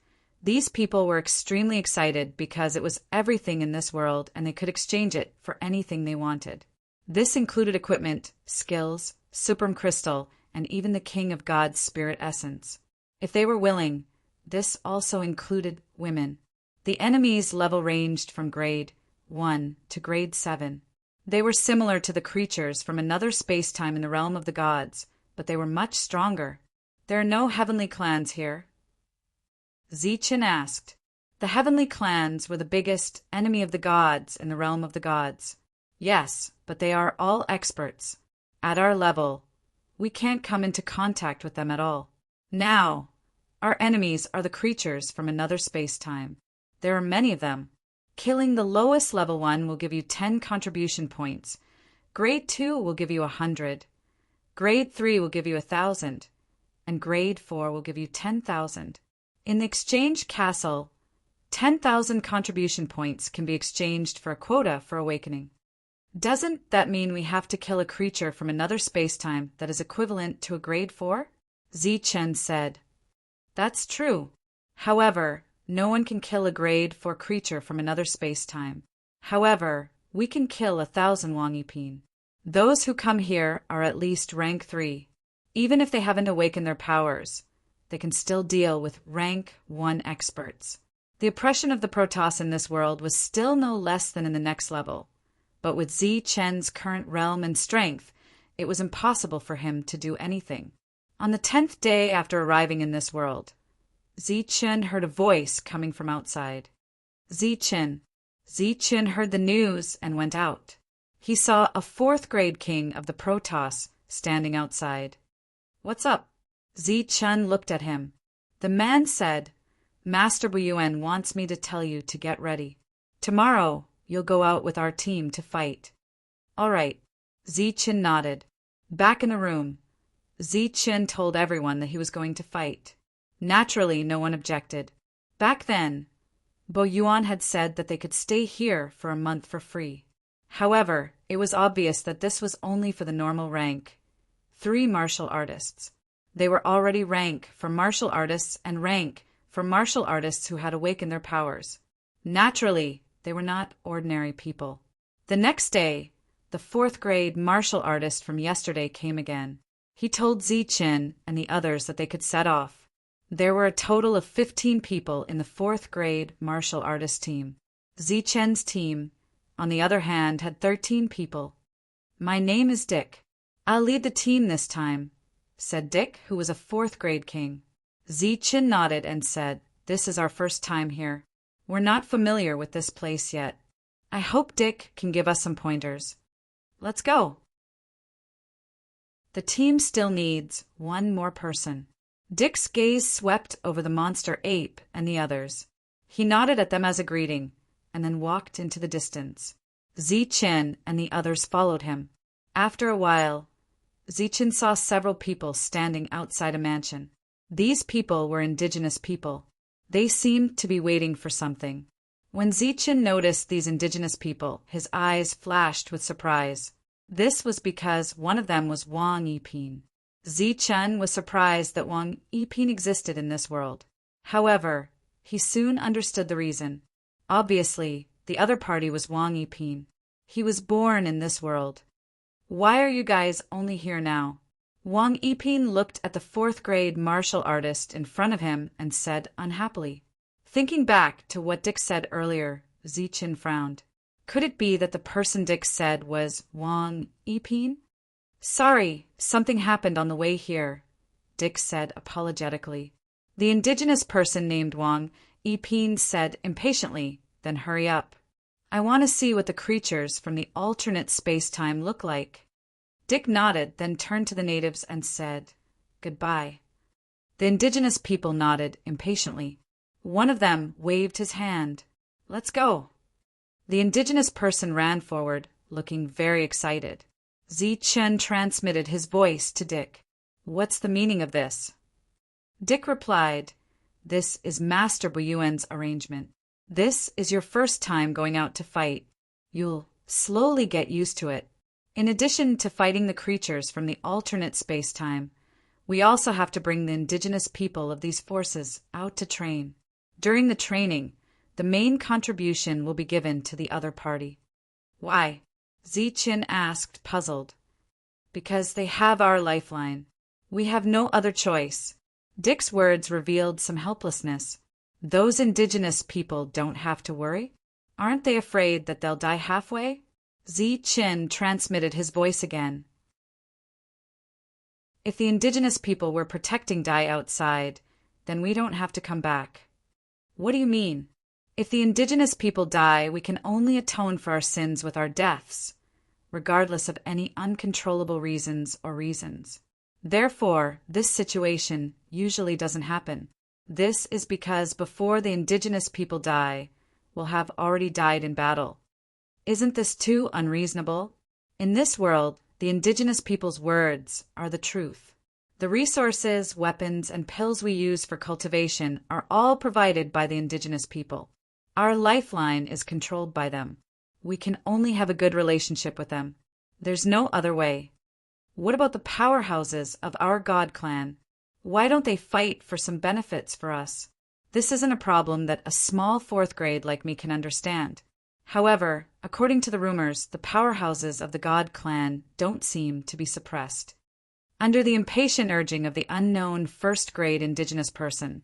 these people were extremely excited because it was everything in this world and they could exchange it for anything they wanted. This included equipment, skills, Supreme Crystal, and even the King of God's spirit essence. If they were willing, this also included women. The enemy's level ranged from grade 1 to grade 7. They were similar to the creatures from another space-time in the realm of the gods, but they were much stronger. There are no heavenly clans here, Zichen asked. The heavenly clans were the biggest enemy of the gods in the realm of the gods. Yes, but they are all experts. At our level, we can't come into contact with them at all. Now, our enemies are the creatures from another space-time. There are many of them. Killing the lowest level one will give you 10 contribution points. Grade 2 will give you 100. Grade 3 will give you 1,000. And Grade 4 will give you 10,000. In the Exchange Castle, 10,000 contribution points can be exchanged for a quota for awakening. Doesn't that mean we have to kill a creature from another spacetime that is equivalent to a grade 4? Zichen said. That's true. However, no one can kill a grade 4 creature from another spacetime. However, we can kill 1,000 Wang Yiping. Those who come here are at least rank 3. Even if they haven't awakened their powers, they can still deal with rank 1 experts. The oppression of the Protoss in this world was still no less than in the next level, but with Zichen's current realm and strength, it was impossible for him to do anything. On the 10th day after arriving in this world, Zichen heard a voice coming from outside. Zichen heard the news and went out. He saw a 4th grade king of the Protoss standing outside. What's up? Zichen looked at him. The man said, Master Buyuan wants me to tell you to get ready. Tomorrow, you'll go out with our team to fight. All right. Zichen nodded. Back in the room, Zichen told everyone that he was going to fight. Naturally, no one objected. Back then, Buyuan had said that they could stay here for a month for free. However, it was obvious that this was only for the normal rank 3 martial artists. They were already rank for martial artists and rank for martial artists who had awakened their powers. Naturally, they were not ordinary people. The next day, the 4th grade martial artist from yesterday came again. He told Zichen and the others that they could set off. There were a total of 15 people in the 4th grade martial artist team. Zichen's team, on the other hand, had 13 people. My name is Dick. I'll lead the team this time, said Dick, who was a 4th grade king. Zichen nodded and said, This is our first time here. We're not familiar with this place yet. I hope Dick can give us some pointers. Let's go. The team still needs one more person. Dick's gaze swept over the monster ape and the others. He nodded at them as a greeting, and then walked into the distance. Zichen and the others followed him. After a while, Zichen saw several people standing outside a mansion. These people were indigenous people. They seemed to be waiting for something. When Zichen noticed these indigenous people, his eyes flashed with surprise. This was because one of them was Wang Yiping. Zichen was surprised that Wang Yiping existed in this world. However, he soon understood the reason. Obviously, the other party was Wang Yiping. He was born in this world. Why are you guys only here now? Wang Yiping looked at the 4th grade martial artist in front of him and said unhappily. Thinking back to what Dick said earlier, Zichen frowned. Could it be that the person Dick said was Wang Yiping? Sorry, something happened on the way here, Dick said apologetically. The indigenous person named Wang Yiping said impatiently, then hurry up. I want to see what the creatures from the alternate space-time look like. Dick nodded, then turned to the natives and said, Goodbye. The indigenous people nodded impatiently. One of them waved his hand. Let's go. The indigenous person ran forward, looking very excited. Zichen transmitted his voice to Dick. What's the meaning of this? Dick replied, This is Master Buyuan's arrangement. This is your first time going out to fight. You'll slowly get used to it. In addition to fighting the creatures from the alternate space-time, we also have to bring the indigenous people of these forces out to train. During the training, the main contribution will be given to the other party. Why? Zichen asked, puzzled. Because they have our lifeline. We have no other choice. Dick's words revealed some helplessness. Those indigenous people don't have to worry? Aren't they afraid that they'll die halfway? Zichen transmitted his voice again. If the indigenous people were protecting Dai outside, then we don't have to come back. What do you mean? If the indigenous people die, we can only atone for our sins with our deaths, regardless of any uncontrollable reasons or reasons. Therefore, this situation usually doesn't happen. This is because before the indigenous people die, we'll have already died in battle. Isn't this too unreasonable? In this world, the indigenous people's words are the truth. The resources, weapons, and pills we use for cultivation are all provided by the indigenous people. Our lifeline is controlled by them. We can only have a good relationship with them. There's no other way. What about the powerhouses of our God clan? Why don't they fight for some benefits for us? This isn't a problem that a small fourth grade like me can understand. However, according to the rumors, the powerhouses of the God clan don't seem to be suppressed. Under the impatient urging of the unknown first grade indigenous person,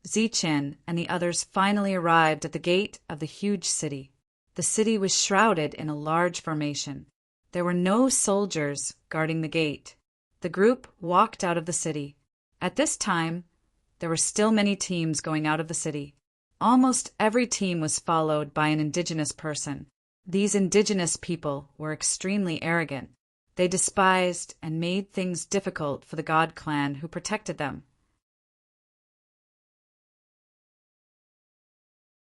Zichin and the others finally arrived at the gate of the huge city. The city was shrouded in a large formation. There were no soldiers guarding the gate. The group walked out of the city. At this time, there were still many teams going out of the city. Almost every team was followed by an indigenous person. These indigenous people were extremely arrogant. They despised and made things difficult for the God clan who protected them.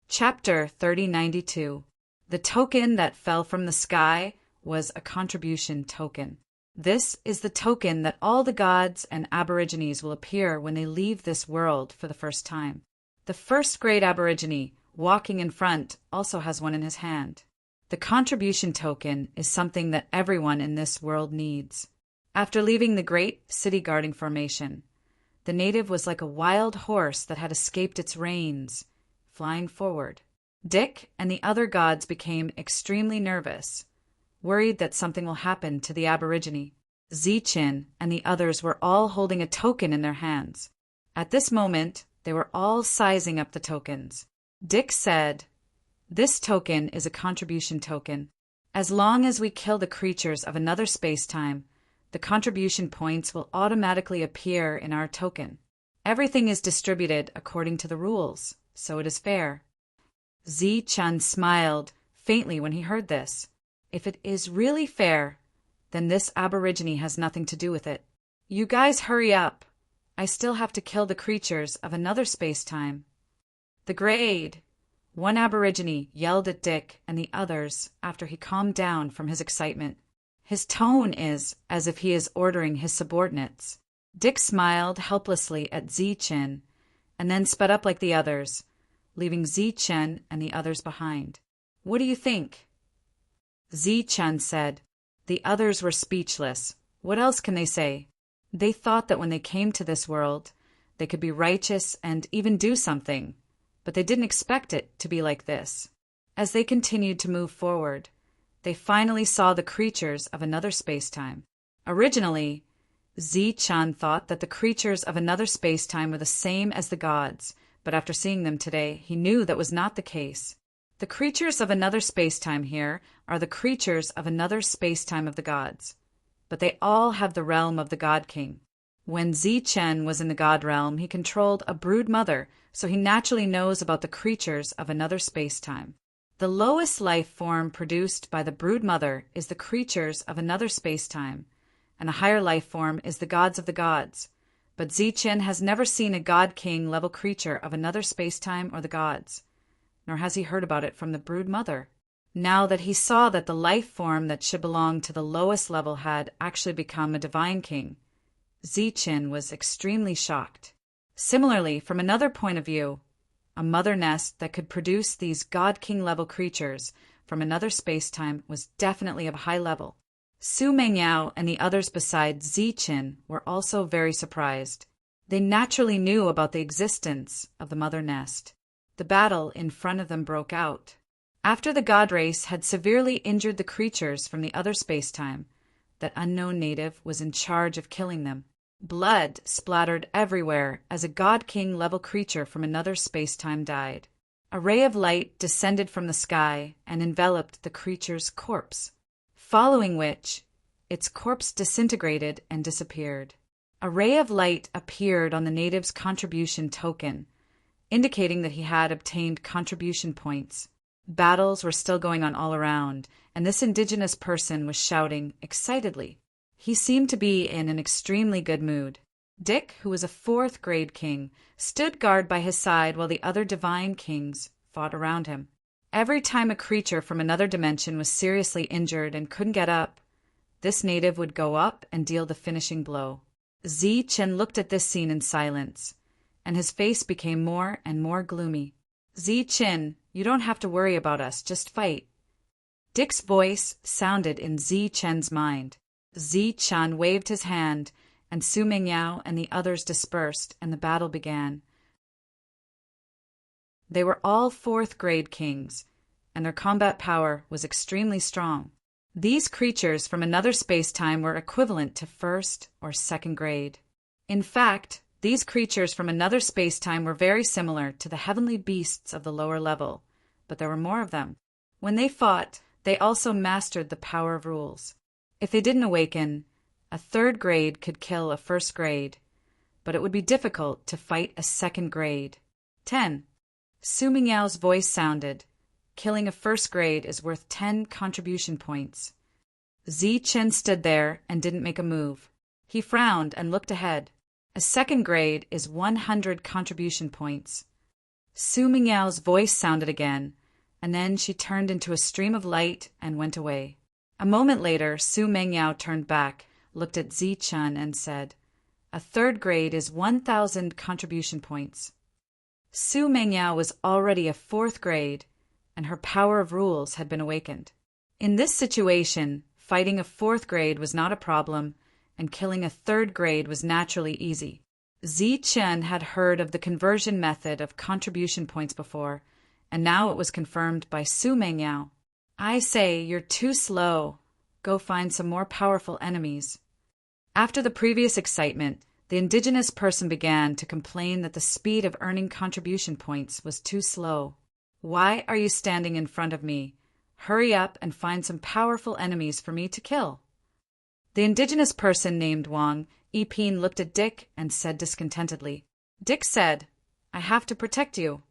Chapter 3092. The token that fell from the sky was a contribution token. This is the token that all the gods and aborigines will appear when they leave this world for the first time. The first grade aborigine, walking in front, also has one in his hand. The contribution token is something that everyone in this world needs. After leaving the great city guarding formation, the native was like a wild horse that had escaped its reins, flying forward. Dick and the other gods became extremely nervous, worried that something will happen to the aborigine. Zichin and the others were all holding a token in their hands. At this moment, they were all sizing up the tokens. Dick said, "This token is a contribution token. As long as we kill the creatures of another space-time, the contribution points will automatically appear in our token. Everything is distributed according to the rules, so it is fair." Zichin smiled faintly when he heard this. If it is really fair, then this aborigine has nothing to do with it. You guys hurry up. I still have to kill the creatures of another space-time. The grade! One aborigine yelled at Dick and the others after he calmed down from his excitement. His tone is as if he is ordering his subordinates. Dick smiled helplessly at Zichin and then sped up like the others, leaving Zichin and the others behind. "What do you think?" Zichin said. The others were speechless. What else can they say? They thought that when they came to this world, they could be righteous and even do something, but they didn't expect it to be like this. As they continued to move forward, they finally saw the creatures of another space-time. Originally, Zichin thought that the creatures of another space-time were the same as the gods, but after seeing them today, he knew that was not the case. The creatures of another space-time here are the creatures of another space-time of the gods, but they all have the realm of the God King. When Zichin was in the God realm, he controlled a brood mother, so he naturally knows about the creatures of another space-time. The lowest life form produced by the brood mother is the creatures of another space-time, and a higher life form is the gods of the gods. But Zichin has never seen a God King level creature of another space-time or the gods, nor has he heard about it from the brood mother. Now that he saw that the life form that should belong to the lowest level had actually become a divine king, Zichin was extremely shocked. Similarly, from another point of view, a mother nest that could produce these God King level creatures from another space-time was definitely of a high level. Su Mengyao and the others besides Zichin were also very surprised. They naturally knew about the existence of the mother nest. The battle in front of them broke out. After the god race had severely injured the creatures from the other space-time, that unknown native was in charge of killing them. Blood splattered everywhere as a God King level creature from another space-time died. A ray of light descended from the sky and enveloped the creature's corpse, following which its corpse disintegrated and disappeared. A ray of light appeared on the native's contribution token, indicating that he had obtained contribution points. Battles were still going on all around, and this indigenous person was shouting excitedly. He seemed to be in an extremely good mood. Dick, who was a fourth grade king, stood guard by his side while the other divine kings fought around him. Every time a creature from another dimension was seriously injured and couldn't get up, this native would go up and deal the finishing blow. Zichin looked at this scene in silence, and his face became more and more gloomy. "Zichin, you don't have to worry about us, just fight." Dick's voice sounded in Zi-Chen's mind. Zi-Chen waved his hand, and Su Mengyao and the others dispersed, and the battle began. They were all fourth-grade kings, and their combat power was extremely strong. These creatures from another space-time were equivalent to first or second grade. In fact, these creatures from another space-time were very similar to the heavenly beasts of the lower level, but there were more of them. When they fought, they also mastered the power of rules. If they didn't awaken, a third grade could kill a first grade, but it would be difficult to fight a second grade. 10. Su Mingyao's voice sounded. Killing a first grade is worth 10 contribution points. Zi-Chen stood there and didn't make a move. He frowned and looked ahead. A second grade is 100 contribution points. Su Mingyao's voice sounded again, and then she turned into a stream of light and went away. A moment later, Su Mengyao turned back, looked at Zi-Chen and said, "A third grade is 1,000 contribution points." Su Mengyao was already a fourth grade, and her power of rules had been awakened. In this situation, fighting a fourth grade was not a problem, and killing a third grade was naturally easy. Zi-Chen had heard of the conversion method of contribution points before, and now it was confirmed by Su Mengyao. "I say, you're too slow. Go find some more powerful enemies." After the previous excitement, the indigenous person began to complain that the speed of earning contribution points was too slow. "Why are you standing in front of me? Hurry up and find some powerful enemies for me to kill." The indigenous person named Wang Yiping looked at Dick and said discontentedly. Dick said, "I have to protect you."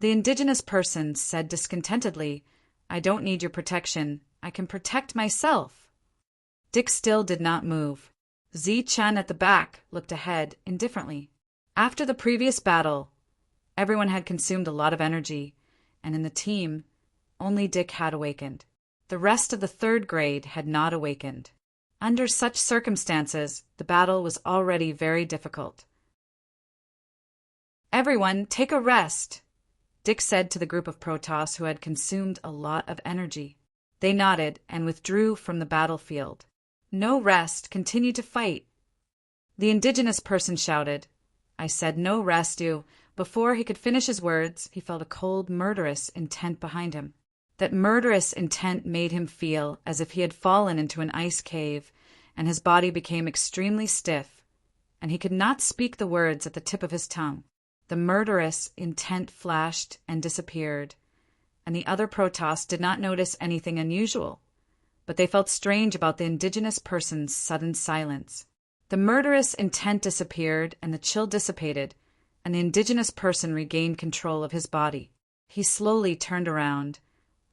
The indigenous person said discontentedly, "I don't need your protection. I can protect myself." Dick still did not move. Zi-Chen at the back looked ahead indifferently. After the previous battle, everyone had consumed a lot of energy, and in the team, only Dick had awakened. The rest of the third grade had not awakened. Under such circumstances, the battle was already very difficult. "Everyone, take a rest," Dick said to the group of Protoss who had consumed a lot of energy. They nodded and withdrew from the battlefield. "No rest, continue to fight." The indigenous person shouted, "I said no rest, you." Before he could finish his words, he felt a cold, murderous intent behind him. That murderous intent made him feel as if he had fallen into an ice cave, and his body became extremely stiff, and he could not speak the words at the tip of his tongue. The murderous intent flashed and disappeared, and the other Protoss did not notice anything unusual, but they felt strange about the indigenous person's sudden silence. The murderous intent disappeared, and the chill dissipated, and the indigenous person regained control of his body. He slowly turned around,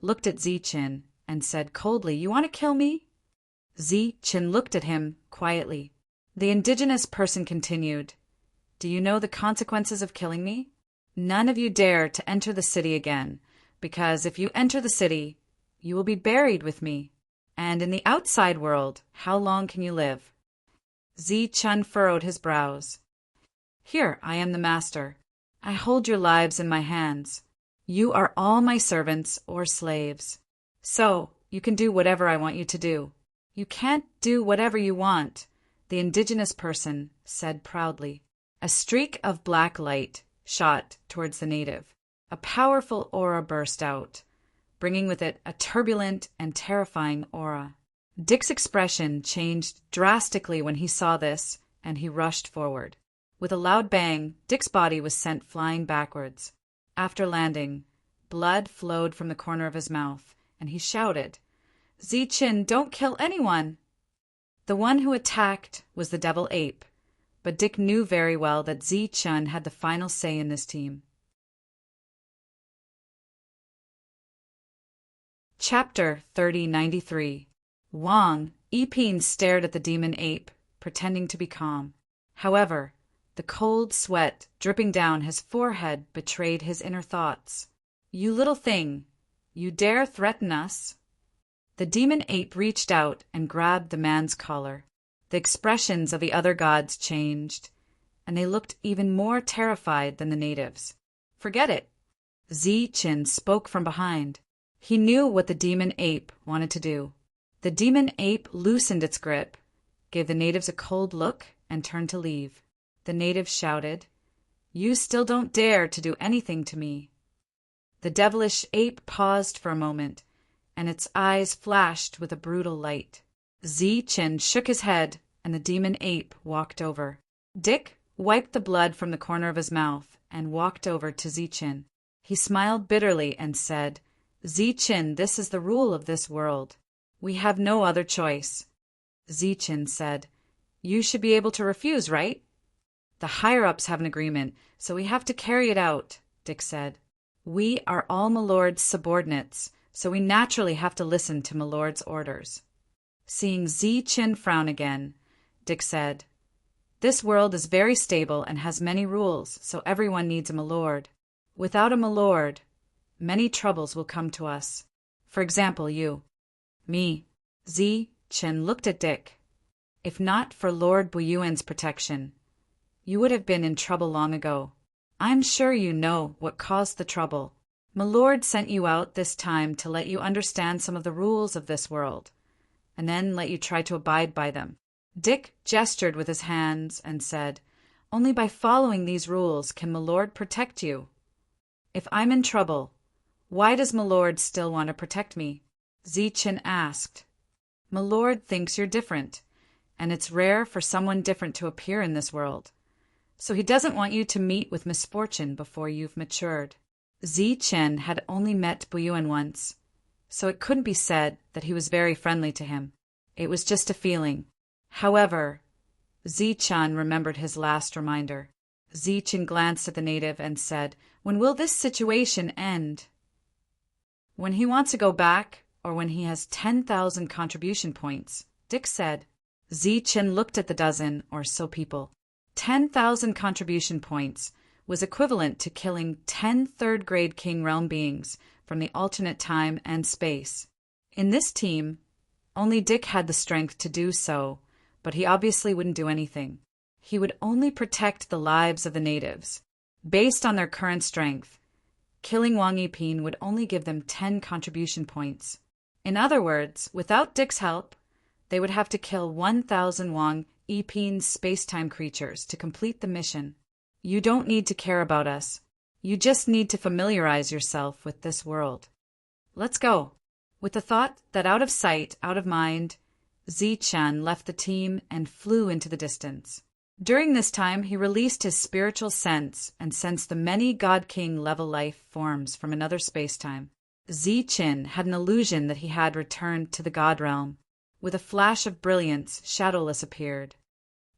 looked at Zi-Chen, and said coldly, "You want to kill me?" Zi-Chen looked at him quietly. The indigenous person continued, "Do you know the consequences of killing me? None of you dare to enter the city again, because if you enter the city, you will be buried with me. And in the outside world, how long can you live?" Zi-Chen furrowed his brows. "Here, I am the master. I hold your lives in my hands. You are all my servants or slaves. So, you can do whatever I want you to do." "You can't do whatever you want," the indigenous person said proudly. A streak of black light shot towards the native. A powerful aura burst out, bringing with it a turbulent and terrifying aura. Dick's expression changed drastically when he saw this, and he rushed forward. With a loud bang, Dick's body was sent flying backwards. After landing, blood flowed from the corner of his mouth, and he shouted, "Zi-Chen, don't kill anyone!" The one who attacked was the devil ape, but Dick knew very well that Zi-Chen had the final say in this team. Chapter 3093. Wang Yiping stared at the demon ape, pretending to be calm. However, the cold sweat dripping down his forehead betrayed his inner thoughts. "You little thing, you dare threaten us?" The demon ape reached out and grabbed the man's collar. The expressions of the other gods changed, and they looked even more terrified than the natives. "Forget it," Zi-Chen spoke from behind. He knew what the demon ape wanted to do. The demon ape loosened its grip, gave the natives a cold look, and turned to leave. The natives shouted, "You still don't dare to do anything to me." The devilish ape paused for a moment, and its eyes flashed with a brutal light. Zi-Chin shook his head, and the demon ape walked over. Dick wiped the blood from the corner of his mouth and walked over to Zi-Chin. He smiled bitterly and said, "Zi-Chin, this is the rule of this world. We have no other choice." Zi-Chin said, "You should be able to refuse, right?" "The higher-ups have an agreement, so we have to carry it out," Dick said. "We are all Milord's subordinates, so we naturally have to listen to Milord's orders." Seeing Zi-Chin frown again, Dick said, "This world is very stable and has many rules, so everyone needs a Milord. Without a Milord, many troubles will come to us. For example, you." "Me." Zi-Chin looked at Dick. "If not for Lord Buyuan's protection, you would have been in trouble long ago. I'm sure you know what caused the trouble. Milord sent you out this time to let you understand some of the rules of this world, and then let you try to abide by them." Dick gestured with his hands and said, "Only by following these rules can Milord protect you. If I'm in trouble, why does Milord still want to protect me?" Zi-Chin asked. "Milord thinks you're different, and it's rare for someone different to appear in this world. So he doesn't want you to meet with misfortune before you've matured." Zi-Chin had only met Buyuan once, so it couldn't be said that he was very friendly to him. It was just a feeling. However, Zi-Chin remembered his last reminder. Zi-Chin glanced at the native and said, "When will this situation end?" "When he wants to go back, or when he has 10,000 contribution points," Dick said. Zi-Chin looked at the dozen or so people. 10,000 contribution points was equivalent to killing 10 third-grade King Realm beings from the alternate time and space. In this team, only Dick had the strength to do so, but he obviously wouldn't do anything. He would only protect the lives of the natives. Based on their current strength, killing Wang Yiping would only give them 10 contribution points. In other words, without Dick's help, they would have to kill 1,000 Wang Yiping's space-time creatures to complete the mission. "You don't need to care about us. You just need to familiarize yourself with this world. Let's go." With the thought that out of sight, out of mind, Zi-Chin left the team and flew into the distance. During this time, he released his spiritual sense and sensed the many God King level life forms from another space-time. Zi-Chin had an illusion that he had returned to the God realm. With a flash of brilliance, Shadowless appeared.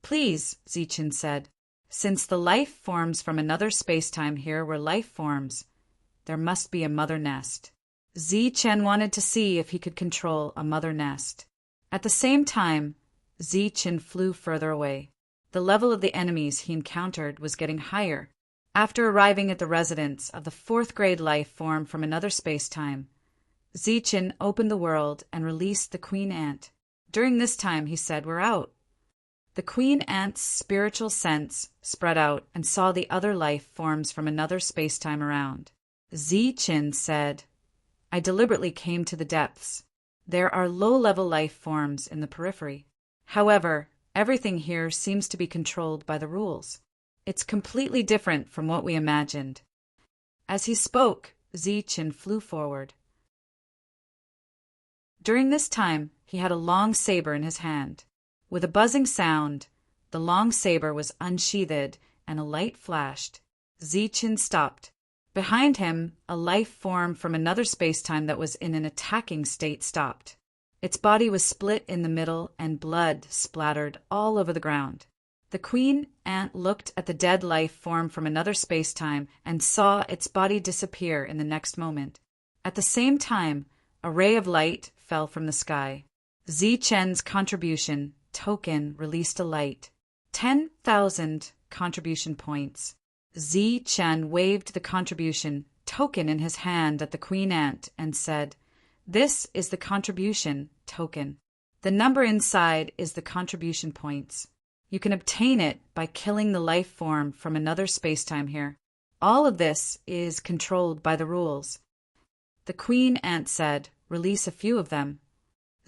"Please," Zi-Chin said, "since the life forms from another space-time here were life forms, there must be a mother nest." Zi-Chin wanted to see if he could control a mother nest. At the same time, Zi-Chin flew further away. The level of the enemies he encountered was getting higher. After arriving at the residence of the 4th-grade life form from another space-time, Zi-Chin opened the world and released the Queen Ant. During this time, he said, "We're out." The Queen Ant's spiritual sense spread out and saw the other life forms from another space-time around. Zi-Chin said, "I deliberately came to the depths. There are low-level life forms in the periphery. However, everything here seems to be controlled by the rules. It's completely different from what we imagined." As he spoke, Zi-Chin flew forward. During this time, he had a long saber in his hand. With a buzzing sound, the long saber was unsheathed and a light flashed. Zi-Chin stopped. Behind him, a life form from another space-time that was in an attacking state stopped. Its body was split in the middle and blood splattered all over the ground. The Queen Ant looked at the dead life form from another space-time and saw its body disappear in the next moment. At the same time, a ray of light fell from the sky. Zi-Chen's contribution token released a light. 10,000 contribution points. Zi-Chen waved the contribution token in his hand at the Queen Ant and said, "This is the contribution token. The number inside is the contribution points. You can obtain it by killing the life form from another spacetime here. All of this is controlled by the rules." The queen ant said, "Release a few of them."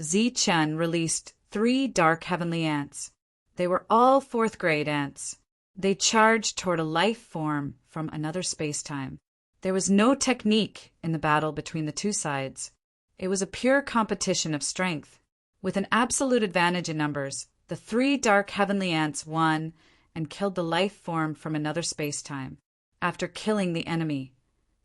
Zi-Chen released 3 dark heavenly ants. They were all 4th grade ants. They charged toward a life form from another space-time. There was no technique in the battle between the two sides. It was a pure competition of strength. With an absolute advantage in numbers, the 3 dark heavenly ants won and killed the life form from another space-time. After killing the enemy,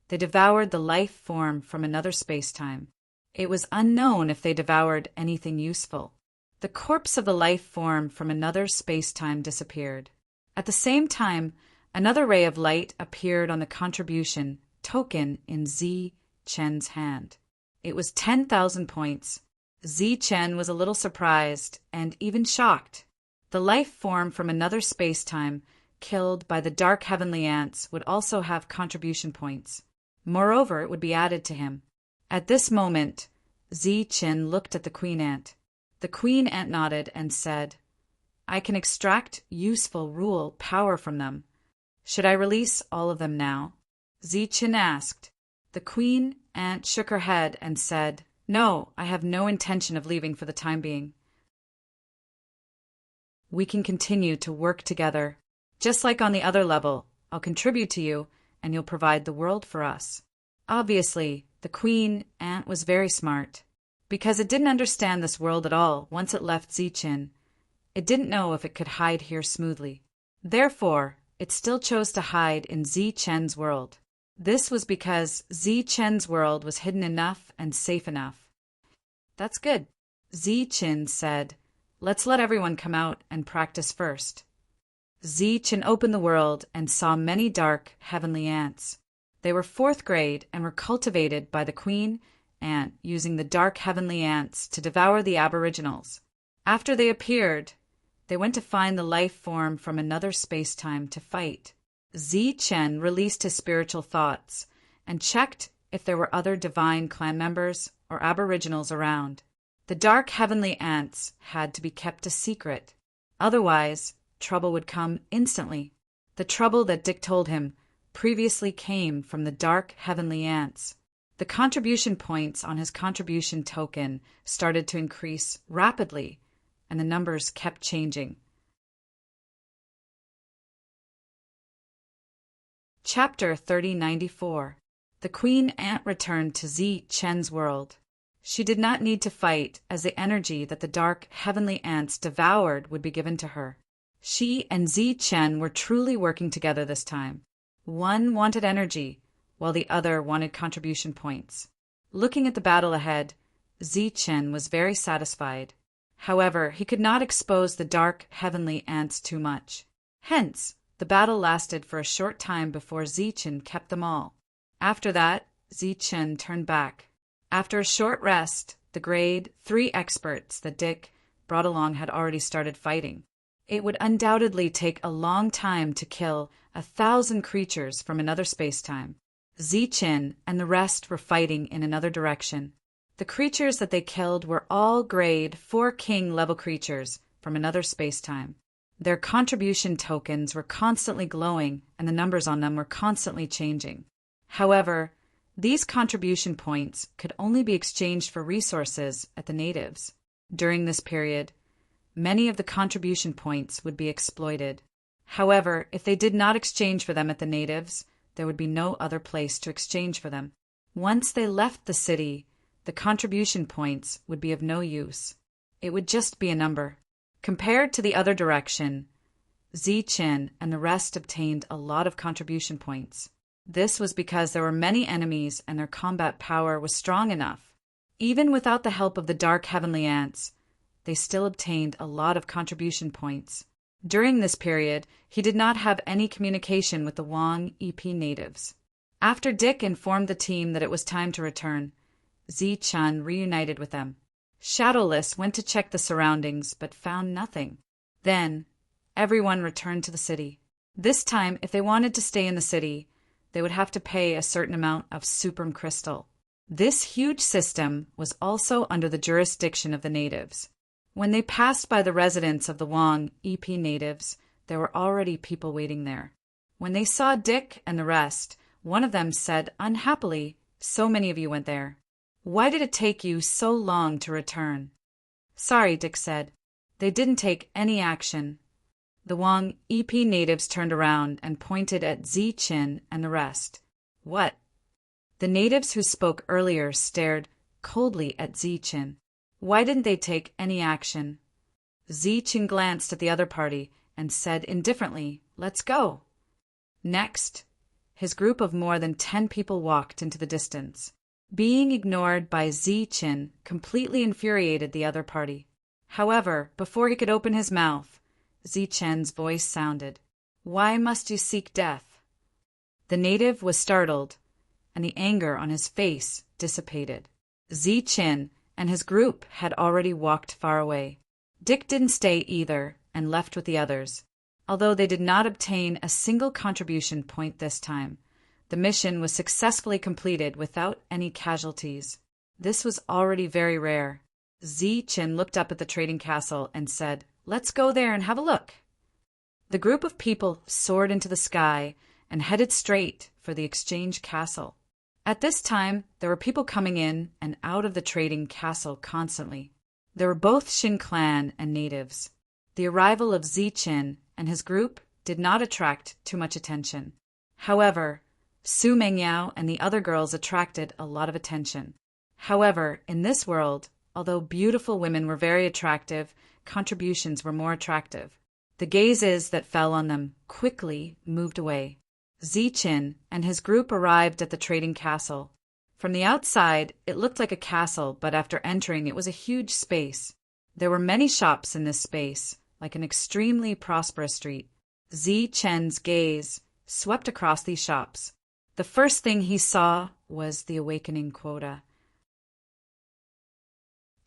they devoured the life form from another space-time. It was unknown if they devoured anything useful. The corpse of the life form from another space-time disappeared. At the same time, another ray of light appeared on the contribution token in Zi-Chen's hand. It was 10,000 points. Zi-Chen was a little surprised and even shocked. The life form from another space-time killed by the dark heavenly ants would also have contribution points. Moreover, it would be added to him. At this moment, Zi-Chen looked at the queen ant. The queen ant nodded and said, "I can extract useful rule power from them. Should I release all of them now?" Zi-Chen asked. The queen ant shook her head and said, "No, I have no intention of leaving for the time being. We can continue to work together. Just like on the other level, I'll contribute to you and you'll provide the world for us." Obviously, the queen ant was very smart. Because it didn't understand this world at all once it left Zi-Chen, it didn't know if it could hide here smoothly. Therefore, it still chose to hide in Zi-Chen's world. This was because Zi-Chen's world was hidden enough and safe enough. "That's good." Zi-Chen said, "Let's let everyone come out and practice first." Zi-Chen opened the world and saw many dark heavenly ants. They were 4th grade and were cultivated by the queen ant using the dark heavenly ants to devour the aboriginals. After they appeared, they went to find the life form from another space-time to fight. Zi-Chen released his spiritual thoughts and checked if there were other divine clan members or aboriginals around. The dark heavenly ants had to be kept a secret. Otherwise, trouble would come instantly. The trouble that Dick told him previously came from the dark heavenly ants. The contribution points on his contribution token started to increase rapidly, and the numbers kept changing. Chapter 3094. The queen ant returned to Zi-Chen's world. She did not need to fight, as the energy that the dark heavenly ants devoured would be given to her. She and Zi-Chen were truly working together this time. One wanted energy, while the other wanted contribution points. Looking at the battle ahead, Zi-Chen was very satisfied. However, he could not expose the dark heavenly ants too much. Hence, the battle lasted for a short time before Zi-Chen kept them all. After that, Zi-Chen turned back. After a short rest, the grade 3 experts that Dick brought along had already started fighting. It would undoubtedly take a long time to kill 1,000 creatures from another space-time. Zi-Chen and the rest were fighting in another direction. The creatures that they killed were all grade 4 king level creatures from another space-time. Their contribution tokens were constantly glowing and the numbers on them were constantly changing. However, these contribution points could only be exchanged for resources at the natives. During this period, many of the contribution points would be exploited. However, if they did not exchange for them at the natives, there would be no other place to exchange for them. Once they left the city, the contribution points would be of no use. It would just be a number. Compared to the other direction, Zi-Chen and the rest obtained a lot of contribution points. This was because there were many enemies and their combat power was strong enough. Even without the help of the dark heavenly ants, they still obtained a lot of contribution points. During this period, he did not have any communication with the Wang EP natives. After Dick informed the team that it was time to return, Zi-Chen reunited with them. Shadowless went to check the surroundings but found nothing. Then, everyone returned to the city. This time, if they wanted to stay in the city, they would have to pay a certain amount of Suprum Crystal. This huge system was also under the jurisdiction of the natives. When they passed by the residence of the Wang EP natives, there were already people waiting there. When they saw Dick and the rest, one of them said unhappily, So many of you went there. Why did it take you so long to return?" "Sorry," Dick said. "They didn't take any action." The Wang EP natives turned around and pointed at Ziqin and the rest. "What?" The natives who spoke earlier stared coldly at Ziqin. Why didn't they take any action? Ziqin glanced at the other party and said indifferently, "Let's go." Next, his group of more than 10 people walked into the distance. Being ignored by Ziqin completely infuriated the other party. However, before he could open his mouth, Ziqin's voice sounded, "Why must you seek death?" The native was startled, and the anger on his face dissipated. Ziqin and his group had already walked far away. Dick didn't stay either and left with the others. Although they did not obtain a single contribution point this time, the mission was successfully completed without any casualties. This was already very rare. Ziqin looked up at the trading castle and said, "Let's go there and have a look." The group of people soared into the sky and headed straight for the exchange castle. At this time, there were people coming in and out of the trading castle constantly. There were both Shin clan and natives. The arrival of Ziqin and his group did not attract too much attention. However, Su Mengyao and the other girls attracted a lot of attention. However, in this world, although beautiful women were very attractive, contributions were more attractive. The gazes that fell on them quickly moved away. Ziqin and his group arrived at the trading castle. From the outside, it looked like a castle, but after entering, it was a huge space. There were many shops in this space, like an extremely prosperous street. Ziqin's gaze swept across these shops. The first thing he saw was the awakening quota.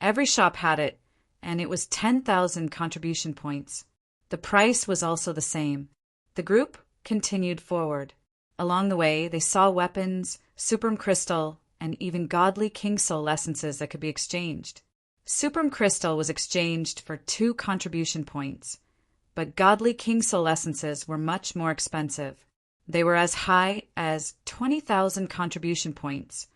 Every shop had it, and it was 10,000 contribution points. The price was also the same. The group continued forward. Along the way, they saw weapons, Supreme Crystal, and even godly King Soul essences that could be exchanged. Supreme Crystal was exchanged for 2 contribution points, but godly King Soul essences were much more expensive. They were as high as 20,000 contribution points,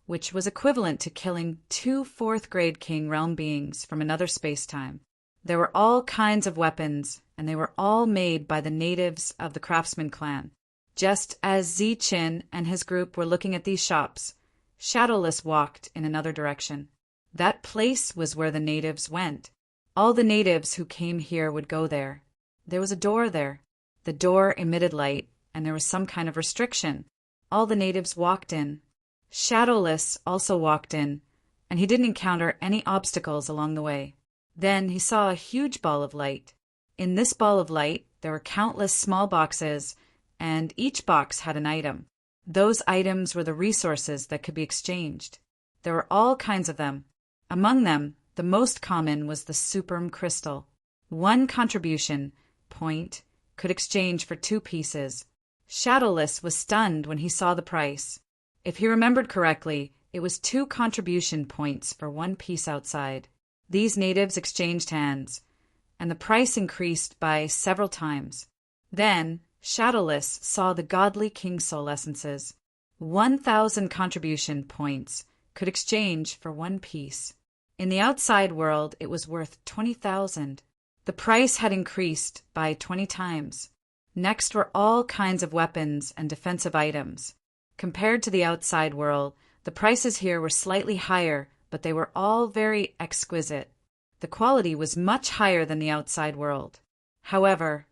which was equivalent to killing 2 4th-grade King Realm beings from another space-time. There were all kinds of weapons, and they were all made by the natives of the Craftsman clan. Just as Ziqin and his group were looking at these shops, Shadowless walked in another direction. That place was where the natives went. All the natives who came here would go there. There was a door there. The door emitted light, and there was some kind of restriction. All the natives walked in. Shadowless also walked in, and he didn't encounter any obstacles along the way. Then he saw a huge ball of light. In this ball of light, there were countless small boxes, and each box had an item. Those items were the resources that could be exchanged. There were all kinds of them. Among them, the most common was the Supreme Crystal. 1 contribution point could exchange for 2 pieces. Shadowless was stunned when he saw the price. If he remembered correctly, it was 2 contribution points for 1 piece outside. These natives exchanged hands, and the price increased by several times. Then, Shadowless saw the godly King Soul essences. 1,000 contribution points could exchange for 1 piece. In the outside world, it was worth 20,000. The price had increased by 20 times. Next were all kinds of weapons and defensive items. Compared to the outside world, the prices here were slightly higher, but they were all very exquisite. The quality was much higher than the outside world. However,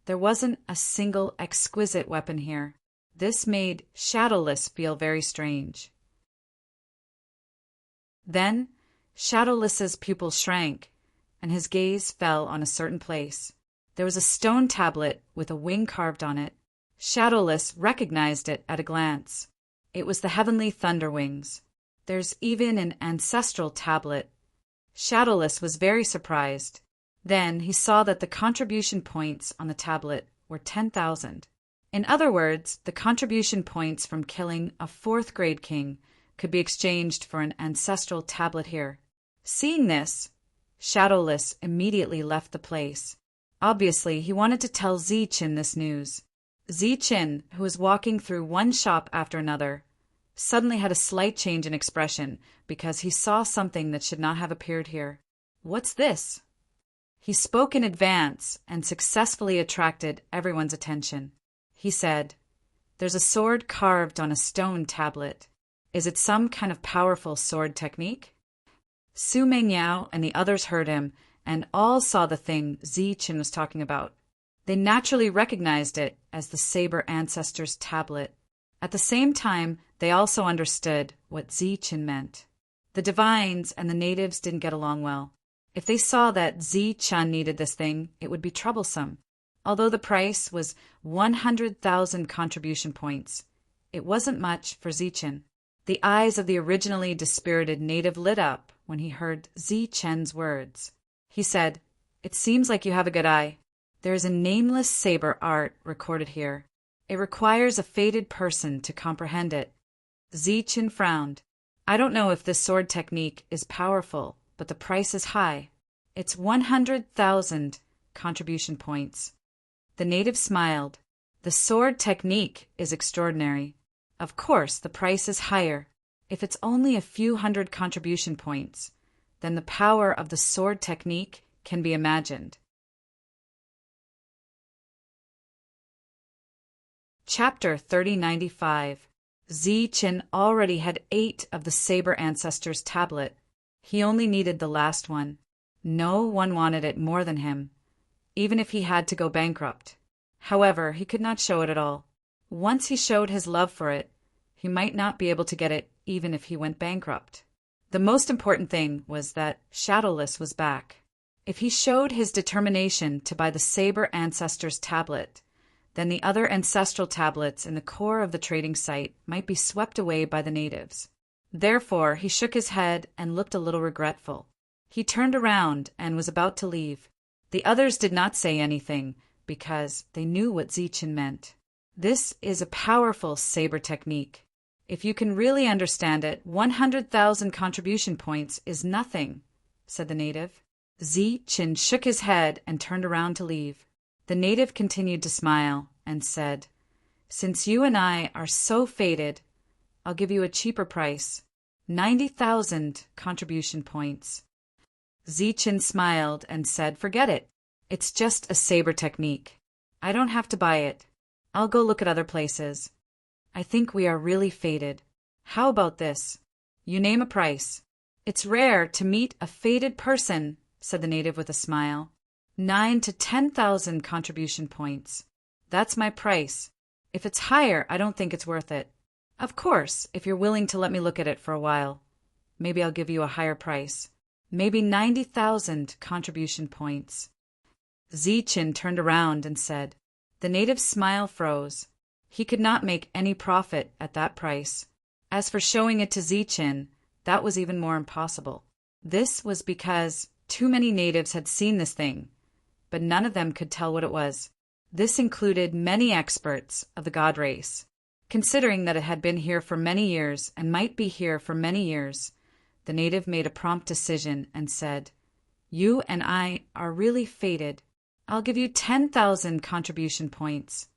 there wasn't a single exquisite weapon here. This made Shadowless feel very strange. Then, Shadowless's pupil shrank, and his gaze fell on a certain place. There was a stone tablet with a wing carved on it. Shadowless recognized it at a glance. It was the heavenly thunder wings. There's even an ancestral tablet. Shadowless was very surprised. Then he saw that the contribution points on the tablet were 10,000. In other words, the contribution points from killing a 4th-grade king could be exchanged for an ancestral tablet here. Seeing this, Shadowless immediately left the place. Obviously, he wanted to tell Ziqin this news. Ziqin, who was walking through one shop after another, suddenly had a slight change in expression because he saw something that should not have appeared here. "What's this?" He spoke in advance and successfully attracted everyone's attention. He said, "There's a sword carved on a stone tablet. Is it some kind of powerful sword technique?" Su Mengyao and the others heard him, and all saw the thing Zichen was talking about. They naturally recognized it as the Saber Ancestors' tablet. At the same time, they also understood what Zichen meant. The divines and the natives didn't get along well. If they saw that Zichen needed this thing, it would be troublesome. Although the price was 100,000 contribution points, it wasn't much for Zichen. The eyes of the originally dispirited native lit up when he heard Zichen's words. He said, "It seems like you have a good eye. There is a nameless saber art recorded here. It requires a fated person to comprehend it." Zichen frowned. "I don't know if this sword technique is powerful, but the price is high. It's 100,000 contribution points." The native smiled. "The sword technique is extraordinary. Of course, the price is higher. If it's only a few hundred contribution points, then the power of the sword technique can be imagined." Chapter 3095. Zichen already had 8 of the Saber Ancestors' tablet. He only needed the last one. No one wanted it more than him, even if he had to go bankrupt. However, he could not show it at all. Once he showed his love for it, he might not be able to get it even if he went bankrupt. The most important thing was that Shadowless was back. If he showed his determination to buy the Saber Ancestors' tablet, then the other ancestral tablets in the core of the trading site might be swept away by the natives. Therefore, he shook his head and looked a little regretful. He turned around and was about to leave. The others did not say anything because they knew what Zichen meant. "This is a powerful saber technique. If you can really understand it, 100,000 contribution points is nothing," said the native. Zichen shook his head and turned around to leave. The native continued to smile and said, "Since you and I are so fated, I'll give you a cheaper price, 90,000 contribution points." Zichen smiled and said, "Forget it. It's just a saber technique. I don't have to buy it. I'll go look at other places. I think we are really fated. How about this? You name a price." "It's rare to meet a fated person," said the native with a smile. 9 to 10,000 contribution points. That's my price. If it's higher, I don't think it's worth it. Of course, if you're willing to let me look at it for a while, maybe I'll give you a higher price. Maybe 90,000 contribution points. Zichen turned around and said. The native's smile froze. He could not make any profit at that price. As for showing it to Zichen, that was even more impossible. This was because too many natives had seen this thing, but none of them could tell what it was. This included many experts of the god race. Considering that it had been here for many years and might be here for many years, the native made a prompt decision and said, "You and I are really fated. I'll give you 10,000 contribution points."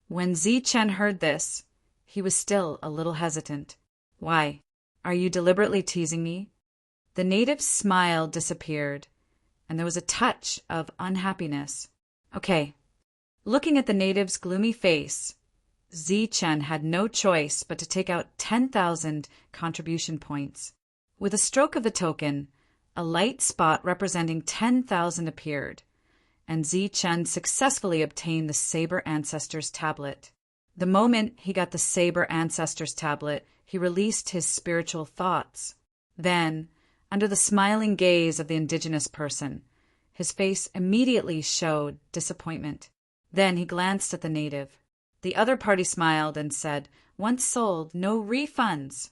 When Zichen heard this, he was still a little hesitant. "Why? Are you deliberately teasing me?" The native's smile disappeared, and there was a touch of unhappiness. "Okay." Looking at the native's gloomy face, Zichen had no choice but to take out 10,000 contribution points. With a stroke of the token, a light spot representing 10,000 appeared, and Zichen successfully obtained the Saber Ancestors tablet. The moment he got the Saber Ancestors tablet, he released his spiritual thoughts. Then, under the smiling gaze of the indigenous person, his face immediately showed disappointment. Then he glanced at the native. The other party smiled and said, "Once sold, no refunds."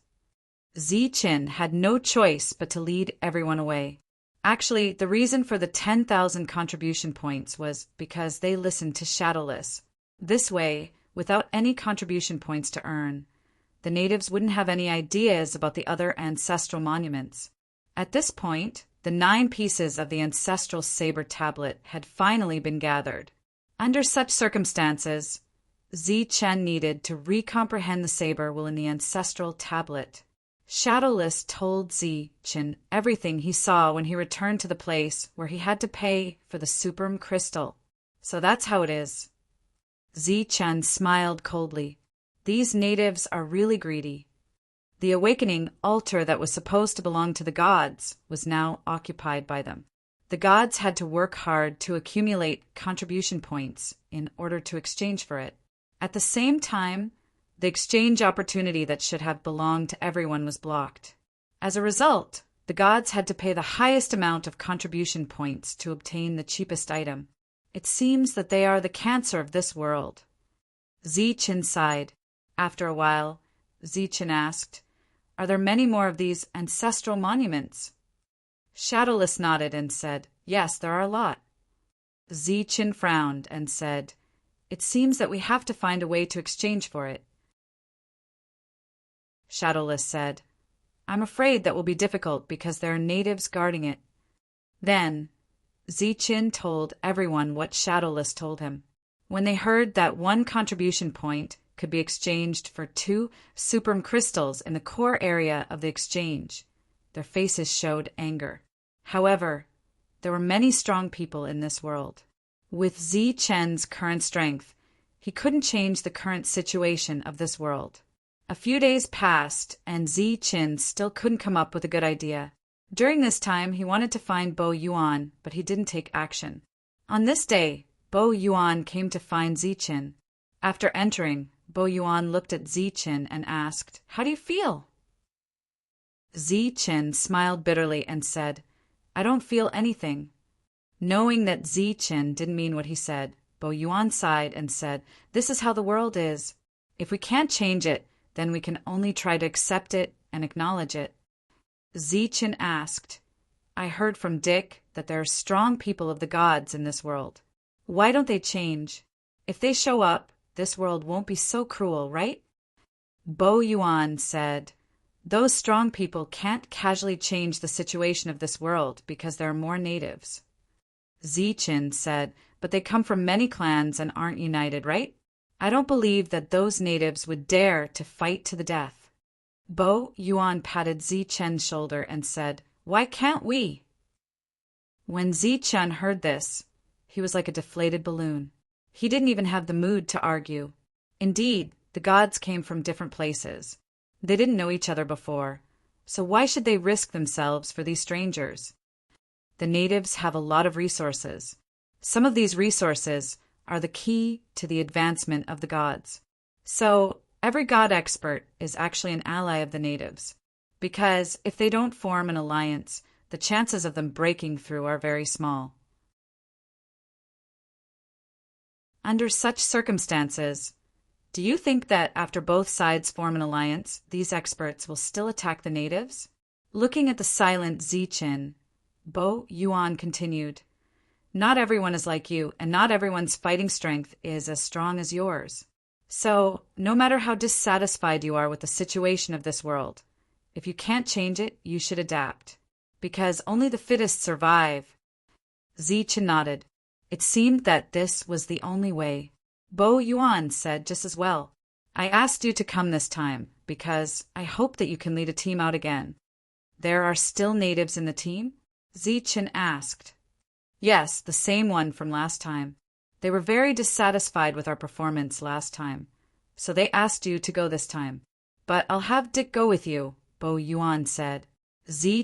Zichen had no choice but to lead everyone away. Actually, the reason for the 10,000 contribution points was because they listened to Shadowless. This way, without any contribution points to earn, the natives wouldn't have any ideas about the other ancestral monuments. At this point, the 9 pieces of the ancestral saber tablet had finally been gathered. Under such circumstances, Chen needed to recomprehend the saber will in the ancestral tablet. Shadowless told Chen everything he saw when he returned to the place where he had to pay for the Supreme Crystal. So that's how it is. Chen smiled coldly. These natives are really greedy. The awakening altar that was supposed to belong to the gods was now occupied by them. The gods had to work hard to accumulate contribution points in order to exchange for it. At the same time, the exchange opportunity that should have belonged to everyone was blocked. As a result, the gods had to pay the highest amount of contribution points to obtain the cheapest item. It seems that they are the cancer of this world. Chen sighed. After a while, Chen asked, "Are there many more of these ancestral monuments?" Shadowless nodded and said, "Yes, there are a lot." Chen frowned and said, "It seems that we have to find a way to exchange for it." Shadowless said, "I'm afraid that will be difficult because there are natives guarding it." Then, Chen told everyone what Shadowless told him. When they heard that one contribution point could be exchanged for 2 Supreme Crystals in the core area of the exchange, their faces showed anger. However, there were many strong people in this world. With Chen's current strength, he couldn't change the current situation of this world. A few days passed, and Chen still couldn't come up with a good idea. During this time, he wanted to find Bo Yuan, but he didn't take action. On this day, Bo Yuan came to find Chen. After entering, Bo Yuan looked at Chen and asked, "How do you feel?" Chen smiled bitterly and said, "I don't feel anything." Knowing that Chen didn't mean what he said, Bo Yuan sighed and said, "This is how the world is. If we can't change it, then we can only try to accept it and acknowledge it." Chen asked, "I heard from Dick that there are strong people of the gods in this world. Why don't they change? If they show up, this world won't be so cruel, right?" Bo Yuan said, "Those strong people can't casually change the situation of this world because there are more natives." Chen said, "But they come from many clans and aren't united, right? I don't believe that those natives would dare to fight to the death." Bo Yuan patted Chen's shoulder and said, "Why can't we?" When Chen heard this, he was like a deflated balloon. He didn't even have the mood to argue. Indeed, the gods came from different places. They didn't know each other before, so why should they risk themselves for these strangers? The natives have a lot of resources. Some of these resources are the key to the advancement of the gods. So, every god expert is actually an ally of the natives, because if they don't form an alliance, the chances of them breaking through are very small. Under such circumstances, do you think that after both sides form an alliance, these experts will still attack the natives? Looking at the silent Chen, Bo Yuan continued, "Not everyone is like you, and not everyone's fighting strength is as strong as yours. So, no matter how dissatisfied you are with the situation of this world, if you can't change it, you should adapt. Because only the fittest survive." Chen nodded. It seemed that this was the only way. Bo Yuan said just as well, "I asked you to come this time, because I hope that you can lead a team out again." "There are still natives in the team?" Chen asked. "Yes, the same one from last time. They were very dissatisfied with our performance last time, so they asked you to go this time. But I'll have Dick go with you," Bo Yuan said.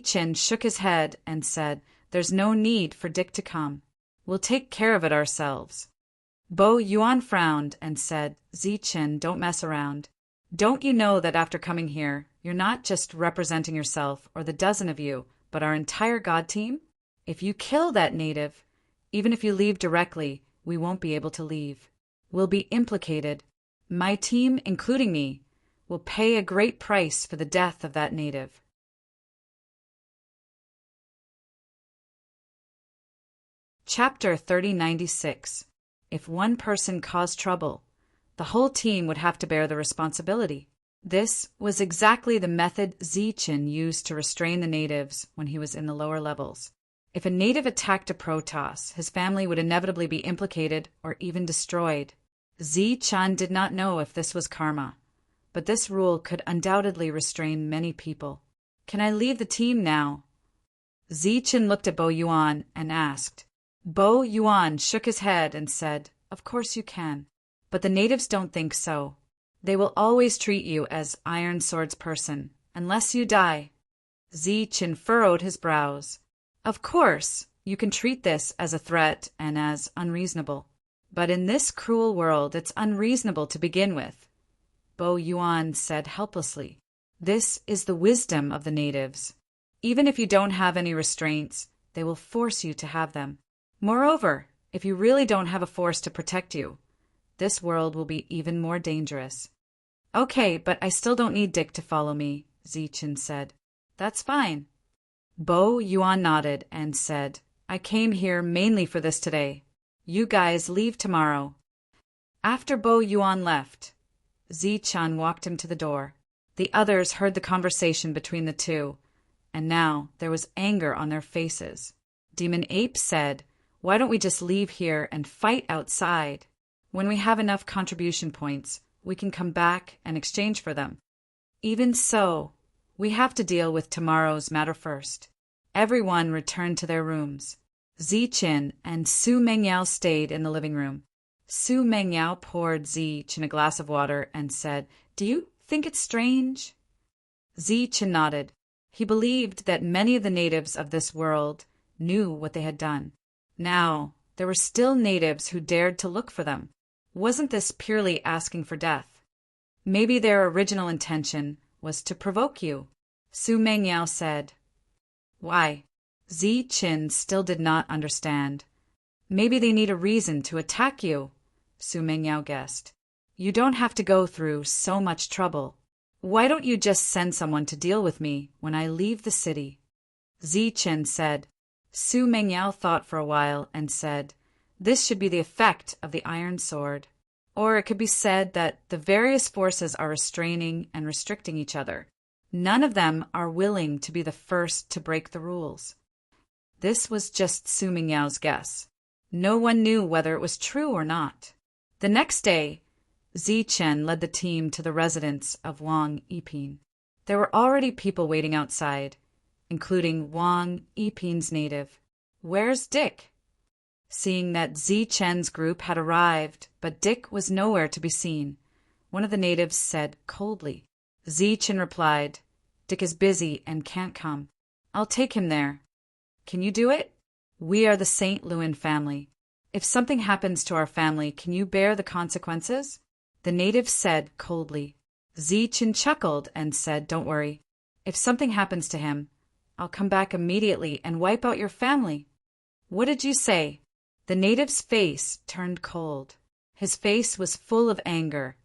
Chen shook his head and said, "There's no need for Dick to come. We'll take care of it ourselves." Bo Yuan frowned and said, "Chen, don't mess around. Don't you know that after coming here, you're not just representing yourself or the dozen of you, but our entire god team? If you kill that native, even if you leave directly, we won't be able to leave. We'll be implicated. My team, including me, will pay a great price for the death of that native." Chapter 3096. If one person caused trouble, the whole team would have to bear the responsibility. This was exactly the method Chen used to restrain the natives when he was in the lower levels. If a native attacked a Protoss, his family would inevitably be implicated or even destroyed. Zi-chan did not know if this was karma, but this rule could undoubtedly restrain many people. Can I leave the team now? Zi-chan looked at Bo Yuan and asked. Bo Yuan shook his head and said, Of course you can. But the natives don't think so. They will always treat you as Iron Sword's person, unless you die. Zi-chan furrowed his brows. Of course, you can treat this as a threat and as unreasonable. But in this cruel world, it's unreasonable to begin with. Bo Yuan said helplessly. This is the wisdom of the natives. Even if you don't have any restraints, they will force you to have them. Moreover, if you really don't have a force to protect you, this world will be even more dangerous. Okay, but I still don't need Dick to follow me, Zi-chan said. That's fine. Bo Yuan nodded and said, I came here mainly for this today. You guys leave tomorrow. After Bo Yuan left, Zi-chan walked him to the door. The others heard the conversation between the two, and now there was anger on their faces. Demon Ape said, Why don't we just leave here and fight outside? When we have enough contribution points, we can come back and exchange for them. Even so, we have to deal with tomorrow's matter first. Everyone returned to their rooms. Zi-chan and Su Mengyao stayed in the living room. Su Mengyao poured Zi-chan a glass of water and said, Do you think it's strange? Zi-chan nodded. He believed that many of the natives of this world knew what they had done. Now, there were still natives who dared to look for them. Wasn't this purely asking for death? Maybe their original intention was to provoke you. Su Mengyao said. Why? Zi-chan still did not understand. Maybe they need a reason to attack you, Su Mengyao guessed. You don't have to go through so much trouble. Why don't you just send someone to deal with me when I leave the city? Zi-chan said. Su Mengyao thought for a while and said, This should be the effect of the Iron Sword. Or it could be said that the various forces are restraining and restricting each other. None of them are willing to be the first to break the rules. This was just Su Mengyao's guess. No one knew whether it was true or not. The next day, Zi-chan led the team to the residence of Wang Yiping. There were already people waiting outside, including Wang Yiping's native. Where's Dick? Seeing that Zi-chan's group had arrived, but Dick was nowhere to be seen, one of the natives said coldly. Zi-chan replied, Dick is busy and can't come. I'll take him there. Can you do it? We are the St. Luin family. If something happens to our family, can you bear the consequences? The native said coldly. Zi-chan chuckled and said, Don't worry. If something happens to him, I'll come back immediately and wipe out your family. What did you say? The native's face turned cold. His face was full of anger,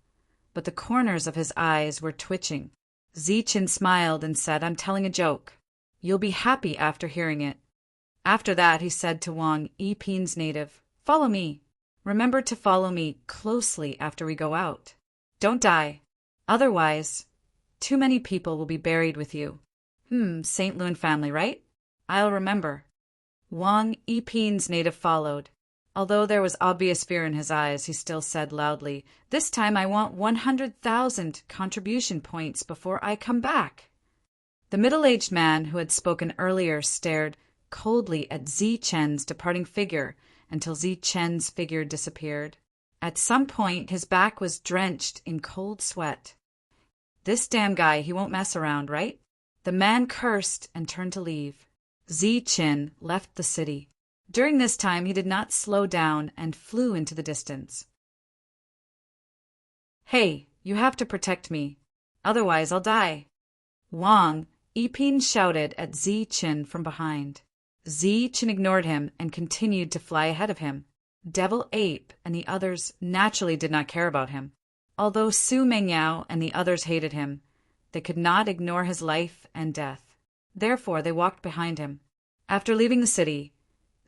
but the corners of his eyes were twitching. Zi-chan smiled and said, I'm telling a joke. You'll be happy after hearing it. After that, he said to Wang Yiping's native, Follow me. Remember to follow me closely after we go out. Don't die. Otherwise, too many people will be buried with you. St. Luin family, right? I'll remember. Wang Yiping's native followed. Although there was obvious fear in his eyes, he still said loudly, This time I want 100,000 contribution points before I come back. The middle-aged man who had spoken earlier stared coldly at Zi-chan's departing figure until Zi-chan's figure disappeared. At some point, his back was drenched in cold sweat. This damn guy, he won't mess around, right? The man cursed and turned to leave. Zi-chan left the city. During this time, he did not slow down and flew into the distance. Hey, you have to protect me. Otherwise, I'll die. Wang Yiping shouted at Zi-chan from behind. Zi-chan ignored him and continued to fly ahead of him. Devil Ape and the others naturally did not care about him. Although Su Mengyao and the others hated him, they could not ignore his life and death. Therefore, they walked behind him. After leaving the city,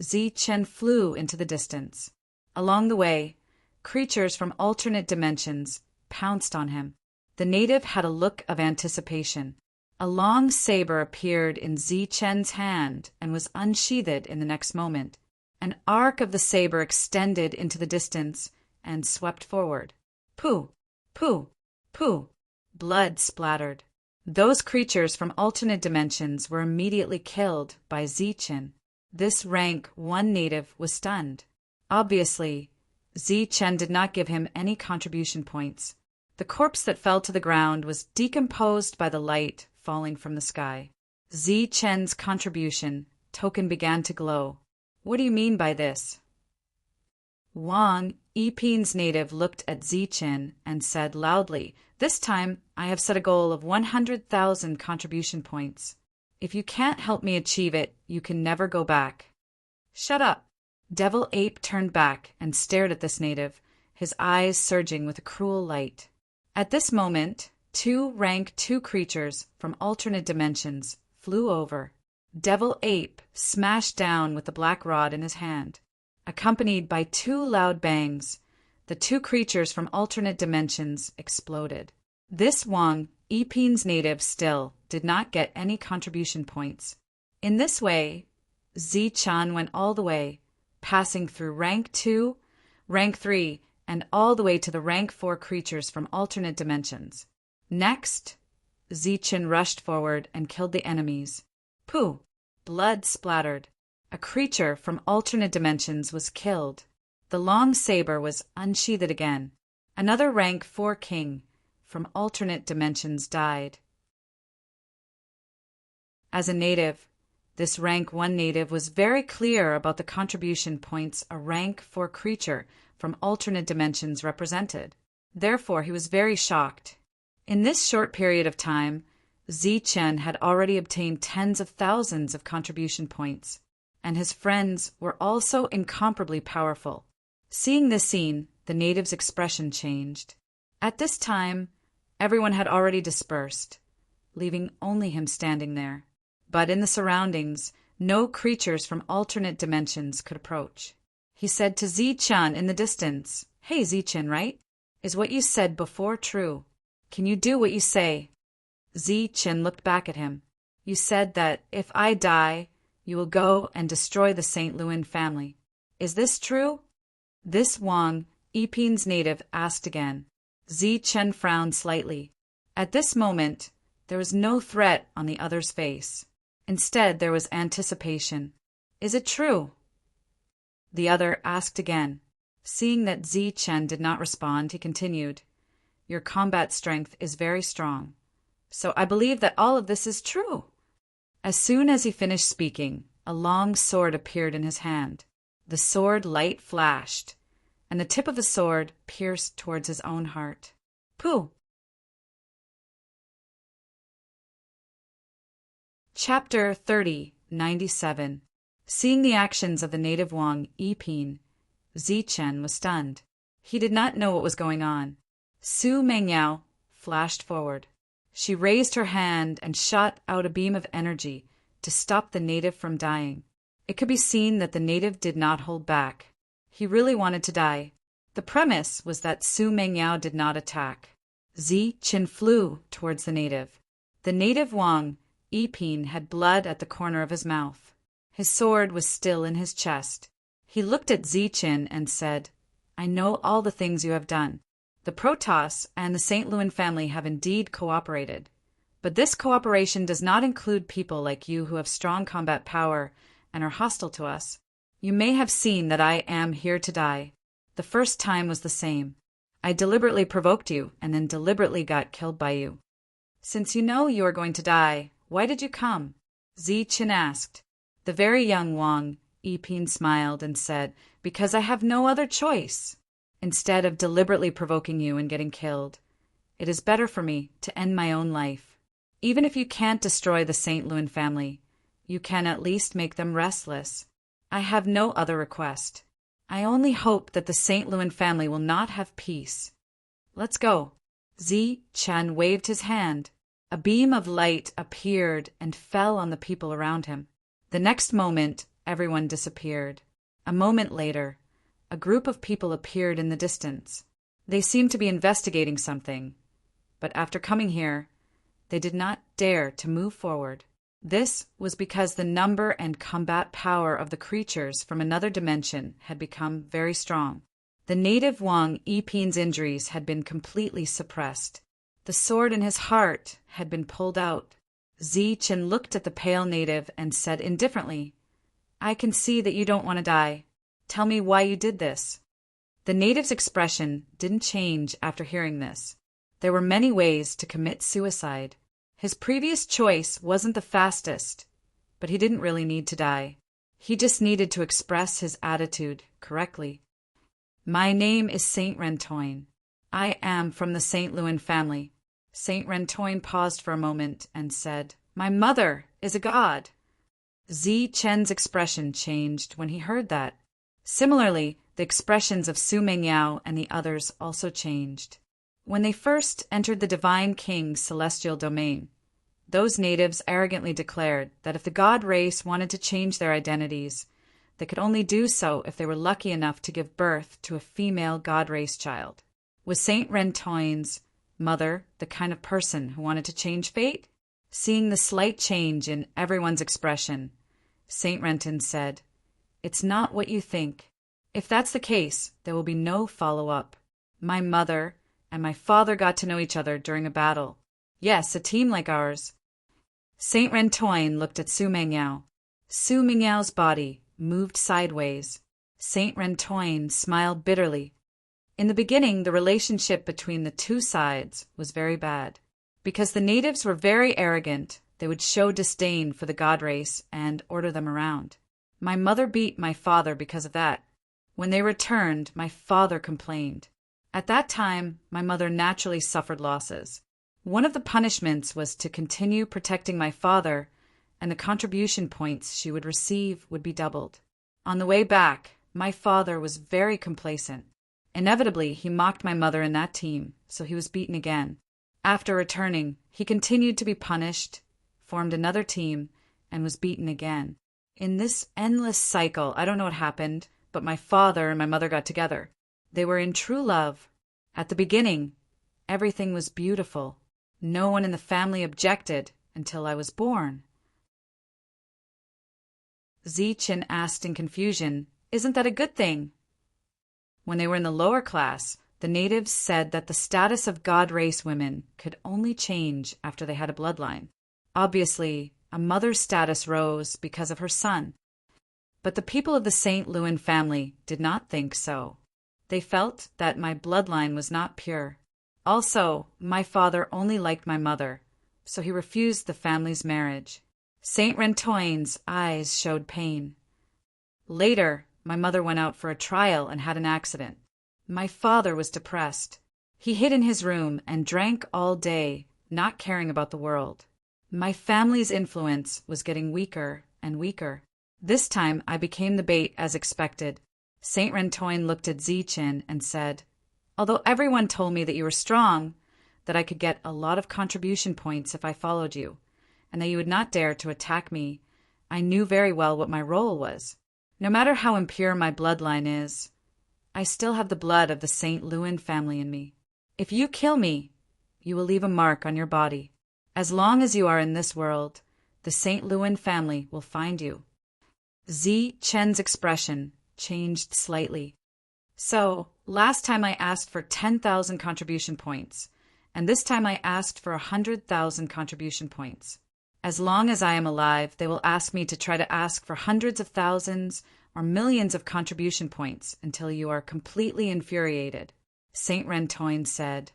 Zi-chan flew into the distance. Along the way, creatures from alternate dimensions pounced on him. The native had a look of anticipation. A long saber appeared in Zi-chan's hand and was unsheathed in the next moment. An arc of the saber extended into the distance and swept forward. Pooh! Pooh! Pooh! Blood splattered. Those creatures from alternate dimensions were immediately killed by Zichen. This rank 1 native was stunned. Obviously, Zichen did not give him any contribution points. The corpse that fell to the ground was decomposed by the light falling from the sky. Zichen's contribution token began to glow. What do you mean by this? Wang, Yipin's native, looked at Zichen and said loudly, "This time I have set a goal of 100,000 contribution points. If you can't help me achieve it, you can never go back." "Shut up." Devil Ape turned back and stared at this native, his eyes surging with a cruel light. At this moment, 2 rank 2 creatures from alternate dimensions flew over. Devil Ape smashed down with the black rod in his hand. Accompanied by 2 loud bangs, the 2 creatures from alternate dimensions exploded. This Wang, Yipin's native, still did not get any contribution points. In this way, Zichen went all the way, passing through rank 2, rank 3, and all the way to the rank 4 creatures from alternate dimensions. Next, Zichen rushed forward and killed the enemies. Pooh! Blood splattered. A creature from alternate dimensions was killed. The long saber was unsheathed again. Another rank 4 king from alternate dimensions died. As a native, this rank 1 native was very clear about the contribution points a rank 4 creature from alternate dimensions represented. Therefore, he was very shocked. In this short period of time, Zichen had already obtained tens of thousands of contribution points, and his friends were also incomparably powerful. Seeing this scene, the native's expression changed. At this time, everyone had already dispersed, leaving only him standing there. But in the surroundings, no creatures from alternate dimensions could approach. He said to Zichen in the distance, "Hey, Zichen, right? Is what you said before true? Can you do what you say?" Zichen looked back at him. "You said that if I die, you will go and destroy the St. Louis family. Is this true?" This Wang, Yipin's native, asked again. Zichen frowned slightly. At this moment, there was no threat on the other's face. Instead, there was anticipation. "Is it true?" The other asked again. Seeing that Zichen did not respond, he continued, "Your combat strength is very strong, so I believe that all of this is true." As soon as he finished speaking, a long sword appeared in his hand. The sword light flashed, and the tip of the sword pierced towards his own heart. Pooh! Chapter 30:97. Seeing the actions of the native Wang, Yipin, Zichen was stunned. He did not know what was going on. Su Mengyao flashed forward. She raised her hand and shot out a beam of energy to stop the native from dying. It could be seen that the native did not hold back. He really wanted to die. The premise was that Su Mengyao did not attack. Zichen flew towards the native. The native Wang, Yipin, had blood at the corner of his mouth. His sword was still in his chest. He looked at Zichen and said, "I know all the things you have done. The Protoss and the St. Louis family have indeed cooperated. But this cooperation does not include people like you who have strong combat power and are hostile to us. You may have seen that I am here to die. The first time was the same. I deliberately provoked you and then deliberately got killed by you. Since you know you are going to die, why did you come?" Zichen asked. The very young Wang, Yipin, smiled and said, "Because I have no other choice. Instead of deliberately provoking you and getting killed, it is better for me to end my own life. Even if you can't destroy the St. Louis family, you can at least make them restless. I have no other request. I only hope that the St. Louis family will not have peace. Let's go." Zichen waved his hand. A beam of light appeared and fell on the people around him. The next moment, everyone disappeared. A moment later, a group of people appeared in the distance. They seemed to be investigating something, but after coming here, they did not dare to move forward. This was because the number and combat power of the creatures from another dimension had become very strong. The native Wang Yiping's injuries had been completely suppressed. The sword in his heart had been pulled out. Zichen looked at the pale native and said indifferently, "I can see that you don't want to die. Tell me why you did this." The native's expression didn't change after hearing this. There were many ways to commit suicide. His previous choice wasn't the fastest, but he didn't really need to die. He just needed to express his attitude correctly. "My name is Saint Rentoin. I am from the Saint Lewin family." Saint Rentoin paused for a moment and said, "My mother is a god." Zichen's expression changed when he heard that. Similarly, the expressions of Su Mengyao and the others also changed. When they first entered the Divine King's celestial domain, those natives arrogantly declared that if the god race wanted to change their identities, they could only do so if they were lucky enough to give birth to a female god race child. Was Saint Rentoin's mother the kind of person who wanted to change fate? Seeing the slight change in everyone's expression, Saint Renton said, "It's not what you think. If that's the case, there will be no follow-up. My mother and my father got to know each other during a battle. Yes, a team like ours." Saint Rentoin looked at Su Mengyao. Su Mengyao's body moved sideways. Saint Rentoin smiled bitterly. In the beginning, the relationship between the two sides was very bad. Because the natives were very arrogant, they would show disdain for the god race and order them around. My mother beat my father because of that. When they returned, my father complained. At that time, my mother naturally suffered losses. One of the punishments was to continue protecting my father, and the contribution points she would receive would be doubled. On the way back, my father was very complacent. Inevitably, he mocked my mother in that team, so he was beaten again. After returning, he continued to be punished, formed another team, and was beaten again. In this endless cycle, I don't know what happened, but my father and my mother got together. They were in true love. At the beginning, everything was beautiful. No one in the family objected until I was born. Zichen asked in confusion, "Isn't that a good thing?" When they were in the lower class, the natives said that the status of god race women could only change after they had a bloodline. Obviously, a mother's status rose because of her son. But the people of the St. Lewin family did not think so. They felt that my bloodline was not pure. Also, my father only liked my mother, so he refused the family's marriage. Saint Rentoin's eyes showed pain. Later, my mother went out for a trial and had an accident. My father was depressed. He hid in his room and drank all day, not caring about the world. My family's influence was getting weaker and weaker. This time, I became the bait as expected. Saint Rentoin looked at Zichen and said, "Although everyone told me that you were strong, that I could get a lot of contribution points if I followed you, and that you would not dare to attack me, I knew very well what my role was. No matter how impure my bloodline is, I still have the blood of the St. Lewin family in me. If you kill me, you will leave a mark on your body. As long as you are in this world, the St. Lewin family will find you." Zichen's expression changed slightly. "So, last time I asked for 10,000 contribution points, and this time I asked for 100,000 contribution points. As long as I am alive, they will ask me to try to ask for hundreds of thousands or millions of contribution points until you are completely infuriated." Saint Rentoin said,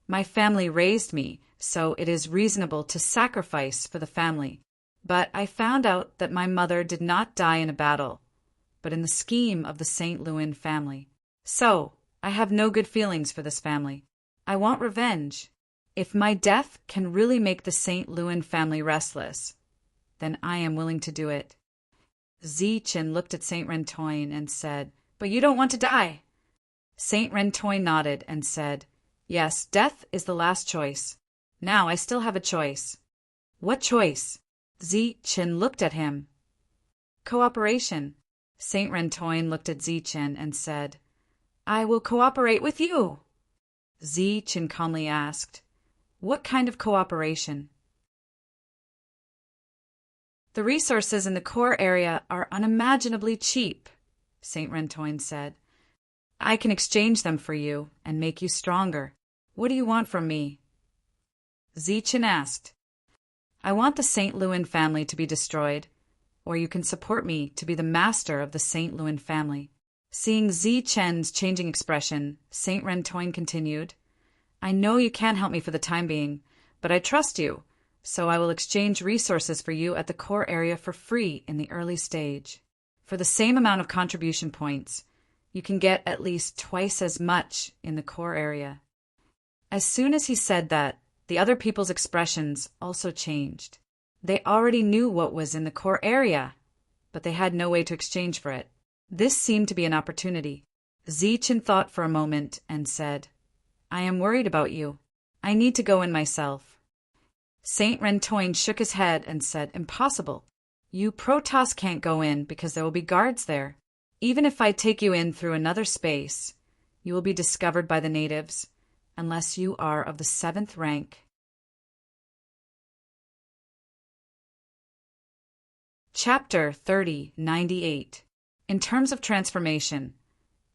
"My family raised me, so it is reasonable to sacrifice for the family. But I found out that my mother did not die in a battle, but in the scheme of the St. Lewin family. So, I have no good feelings for this family. I want revenge. If my death can really make the St. Lewin family restless, then I am willing to do it." Zichen looked at Saint Rentoin and said, "But you don't want to die." Saint Rentoin nodded and said, "Yes, death is the last choice. Now I still have a choice." "What choice?" Zichen looked at him. "Cooperation." Saint Rentoin looked at Zichen and said, "I will cooperate with you." Zichen calmly asked, "What kind of cooperation?" "The resources in the core area are unimaginably cheap," Saint Rentoin said. I can exchange them for you and make you stronger. What do you want from me? Zichen asked. I want the St. Lewin family to be destroyed, or you can support me to be the master of the St. Lewin family. Seeing Zichen's changing expression, St. Rentoin continued, I know you can't help me for the time being, but I trust you, so I will exchange resources for you at the core area for free in the early stage. For the same amount of contribution points, you can get at least twice as much in the core area. As soon as he said that, the other people's expressions also changed. They already knew what was in the core area, but they had no way to exchange for it. This seemed to be an opportunity. Zichen thought for a moment and said, I am worried about you. I need to go in myself. St. Rentoin shook his head and said, Impossible. You Protoss can't go in because there will be guards there. Even if I take you in through another space, you will be discovered by the natives, unless you are of the 7th rank. Chapter 3098. In terms of transformation,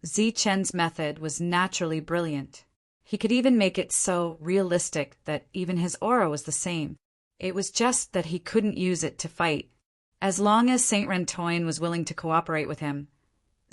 Zichen's method was naturally brilliant. He could even make it so realistic that even his aura was the same. It was just that he couldn't use it to fight. As long as St. Rentoin was willing to cooperate with him,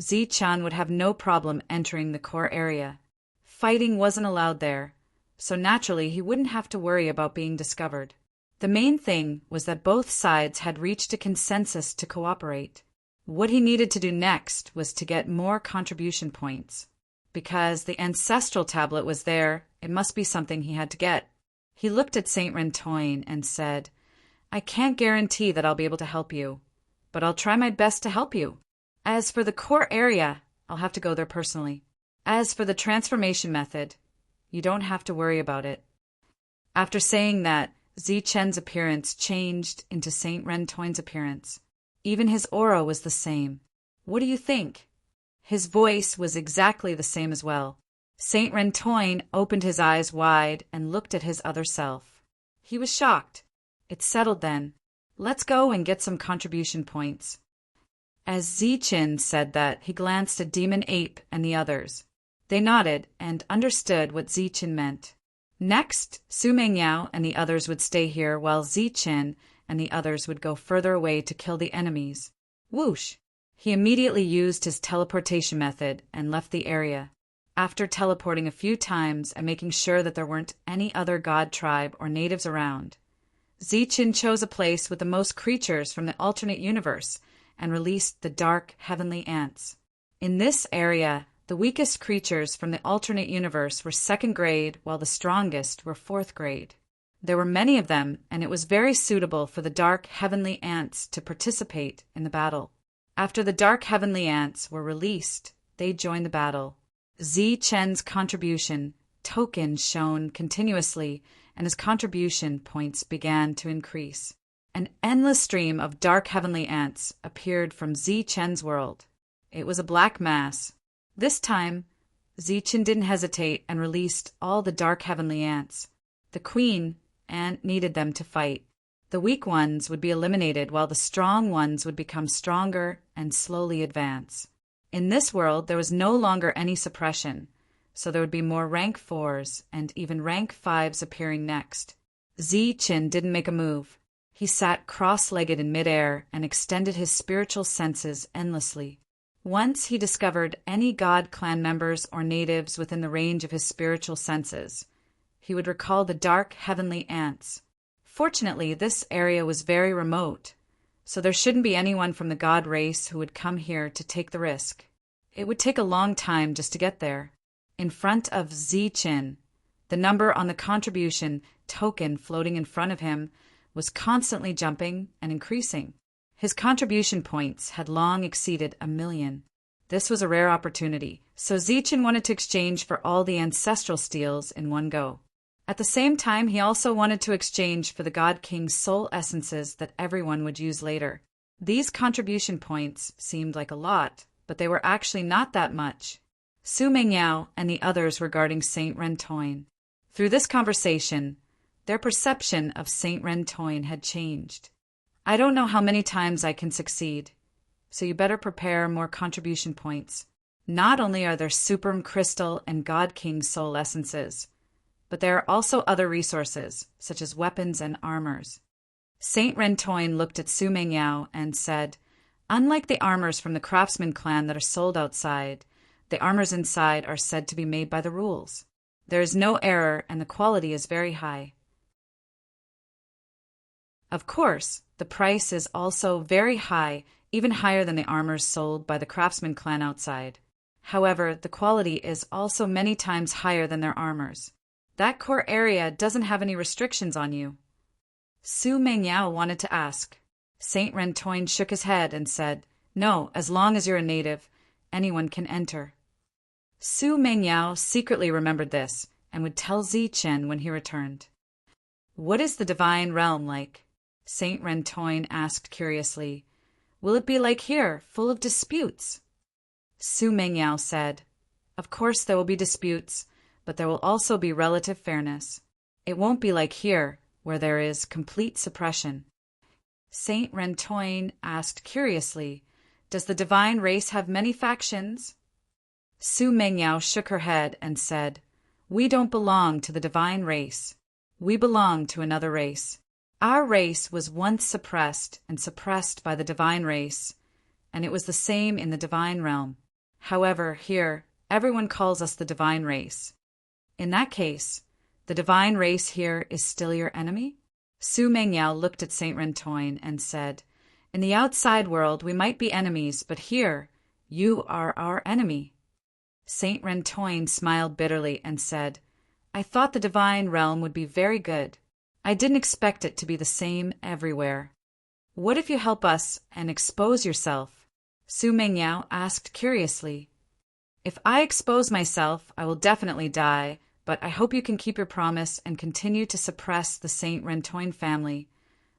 Zichen would have no problem entering the core area. Fighting wasn't allowed there, so naturally he wouldn't have to worry about being discovered. The main thing was that both sides had reached a consensus to cooperate. What he needed to do next was to get more contribution points. Because the ancestral tablet was there, it must be something he had to get. He looked at St. Rentoin and said, I can't guarantee that I'll be able to help you, but I'll try my best to help you. As for the core area, I'll have to go there personally. As for the transformation method, you don't have to worry about it. After saying that, Zichen's appearance changed into St. Rentoin's appearance. Even his aura was the same. What do you think? His voice was exactly the same as well. St. Rentoin opened his eyes wide and looked at his other self. He was shocked. It settled then. Let's go and get some contribution points. As Zichen said that, he glanced at Demon Ape and the others. They nodded and understood what Zichen meant. Next, Su Mengyao and the others would stay here while Zichen and the others would go further away to kill the enemies. Whoosh! He immediately used his teleportation method and left the area. After teleporting a few times and making sure that there weren't any other god tribe or natives around, Zichen chose a place with the most creatures from the alternate universe and released the dark heavenly ants. In this area, the weakest creatures from the alternate universe were 2nd grade, while the strongest were 4th grade. There were many of them, and it was very suitable for the dark heavenly ants to participate in the battle. After the dark heavenly ants were released, they joined the battle. Zichen's contribution tokens shone continuously, and his contribution points began to increase. An endless stream of dark heavenly ants appeared from Zichen's world. It was a black mass. This time, Zichen didn't hesitate and released all the dark heavenly ants. The queen ant needed them to fight. The weak ones would be eliminated while the strong ones would become stronger and slowly advance. In this world, there was no longer any suppression, so there would be more rank 4s and even rank 5s appearing next. Zichen didn't make a move. He sat cross-legged in midair and extended his spiritual senses endlessly. Once he discovered any god clan members or natives within the range of his spiritual senses, he would recall the dark heavenly ants. Fortunately, this area was very remote, so there shouldn't be anyone from the god race who would come here to take the risk. It would take a long time just to get there. In front of Zichen, the number on the contribution token floating in front of him was constantly jumping and increasing. His contribution points had long exceeded 1,000,000. This was a rare opportunity, so Zichen wanted to exchange for all the ancestral steals in one go. At the same time, he also wanted to exchange for the God King's soul essences that everyone would use later. These contribution points seemed like a lot, but they were actually not that much. Su Mengyao and the others were guarding St. Rentoin. Through this conversation, their perception of St. Rentoin had changed. I don't know how many times I can succeed, so you better prepare more contribution points. Not only are there Supreme Crystal and God King soul essences, but there are also other resources, such as weapons and armors. Saint Rentoin looked at Su Mengyao and said, "Unlike the armors from the craftsman clan that are sold outside, the armors inside are said to be made by the rules. There is no error and the quality is very high. Of course, the price is also very high, even higher than the armors sold by the craftsman clan outside. However, the quality is also many times higher than their armors. That core area doesn't have any restrictions on you." Su Mengyao wanted to ask. Saint Rentoin shook his head and said, "No, as long as you're a native, anyone can enter." Su Mengyao secretly remembered this and would tell Zichen when he returned. "What is the divine realm like?" Saint Rentoin asked curiously. "Will it be like here, full of disputes?" Su Mengyao said, "Of course there will be disputes, but there will also be relative fairness. It won't be like here, where there is complete suppression." Saint Rentoin asked curiously, "Does the divine race have many factions?" Su Mengyao shook her head and said, "We don't belong to the divine race. We belong to another race. Our race was once suppressed and suppressed by the divine race, and it was the same in the divine realm. However, here, everyone calls us the divine race. In that case, the divine race here is still your enemy?" Su Mengyao looked at Saint Rentoin and said, "In the outside world we might be enemies, but here, you are our enemy." Saint Rentoin smiled bitterly and said, "I thought the divine realm would be very good. I didn't expect it to be the same everywhere." "What if you help us and expose yourself?" Su Mengyao asked curiously. "If I expose myself, I will definitely die, but I hope you can keep your promise and continue to suppress the Saint Rentoin family,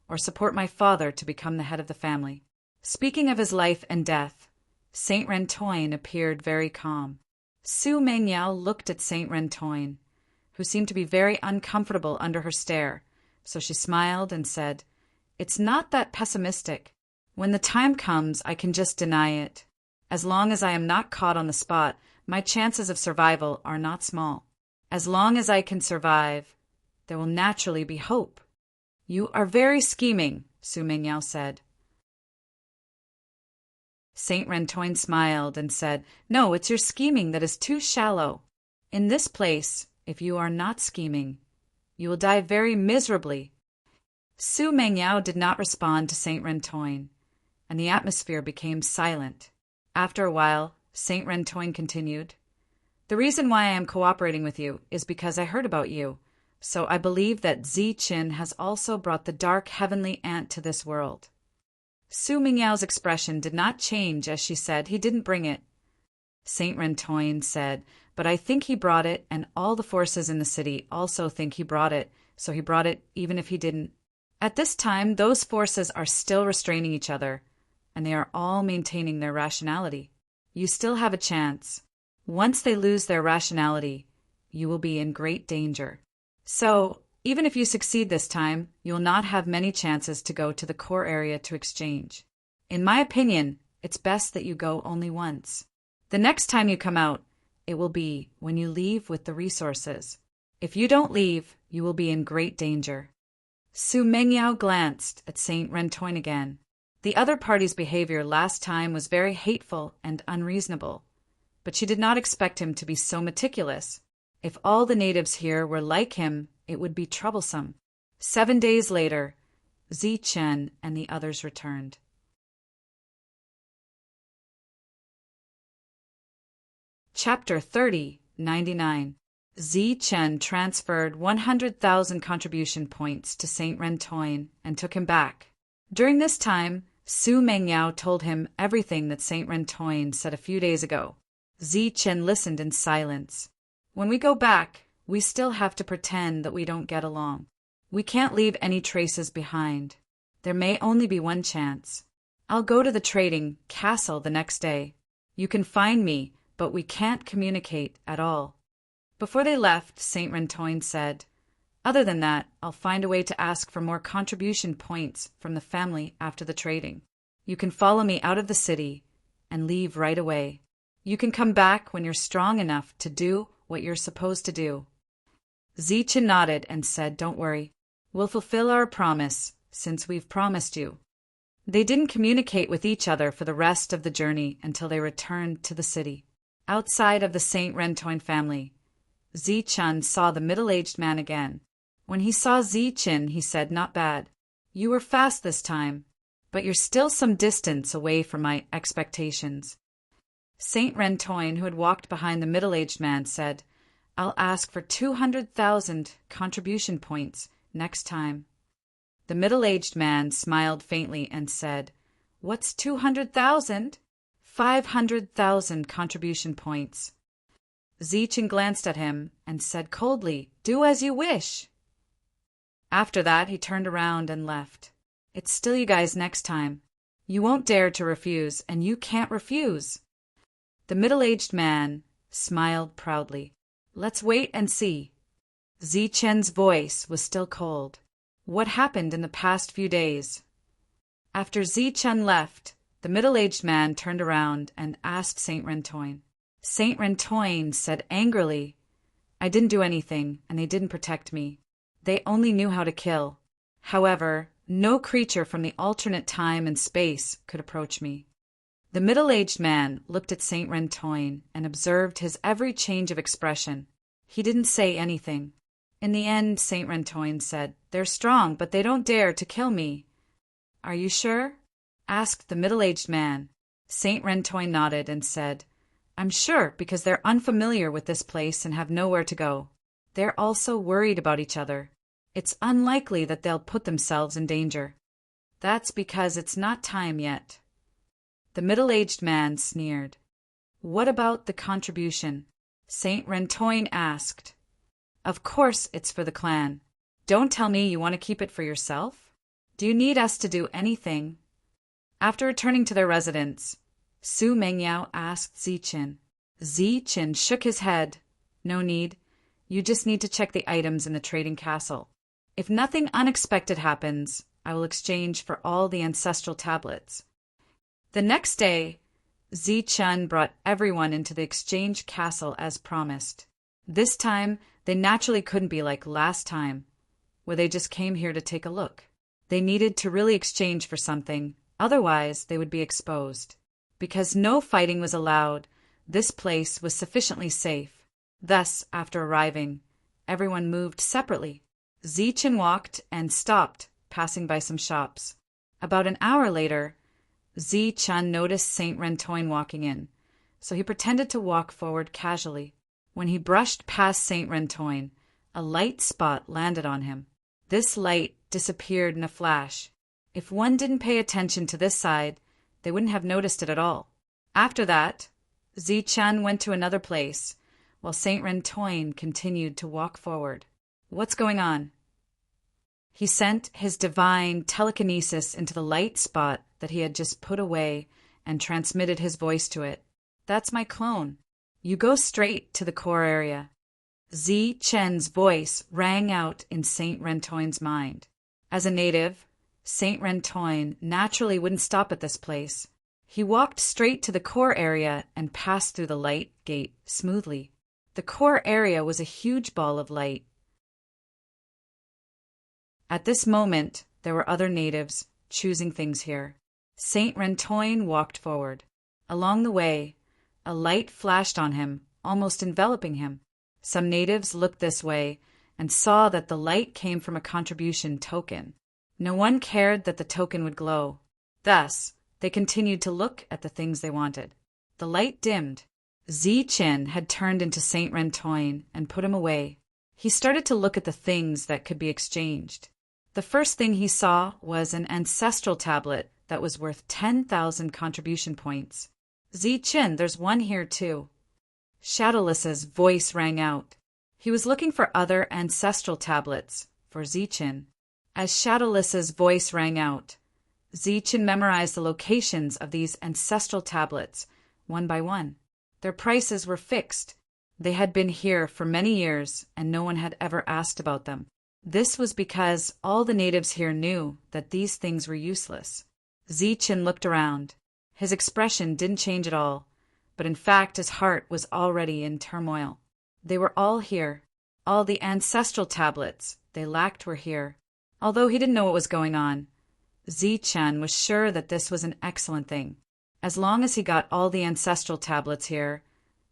or support my father to become the head of the family." Speaking of his life and death, Saint Rentoin appeared very calm. Su Mengyao looked at Saint Rentoin, who seemed to be very uncomfortable under her stare, so she smiled and said, "It's not that pessimistic. When the time comes, I can just deny it. As long as I am not caught on the spot, my chances of survival are not small. As long as I can survive, there will naturally be hope." "You are very scheming," Su Mengyao said. Saint Rentoin smiled and said, "No, it's your scheming that is too shallow. In this place, if you are not scheming, you will die very miserably." Su Mengyao did not respond to Saint Rentoin, and the atmosphere became silent. After a while, Saint Rentoin continued, "The reason why I am cooperating with you is because I heard about you, so I believe that Zichen has also brought the dark heavenly ant to this world." Su Mingyao's expression did not change as she said he didn't bring it. Saint Rentoin said, "But I think he brought it, and all the forces in the city also think he brought it, so he brought it even if he didn't. At this time, those forces are still restraining each other, and they are all maintaining their rationality. You still have a chance. Once they lose their rationality, you will be in great danger. So, even if you succeed this time, you will not have many chances to go to the core area to exchange. In my opinion, it's best that you go only once. The next time you come out, it will be when you leave with the resources. If you don't leave, you will be in great danger." Su Mengyao glanced at Saint Rentoin again. The other party's behavior last time was very hateful and unreasonable, but she did not expect him to be so meticulous. If all the natives here were like him, it would be troublesome. 7 days later, Zichen and the others returned. Chapter 30:99. Zichen transferred 100,000 contribution points to Saint Rentoin and took him back. During this time, Su Mengyao told him everything that Saint Rentoin said a few days ago. Zichen listened in silence. "When we go back, we still have to pretend that we don't get along. We can't leave any traces behind. There may only be one chance. I'll go to the trading castle the next day. You can find me, but we can't communicate at all." Before they left, Saint Rentoin said, "Other than that, I'll find a way to ask for more contribution points from the family after the trading. You can follow me out of the city and leave right away. You can come back when you're strong enough to do what you're supposed to do. Zichen nodded and said, "Don't worry. We'll fulfill our promise, since we've promised you." They didn't communicate with each other for the rest of the journey until they returned to the city. Outside of the Saint Rentoin family, Zichen saw the middle-aged man again. When he saw Zichen, he said, "Not bad. You were fast this time, but you're still some distance away from my expectations." Saint Rentoin, who had walked behind the middle-aged man, said, "I'll ask for 200,000 contribution points next time." The middle-aged man smiled faintly and said, "What's 200,000? 500,000 contribution points." Zichen glanced at him and said coldly, "Do as you wish." After that, he turned around and left. "It's still you guys next time. You won't dare to refuse, and you can't refuse." The middle-aged man smiled proudly. "Let's wait and see." Zichen's voice was still cold. "What happened in the past few days?" After Zichen left, the middle-aged man turned around and asked Saint Rentoin. Saint Rentoin said angrily, "I didn't do anything, and they didn't protect me. They only knew how to kill. However, no creature from the alternate time and space could approach me." The middle-aged man looked at Saint Rentoin and observed his every change of expression. He didn't say anything. In the end, Saint Rentoin said, "They're strong, but they don't dare to kill me." "Are you sure?" asked the middle-aged man. Saint Rentoin nodded and said, "I'm sure because they're unfamiliar with this place and have nowhere to go. They're also worried about each other. It's unlikely that they'll put themselves in danger." "That's because it's not time yet." The middle-aged man sneered. "What about the contribution?" Saint Rentoin asked. "Of course it's for the clan. Don't tell me you want to keep it for yourself. Do you need us to do anything?" After returning to their residence, Su Mengyao asked Zichen. Zichen shook his head. "No need. You just need to check the items in the trading castle. If nothing unexpected happens, I will exchange for all the ancestral tablets." The next day, Zichen brought everyone into the exchange castle as promised. This time, they naturally couldn't be like last time, where they just came here to take a look. They needed to really exchange for something, otherwise they would be exposed. Because no fighting was allowed, this place was sufficiently safe. Thus, after arriving, everyone moved separately. Zichen walked and stopped, passing by some shops. About an hour later, Zichen noticed Saint Rentoin walking in, so he pretended to walk forward casually. When he brushed past Saint Rentoin, a light spot landed on him. This light disappeared in a flash. If one didn't pay attention to this side, they wouldn't have noticed it at all. After that, Zichen went to another place, while Saint Rentoin continued to walk forward. "What's going on?" He sent his divine telekinesis into the light spot that he had just put away and transmitted his voice to it. "That's my clone. You go straight to the core area." Zichen's voice rang out in Saint Rentoin's mind. As a native, Saint Rentoin naturally wouldn't stop at this place. He walked straight to the core area and passed through the light gate smoothly. The core area was a huge ball of light. At this moment, there were other natives choosing things here. Saint Rentoin walked forward. Along the way, a light flashed on him, almost enveloping him. Some natives looked this way and saw that the light came from a contribution token. No one cared that the token would glow. Thus, they continued to look at the things they wanted. The light dimmed. Zichen had turned into Saint Rentoin and put him away. He started to look at the things that could be exchanged. The first thing he saw was an ancestral tablet that was worth 10,000 contribution points. "Zichen, there's one here too." Shadowless's voice rang out. He was looking for other ancestral tablets for Zichen. As Shadowless's voice rang out, Zichen memorized the locations of these ancestral tablets, one by one. Their prices were fixed. They had been here for many years, and no one had ever asked about them. This was because all the natives here knew that these things were useless. Zichen looked around. His expression didn't change at all, but in fact his heart was already in turmoil. They were all here. All the ancestral tablets they lacked were here. Although he didn't know what was going on, Zichen was sure that this was an excellent thing. As long as he got all the ancestral tablets here,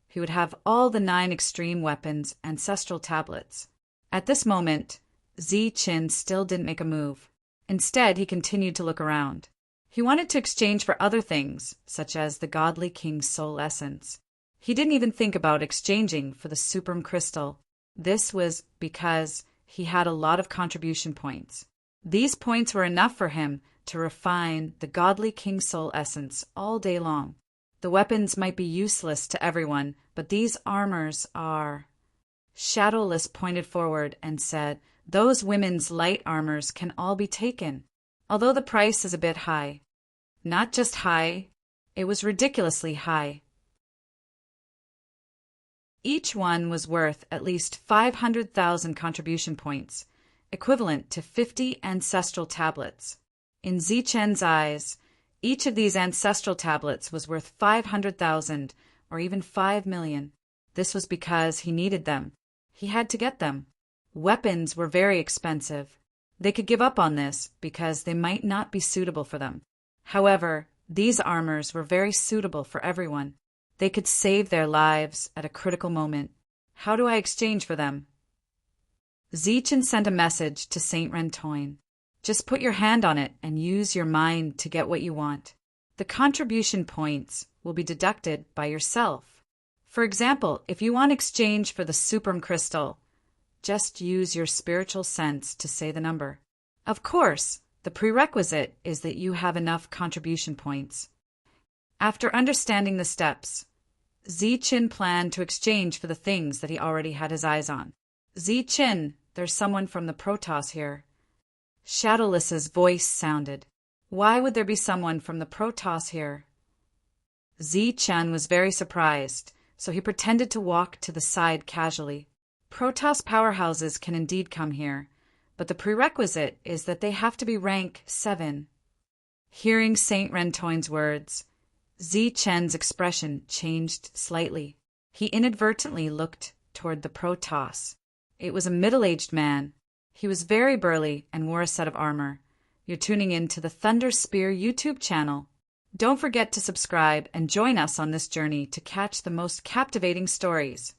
he would have all the 9 extreme weapons ancestral tablets. At this moment, Zichen still didn't make a move. Instead, he continued to look around. He wanted to exchange for other things, such as the godly king's soul essence. He didn't even think about exchanging for the Supreme Crystal. This was because he had a lot of contribution points. These points were enough for him to refine the godly king's soul essence all day long. The weapons might be useless to everyone, but these armors are... Shadowless pointed forward and said, "Those women's light armors can all be taken, although the price is a bit high." Not just high, it was ridiculously high. Each one was worth at least 500,000 contribution points, equivalent to 50 ancestral tablets. In Zichen's eyes, each of these ancestral tablets was worth 500,000 or even 5 million. This was because he needed them. He had to get them. Weapons were very expensive. They could give up on this because they might not be suitable for them. However, these armors were very suitable for everyone. They could save their lives at a critical moment. How do I exchange for them? Zichen sent a message to Saint Rentoin. Just put your hand on it and use your mind to get what you want. The contribution points will be deducted by yourself. For example, if you want exchange for the Supreme Crystal, just use your spiritual sense to say the number. Of course, the prerequisite is that you have enough contribution points. After understanding the steps, Zichen planned to exchange for the things that he already had his eyes on. Zichen, there's someone from the Protoss here. Shadowless's voice sounded. Why would there be someone from the Protoss here? Zichen was very surprised, so he pretended to walk to the side casually. Protoss powerhouses can indeed come here, but the prerequisite is that they have to be rank 7. Hearing Saint Rentoin's words, Zichen's expression changed slightly. He inadvertently looked toward the Protoss. It was a middle-aged man. He was very burly and wore a set of armor. You're tuning in to the Thunder Spear YouTube channel. Don't forget to subscribe and join us on this journey to catch the most captivating stories.